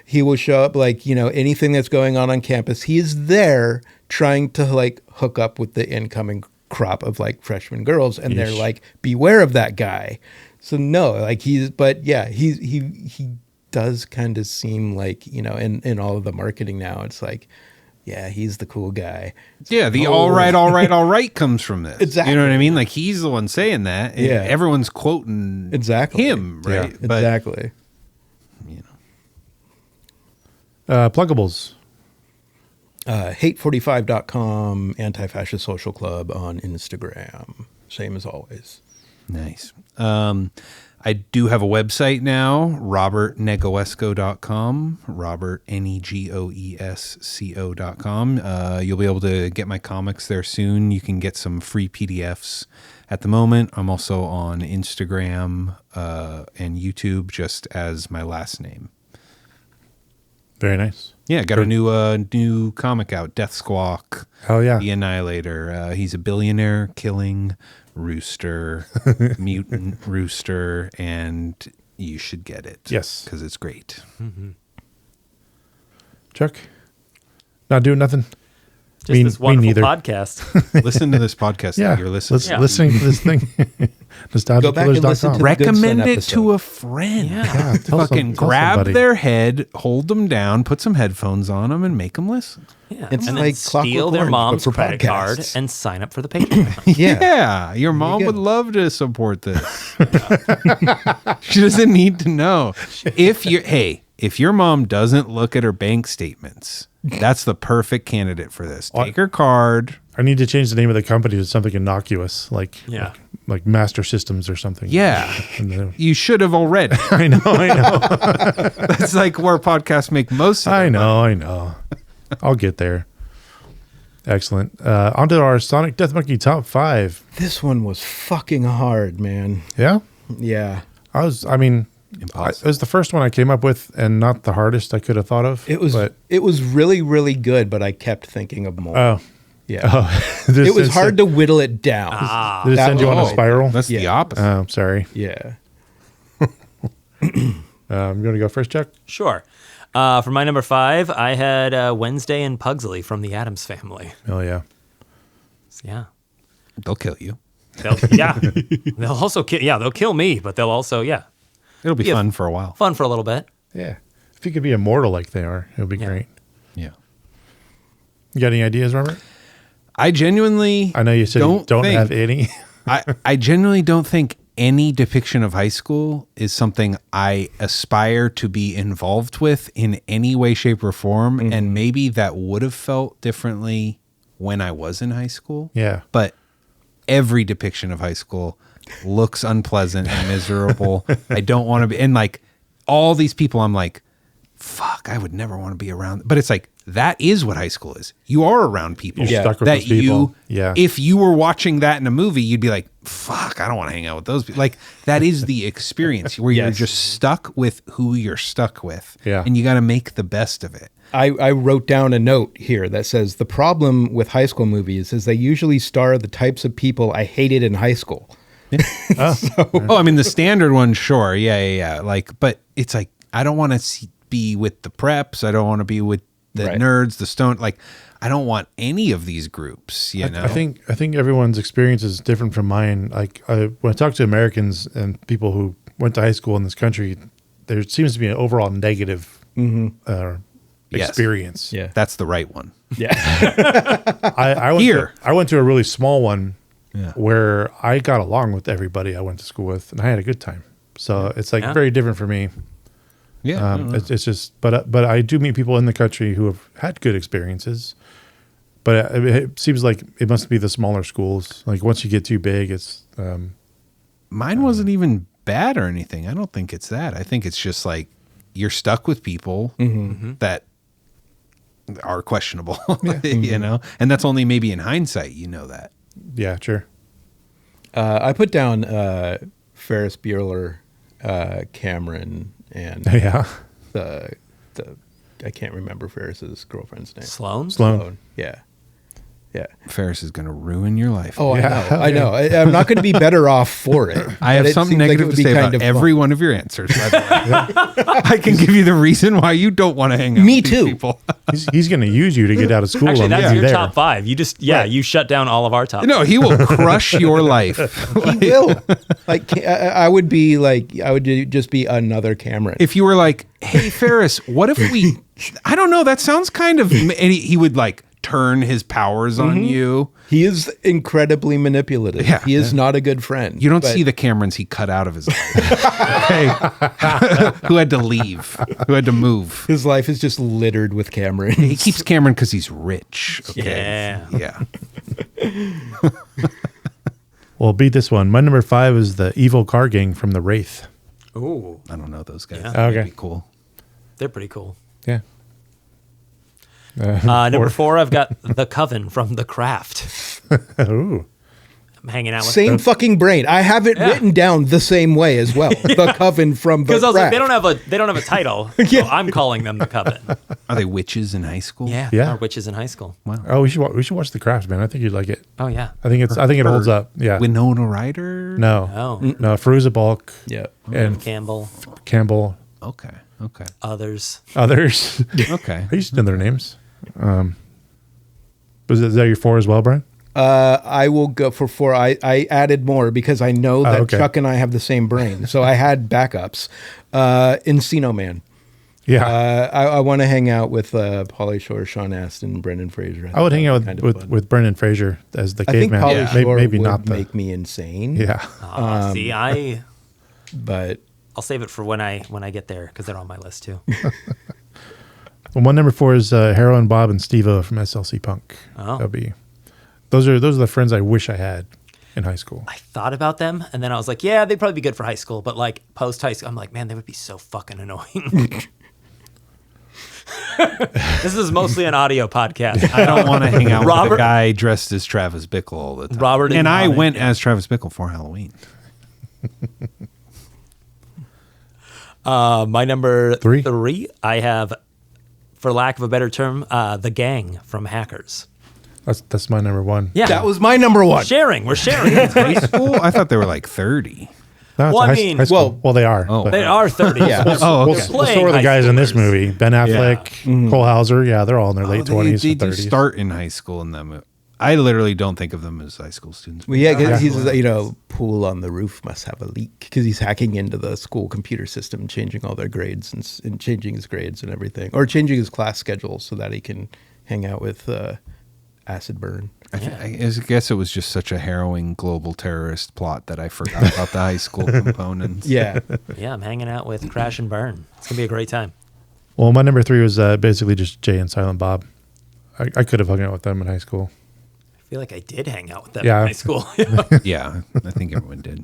[SPEAKER 5] He will show up like, you know, anything that's going on campus. He is there trying to like hook up with the incoming crop of like freshman girls. And they're like, beware of that guy. So no, like he does kind of seem like, you know, in all of the marketing now, it's like, yeah, he's the cool guy.
[SPEAKER 4] Yeah, the all right comes from this.
[SPEAKER 5] Exactly.
[SPEAKER 4] You know what I mean? Like he's the one saying that. And
[SPEAKER 5] Yeah.
[SPEAKER 4] everyone's quoting him, right?
[SPEAKER 3] Yeah.
[SPEAKER 4] But,
[SPEAKER 5] Exactly.
[SPEAKER 4] you know.
[SPEAKER 3] Pluggables.
[SPEAKER 5] Hate45.com, Anti-Fascist Social Club on Instagram. Same as always.
[SPEAKER 4] Nice. I do have a website now, robertnegoesco.com, Robert, Negoesco.com. You'll be able to get my comics there soon. You can get some free PDFs at the moment. I'm also on Instagram and YouTube just as my last name.
[SPEAKER 3] Very nice.
[SPEAKER 4] Yeah, got a new comic out, Death Squawk.
[SPEAKER 3] Hell yeah.
[SPEAKER 4] The Annihilator. He's a billionaire killing rooster, mutant rooster, and you should get it.
[SPEAKER 3] Yes.
[SPEAKER 4] Because it's great.
[SPEAKER 3] Chuck? Not doing nothing?
[SPEAKER 2] Just this wonderful podcast.
[SPEAKER 4] Listen to this podcast
[SPEAKER 3] Yeah.
[SPEAKER 4] that you're listening to.
[SPEAKER 3] Listening to this thing.
[SPEAKER 5] Go back and listen
[SPEAKER 3] NostalgiaKillers.com.
[SPEAKER 5] to the Good Son
[SPEAKER 4] Recommend it
[SPEAKER 5] episode.
[SPEAKER 4] to a friend.
[SPEAKER 2] Yeah.
[SPEAKER 4] Fucking
[SPEAKER 3] tell
[SPEAKER 4] grab
[SPEAKER 3] somebody.
[SPEAKER 4] their head, hold them down, put some headphones on them, and make them listen.
[SPEAKER 2] Yeah.
[SPEAKER 5] It's
[SPEAKER 2] and
[SPEAKER 5] like
[SPEAKER 2] then steal
[SPEAKER 5] Clockwork
[SPEAKER 2] their
[SPEAKER 5] Orange,
[SPEAKER 2] mom's
[SPEAKER 5] but for
[SPEAKER 2] credit card
[SPEAKER 5] podcasts.
[SPEAKER 2] and sign up for the Patreon.
[SPEAKER 5] Yeah.
[SPEAKER 4] Your mom
[SPEAKER 5] go.
[SPEAKER 4] would love to support this. She doesn't need to know. If your mom doesn't look at her bank statements, that's the perfect candidate for this. Take her card.
[SPEAKER 3] I need to change the name of the company to something innocuous, like Master Systems or something.
[SPEAKER 4] Yeah.
[SPEAKER 3] And then-
[SPEAKER 4] You should have already.
[SPEAKER 3] I know.
[SPEAKER 4] That's like where podcasts make most of
[SPEAKER 3] I
[SPEAKER 4] their money.
[SPEAKER 3] know. I'll get there. Excellent. On to our Sonic Death Monkey top 5.
[SPEAKER 5] This one was fucking hard, man.
[SPEAKER 3] Yeah?
[SPEAKER 5] Yeah.
[SPEAKER 3] It was the first one I came up with and not the hardest I could have thought of.
[SPEAKER 5] It was really, really good, but I kept thinking of more.
[SPEAKER 3] Oh.
[SPEAKER 5] Yeah. It was hard to whittle it down.
[SPEAKER 3] Did it
[SPEAKER 5] That
[SPEAKER 3] send you on a
[SPEAKER 5] was-
[SPEAKER 3] spiral?
[SPEAKER 4] That's the
[SPEAKER 5] Yeah.
[SPEAKER 4] opposite.
[SPEAKER 3] Oh, sorry.
[SPEAKER 5] Yeah.
[SPEAKER 3] I'm going to go first, Chuck.
[SPEAKER 2] Sure. For my number 5, I had Wednesday and Pugsley from the Addams Family.
[SPEAKER 3] Oh, yeah.
[SPEAKER 2] Yeah.
[SPEAKER 4] They'll kill you.
[SPEAKER 2] They'll also kill. Yeah, they'll kill me, but they'll also
[SPEAKER 4] It'll be
[SPEAKER 2] Yeah.
[SPEAKER 4] fun for a while.
[SPEAKER 2] fun for a little bit.
[SPEAKER 3] Yeah. If you could be immortal like they are, it would be
[SPEAKER 2] Yeah.
[SPEAKER 3] great.
[SPEAKER 4] Yeah.
[SPEAKER 3] You got any ideas, Robert?
[SPEAKER 4] I genuinely
[SPEAKER 3] I know you said you don't
[SPEAKER 4] think-
[SPEAKER 3] have any.
[SPEAKER 4] I genuinely don't think any depiction of high school is something I aspire to be involved with in any way, shape, or form. And maybe that would have felt differently when I was in high school.
[SPEAKER 3] Yeah.
[SPEAKER 4] But every depiction of high school looks unpleasant and miserable. I don't want to be. And like all these people, I'm like, fuck, I would never want to be around. But it's like, that is what high school is. You are around people.
[SPEAKER 3] You're stuck with
[SPEAKER 4] that
[SPEAKER 3] those people.
[SPEAKER 4] you,
[SPEAKER 3] Yeah.
[SPEAKER 4] if you were watching that in a movie, you'd be like, fuck, I don't want to hang out with those people. Like, that is the experience where you're
[SPEAKER 5] Yes.
[SPEAKER 4] just stuck with who you're stuck with.
[SPEAKER 3] Yeah.
[SPEAKER 4] And you got to make the best of it.
[SPEAKER 5] I wrote down a note here that says the problem with high school movies is they usually star the types of people I hated in high school.
[SPEAKER 4] Oh, I mean, the standard one, sure. Yeah. Like, but it's like, I don't want to be with the preps. I don't want to be with the
[SPEAKER 5] Right.
[SPEAKER 4] nerds, the stone. Like, I don't want any of these groups, you know?
[SPEAKER 3] I think everyone's experience is different from mine. Like when I talk to Americans and people who went to high school in this country, there seems to be an overall negative
[SPEAKER 4] Yes.
[SPEAKER 3] experience.
[SPEAKER 5] Yeah.
[SPEAKER 4] That's the right one.
[SPEAKER 5] Yeah.
[SPEAKER 3] I went to a really small one
[SPEAKER 4] Yeah.
[SPEAKER 3] where I got along with everybody I went to school with, and I had a good time. So it's like
[SPEAKER 2] Yeah.
[SPEAKER 3] very different for me.
[SPEAKER 4] Yeah.
[SPEAKER 3] It's just, but I do meet people in the country who have had good experiences. But it seems like it must be the smaller schools. Like once you get too big, it's
[SPEAKER 4] Mine wasn't even bad or anything. I don't think it's that. I think it's just like you're stuck with people that are questionable, you know, and that's only maybe in hindsight, you know that.
[SPEAKER 3] Yeah, sure.
[SPEAKER 5] I put down Ferris Bueller, Cameron, and
[SPEAKER 3] Yeah.
[SPEAKER 5] the I can't remember Ferris's girlfriend's name.
[SPEAKER 2] Sloan?
[SPEAKER 3] Sloan.
[SPEAKER 5] Yeah. Yeah.
[SPEAKER 4] Ferris is going to ruin your life.
[SPEAKER 5] Oh,
[SPEAKER 3] Yeah.
[SPEAKER 5] I know. I'm not going to be better off for it.
[SPEAKER 4] I have
[SPEAKER 5] but it
[SPEAKER 4] something
[SPEAKER 5] seems like it
[SPEAKER 4] negative
[SPEAKER 5] would
[SPEAKER 4] to
[SPEAKER 5] be
[SPEAKER 4] say
[SPEAKER 5] kind
[SPEAKER 4] about
[SPEAKER 5] of
[SPEAKER 4] every
[SPEAKER 5] fun.
[SPEAKER 4] one of your answers, by the way. I can give you the reason why you don't want to hang out
[SPEAKER 5] Me
[SPEAKER 4] with these
[SPEAKER 5] too.
[SPEAKER 4] people.
[SPEAKER 3] He's going to use you to get out of school.
[SPEAKER 2] Actually,
[SPEAKER 3] and
[SPEAKER 2] that's
[SPEAKER 3] leave you
[SPEAKER 2] your
[SPEAKER 3] there.
[SPEAKER 2] top 5. You just, you shut down all of our top.
[SPEAKER 4] No, he will crush your life.
[SPEAKER 5] He will. Like, I would be like, I would just be another Cameron.
[SPEAKER 4] If you were like, hey, Ferris, what if we, I don't know, that sounds kind of, and he would like turn his powers on you.
[SPEAKER 5] He is incredibly manipulative.
[SPEAKER 4] Yeah.
[SPEAKER 5] He is not a good friend.
[SPEAKER 4] You don't
[SPEAKER 5] but
[SPEAKER 4] see the Camerons he cut out of his life. Okay. Who had to leave, who had to move.
[SPEAKER 5] his life is just littered with Cameron.
[SPEAKER 4] He keeps Cameron because he's rich. Okay.
[SPEAKER 2] Yeah.
[SPEAKER 4] Yeah.
[SPEAKER 3] Well, beat this one. My number 5 is the evil car gang from The Wraith.
[SPEAKER 2] Ooh,
[SPEAKER 4] I don't know those guys.
[SPEAKER 2] Yeah.
[SPEAKER 4] That'd
[SPEAKER 3] Okay.
[SPEAKER 4] be cool.
[SPEAKER 2] they're pretty cool.
[SPEAKER 3] Yeah.
[SPEAKER 2] Number 4, I've got The Coven from The Craft.
[SPEAKER 3] Ooh.
[SPEAKER 2] I'm hanging out with
[SPEAKER 5] Same fucking brain. I have it written down the same way as well. The Coven from the
[SPEAKER 2] because I was like,
[SPEAKER 5] Craft.
[SPEAKER 2] they don't have a title. So I'm calling them The Coven.
[SPEAKER 4] Are they witches in high school?
[SPEAKER 2] Yeah,
[SPEAKER 3] Yeah.
[SPEAKER 2] Our witches in high school.
[SPEAKER 3] Oh, we should watch The Craft, man. I think you'd like it.
[SPEAKER 2] Oh yeah.
[SPEAKER 3] I think it holds up. Yeah.
[SPEAKER 4] Winona Ryder?
[SPEAKER 3] No.
[SPEAKER 2] Oh,
[SPEAKER 3] No, Firuza Balk
[SPEAKER 5] Yeah.
[SPEAKER 3] and
[SPEAKER 2] Campbell,
[SPEAKER 3] Campbell,
[SPEAKER 4] Okay.
[SPEAKER 2] others.
[SPEAKER 3] others.
[SPEAKER 4] Okay.
[SPEAKER 3] I used to know their names. Is that your 4 as well, Brian?
[SPEAKER 5] I will go for 4. I added more because I know that
[SPEAKER 3] okay.
[SPEAKER 5] Chuck and I have the same brain. So I had backups. Encino Man.
[SPEAKER 3] Yeah.
[SPEAKER 5] I want to hang out with Pauly Shore, Sean Astin, Brendan Fraser.
[SPEAKER 3] I would hang out
[SPEAKER 5] Kind of
[SPEAKER 3] with,
[SPEAKER 5] fun.
[SPEAKER 3] with Brendan Fraser as the
[SPEAKER 5] I think
[SPEAKER 3] caveman.
[SPEAKER 5] Pauly Shore
[SPEAKER 3] Maybe
[SPEAKER 5] would
[SPEAKER 3] not the.
[SPEAKER 5] make me insane.
[SPEAKER 3] Yeah.
[SPEAKER 2] See,
[SPEAKER 5] But
[SPEAKER 2] I'll save it for when I get there because they're on my list too.
[SPEAKER 3] Well, my number 4 is Harold, Bob, and Steve-O from SLC Punk.
[SPEAKER 2] Oh.
[SPEAKER 3] That'd be. Those are the friends I wish I had in high school.
[SPEAKER 2] I thought about them, and then I was like, yeah, they'd probably be good for high school, but like post high school, I'm like, man, they would be so fucking annoying. This is mostly an audio podcast.
[SPEAKER 4] I don't want to hang out with
[SPEAKER 2] Robert-
[SPEAKER 4] a guy dressed as Travis Bickle all the time.
[SPEAKER 2] Robert
[SPEAKER 4] and I
[SPEAKER 2] comment,
[SPEAKER 4] went as Travis Bickle for Halloween.
[SPEAKER 2] My number
[SPEAKER 3] 3?
[SPEAKER 2] 3, I have, for lack of a better term, The Gang from Hackers.
[SPEAKER 3] That's my number 1.
[SPEAKER 2] Yeah,
[SPEAKER 5] that was my number 1.
[SPEAKER 2] sharing. We're sharing. It's great.
[SPEAKER 4] High school? I thought they were like 30.
[SPEAKER 3] No, it's
[SPEAKER 2] Well, I
[SPEAKER 3] high
[SPEAKER 2] mean-
[SPEAKER 3] school. Well, they are.
[SPEAKER 4] Oh.
[SPEAKER 3] but-
[SPEAKER 2] They are 30.
[SPEAKER 5] Yeah.
[SPEAKER 4] Oh, okay.
[SPEAKER 3] Well, so
[SPEAKER 2] Playing
[SPEAKER 3] are the
[SPEAKER 2] high
[SPEAKER 3] guys in this
[SPEAKER 2] schoolers.
[SPEAKER 3] movie. Ben Affleck, Cole Hauser. Yeah, they're all in their late 20s
[SPEAKER 4] They
[SPEAKER 3] and
[SPEAKER 4] do
[SPEAKER 3] 30s.
[SPEAKER 4] start in high school in that movie. I literally don't think of them as high school students.
[SPEAKER 5] Well, yeah, because he's pool on the roof must have a leak because he's hacking into the school computer system, changing all their grades and changing his grades and everything, or changing his class schedule so that he can hang out with Acid Burn.
[SPEAKER 4] I guess it was just such a harrowing global terrorist plot that I forgot about the high school components.
[SPEAKER 5] Yeah,
[SPEAKER 2] Yeah, I'm hanging out with Crash and Burn. It's gonna be a great time.
[SPEAKER 3] Well, my number 3 was basically just Jay and Silent Bob. I could have hung out with them in high school.
[SPEAKER 2] I feel like I did hang out with them
[SPEAKER 3] Yeah.
[SPEAKER 2] in high school.
[SPEAKER 4] Yeah, I think everyone did.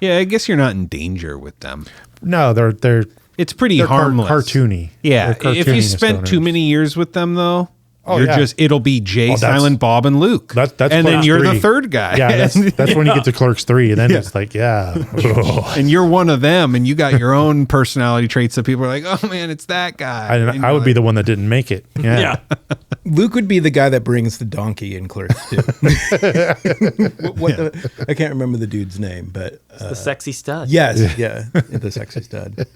[SPEAKER 4] Yeah, I guess you're not in danger with them.
[SPEAKER 3] No, they're
[SPEAKER 4] It's pretty
[SPEAKER 3] they're
[SPEAKER 4] harmless.
[SPEAKER 3] cartoony.
[SPEAKER 4] Yeah,
[SPEAKER 3] They're
[SPEAKER 4] if you
[SPEAKER 3] cartoony
[SPEAKER 4] spent too
[SPEAKER 3] stoners.
[SPEAKER 4] many years with them, though,
[SPEAKER 3] Oh, yeah.
[SPEAKER 4] it'll be Jay,
[SPEAKER 3] Oh, that's-
[SPEAKER 4] Silent Bob, and Luke.
[SPEAKER 3] That's
[SPEAKER 4] and then
[SPEAKER 3] Clerks
[SPEAKER 4] you're the
[SPEAKER 3] 3.
[SPEAKER 4] third guy.
[SPEAKER 3] Yeah, that's when you get to Clerks 3, and then it's like, yeah.
[SPEAKER 4] and you're one of them, and you got your own personality traits that people are like, oh man, it's that guy. And
[SPEAKER 3] I
[SPEAKER 4] you're
[SPEAKER 3] would be
[SPEAKER 4] like,
[SPEAKER 3] the one that didn't make it. Yeah.
[SPEAKER 2] Yeah.
[SPEAKER 5] Luke would be the guy that brings the donkey in Clerks too. I can't remember the dude's name, but
[SPEAKER 2] The sexy stud.
[SPEAKER 5] yes, yeah, the sexy stud.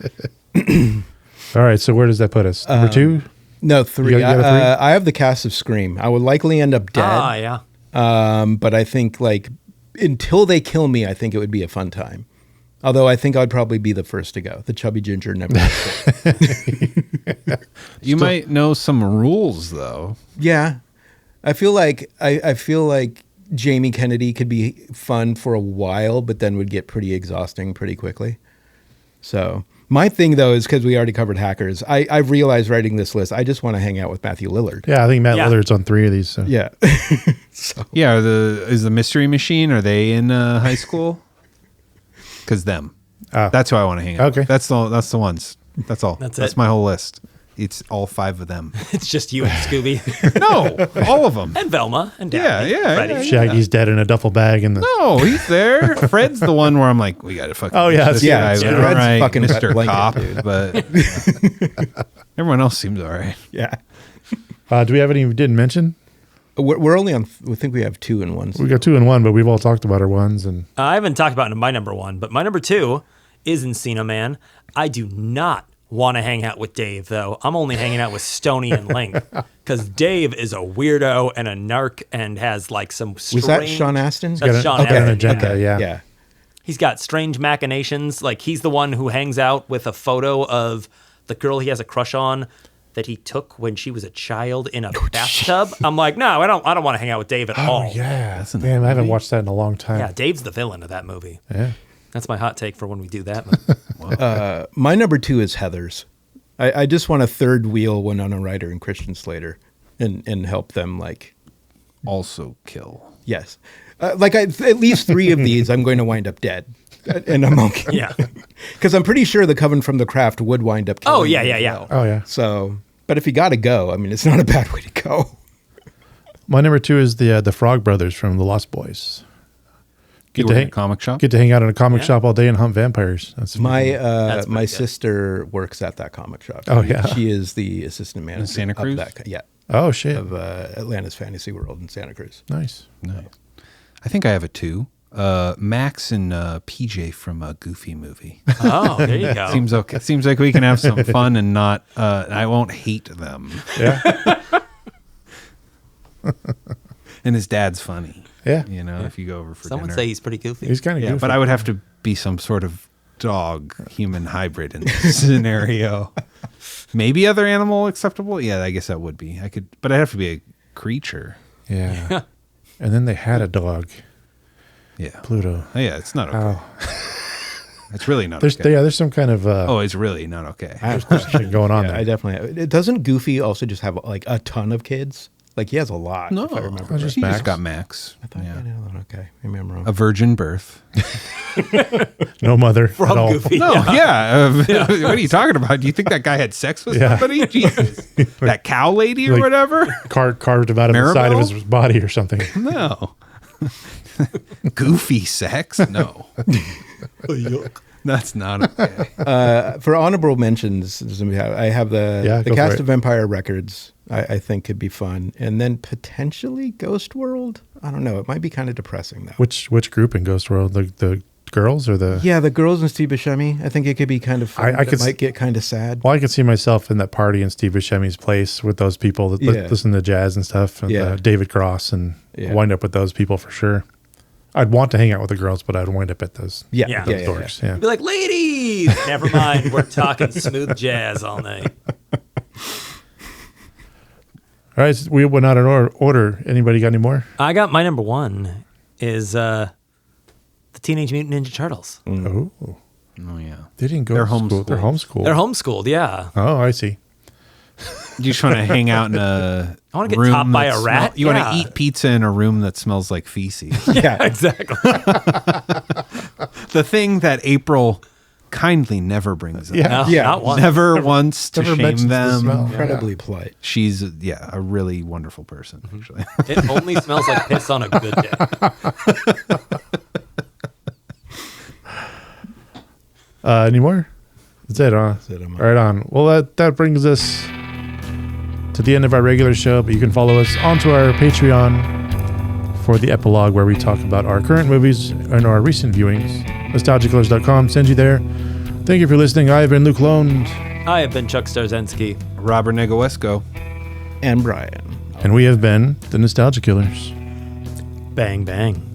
[SPEAKER 3] All right, so where does that put us? Number 2?
[SPEAKER 5] No, 3.
[SPEAKER 3] You got a 3?
[SPEAKER 5] I have the cast of Scream. I would likely end up dead.
[SPEAKER 2] Ah, yeah.
[SPEAKER 5] But I think like until they kill me, I think it would be a fun time. Although I think I'd probably be the first to go. The chubby ginger never.
[SPEAKER 4] You might know some rules though.
[SPEAKER 5] Yeah, I feel like Jamie Kennedy could be fun for a while, but then would get pretty exhausting pretty quickly. So my thing though is because we already covered Hackers. I've realized writing this list, I just want to hang out with Matthew Lillard.
[SPEAKER 3] Yeah, I think Matt
[SPEAKER 2] Yeah.
[SPEAKER 3] Lillard's on 3 of these. So.
[SPEAKER 5] Yeah.
[SPEAKER 4] Yeah, is the Mystery Machine? Are they in high school? Because them.
[SPEAKER 3] Oh.
[SPEAKER 4] That's who I want to hang out.
[SPEAKER 3] Okay.
[SPEAKER 4] with. That's the ones. That's all.
[SPEAKER 2] That's
[SPEAKER 4] That's
[SPEAKER 2] it.
[SPEAKER 4] my whole list. It's all 5 of them.
[SPEAKER 2] It's just you and Scooby.
[SPEAKER 4] No, all of them.
[SPEAKER 2] And Velma and Daphne.
[SPEAKER 4] Yeah,
[SPEAKER 2] Freddy.
[SPEAKER 4] yeah.
[SPEAKER 3] Shaggy's dead in a duffel bag. And
[SPEAKER 4] No, he's there. Fred's the one where I'm like, we got to fucking.
[SPEAKER 3] Oh, yeah,
[SPEAKER 4] this
[SPEAKER 5] yeah,
[SPEAKER 4] guy.
[SPEAKER 5] yeah.
[SPEAKER 4] All
[SPEAKER 5] Fred's
[SPEAKER 4] right,
[SPEAKER 5] fucking wet
[SPEAKER 4] Mr.
[SPEAKER 5] blanket,
[SPEAKER 4] Cop,
[SPEAKER 5] dude.
[SPEAKER 4] but everyone else seems all right.
[SPEAKER 5] Yeah.
[SPEAKER 3] do we have any we didn't mention?
[SPEAKER 5] We're only on, we think we have 2 in 1.
[SPEAKER 3] We got 2 and 1, but we've all talked about our ones. And
[SPEAKER 2] I haven't talked about my number 1, but my number 2 is Encino Man. I do not want to hang out with Dave, though. I'm only hanging out with Stoney and Link because Dave is a weirdo and a narc and has like some strange...
[SPEAKER 5] Was that Sean Astin?
[SPEAKER 2] That's Sean
[SPEAKER 3] got an
[SPEAKER 2] Astin.
[SPEAKER 3] agenda, yeah.
[SPEAKER 5] Yeah.
[SPEAKER 2] He's got strange machinations. Like he's the one who hangs out with a photo of the girl he has a crush on that he took when she was a child in a bathtub. I'm like, no, I don't want to hang out with Dave at all.
[SPEAKER 3] yeah. Damn, I haven't watched that in a long time.
[SPEAKER 2] Yeah, Dave's the villain of that movie.
[SPEAKER 3] Yeah.
[SPEAKER 2] That's my hot take for when we do that movie.
[SPEAKER 5] My number 2 is Heathers. I just want to third wheel Winona Ryder and Christian Slater and help them like...
[SPEAKER 4] Also kill.
[SPEAKER 5] Yes. At least 3 of these, I'm going to wind up dead. And I'm okay.
[SPEAKER 2] Yeah.
[SPEAKER 5] Because I'm pretty sure the Coven from the Craft would wind up killing me as well.
[SPEAKER 3] Oh, yeah.
[SPEAKER 5] So, but if you got to go, I mean, it's not a bad way to go.
[SPEAKER 3] My number 2 is the Frog Brothers from The Lost Boys.
[SPEAKER 4] You work in a comic shop?
[SPEAKER 3] Get to hang out in a comic shop all day and hunt vampires. That's
[SPEAKER 5] My
[SPEAKER 2] That's
[SPEAKER 5] my
[SPEAKER 2] pretty good.
[SPEAKER 5] sister works at that comic shop.
[SPEAKER 3] Oh, yeah.
[SPEAKER 5] She is the assistant manager
[SPEAKER 4] Santa Cruz?
[SPEAKER 5] of that. Yeah.
[SPEAKER 3] Oh, shit.
[SPEAKER 5] Of Atlantis Fantasy World in Santa Cruz.
[SPEAKER 3] Nice.
[SPEAKER 4] Nice. I think I have a 2. Max and PJ from a Goofy movie.
[SPEAKER 2] Oh, there you go.
[SPEAKER 4] Seems okay. Seems like we can have some fun and not. I won't hate them.
[SPEAKER 3] Yeah.
[SPEAKER 4] And his dad's funny.
[SPEAKER 3] Yeah.
[SPEAKER 4] You know, if you go over for
[SPEAKER 2] Someone
[SPEAKER 4] dinner.
[SPEAKER 2] say he's pretty goofy.
[SPEAKER 3] He's kind of
[SPEAKER 4] Yeah,
[SPEAKER 3] goofy.
[SPEAKER 4] but I would have to be some sort of dog human hybrid in this scenario. Maybe other animal acceptable? Yeah, I guess that would be. I could, but I'd have to be a creature.
[SPEAKER 3] Yeah. And then they had a dog,
[SPEAKER 4] Yeah.
[SPEAKER 3] Pluto.
[SPEAKER 4] Oh, yeah, it's not okay.
[SPEAKER 3] Oh.
[SPEAKER 4] It's really not
[SPEAKER 3] There's
[SPEAKER 4] okay.
[SPEAKER 3] there's some kind of
[SPEAKER 4] Oh, it's really not okay.
[SPEAKER 3] shit going on
[SPEAKER 5] Yeah,
[SPEAKER 3] there.
[SPEAKER 5] I definitely. It doesn't Goofy also just have like a ton of kids? Like he has a lot.
[SPEAKER 4] No,
[SPEAKER 5] if I remember.
[SPEAKER 3] just
[SPEAKER 4] he
[SPEAKER 3] Max.
[SPEAKER 4] just got Max.
[SPEAKER 5] I thought,
[SPEAKER 4] Yeah.
[SPEAKER 5] okay, maybe I'm wrong.
[SPEAKER 4] A virgin birth.
[SPEAKER 3] No mother at
[SPEAKER 2] From
[SPEAKER 3] all.
[SPEAKER 2] Goofy.
[SPEAKER 4] No, yeah. What are you talking about? Do you think that guy had sex with
[SPEAKER 3] Yeah.
[SPEAKER 4] somebody? Jesus. That cow lady or
[SPEAKER 3] Like-
[SPEAKER 4] whatever?
[SPEAKER 3] Carved him out of the side of
[SPEAKER 4] Maribel?
[SPEAKER 3] his body or something.
[SPEAKER 4] No. Goofy sex? No. That's not okay.
[SPEAKER 5] For honorable mentions, I have the
[SPEAKER 3] go for
[SPEAKER 5] cast
[SPEAKER 3] it.
[SPEAKER 5] of Empire Records. I think could be fun, and then potentially Ghost World. I don't know. It might be kind of depressing though.
[SPEAKER 3] Which group in Ghost World? The girls or the?
[SPEAKER 5] Yeah, the girls in Steve Buscemi. I think it could be kind of fun.
[SPEAKER 3] I
[SPEAKER 5] It
[SPEAKER 3] could
[SPEAKER 5] might get kind of sad.
[SPEAKER 3] Well, I could see myself in that party in Steve Buscemi's place with those people that
[SPEAKER 5] Yeah.
[SPEAKER 3] listen to jazz and stuff, and
[SPEAKER 5] Yeah.
[SPEAKER 3] David Cross, and
[SPEAKER 5] Yeah.
[SPEAKER 3] wind up with those people for sure. I'd want to hang out with the girls, but I'd wind up at those.
[SPEAKER 5] Yeah,
[SPEAKER 2] Yeah.
[SPEAKER 3] Those dorks. Yeah.
[SPEAKER 2] Be like, ladies! Never mind. We're talking smooth jazz all night.
[SPEAKER 3] All right, so we went out in order. Anybody got any more?
[SPEAKER 2] I got my number 1 is the Teenage Mutant Ninja Turtles.
[SPEAKER 3] Oh,
[SPEAKER 4] Oh, yeah.
[SPEAKER 3] they didn't go
[SPEAKER 4] They're
[SPEAKER 3] to school. They're homeschooled.
[SPEAKER 2] They're homeschooled, yeah.
[SPEAKER 3] Oh, I see.
[SPEAKER 4] You just want to hang out in a
[SPEAKER 2] I wanna get
[SPEAKER 4] room
[SPEAKER 2] topped by
[SPEAKER 4] that
[SPEAKER 2] a rat?
[SPEAKER 4] You want
[SPEAKER 2] Yeah.
[SPEAKER 4] to eat pizza in a room that smells like feces.
[SPEAKER 5] Yeah.
[SPEAKER 2] Exactly.
[SPEAKER 4] The thing that April kindly never brings up.
[SPEAKER 3] Yeah.
[SPEAKER 2] No,
[SPEAKER 5] Yeah.
[SPEAKER 2] not one.
[SPEAKER 4] Never wants to
[SPEAKER 3] never
[SPEAKER 4] shame
[SPEAKER 3] mentions the smell.
[SPEAKER 4] them.
[SPEAKER 5] Incredibly polite.
[SPEAKER 4] She's, a really wonderful person, actually.
[SPEAKER 2] It only smells like piss on a good day.
[SPEAKER 3] Any more? That's it, huh?
[SPEAKER 5] That's it, I'm out.
[SPEAKER 3] Right on. Well, that brings us to the end of our regular show, but you can follow us onto our Patreon for the epilogue where we talk about our current movies and our recent viewings. NostalgiaKillers.com sends you there. Thank you for listening. I have been Luke Lone,
[SPEAKER 2] I have been Chuck Starzensky.
[SPEAKER 4] Robert Negowesco.
[SPEAKER 5] And Brian.
[SPEAKER 3] and we have been the Nostalgia Killers.
[SPEAKER 2] Bang, bang.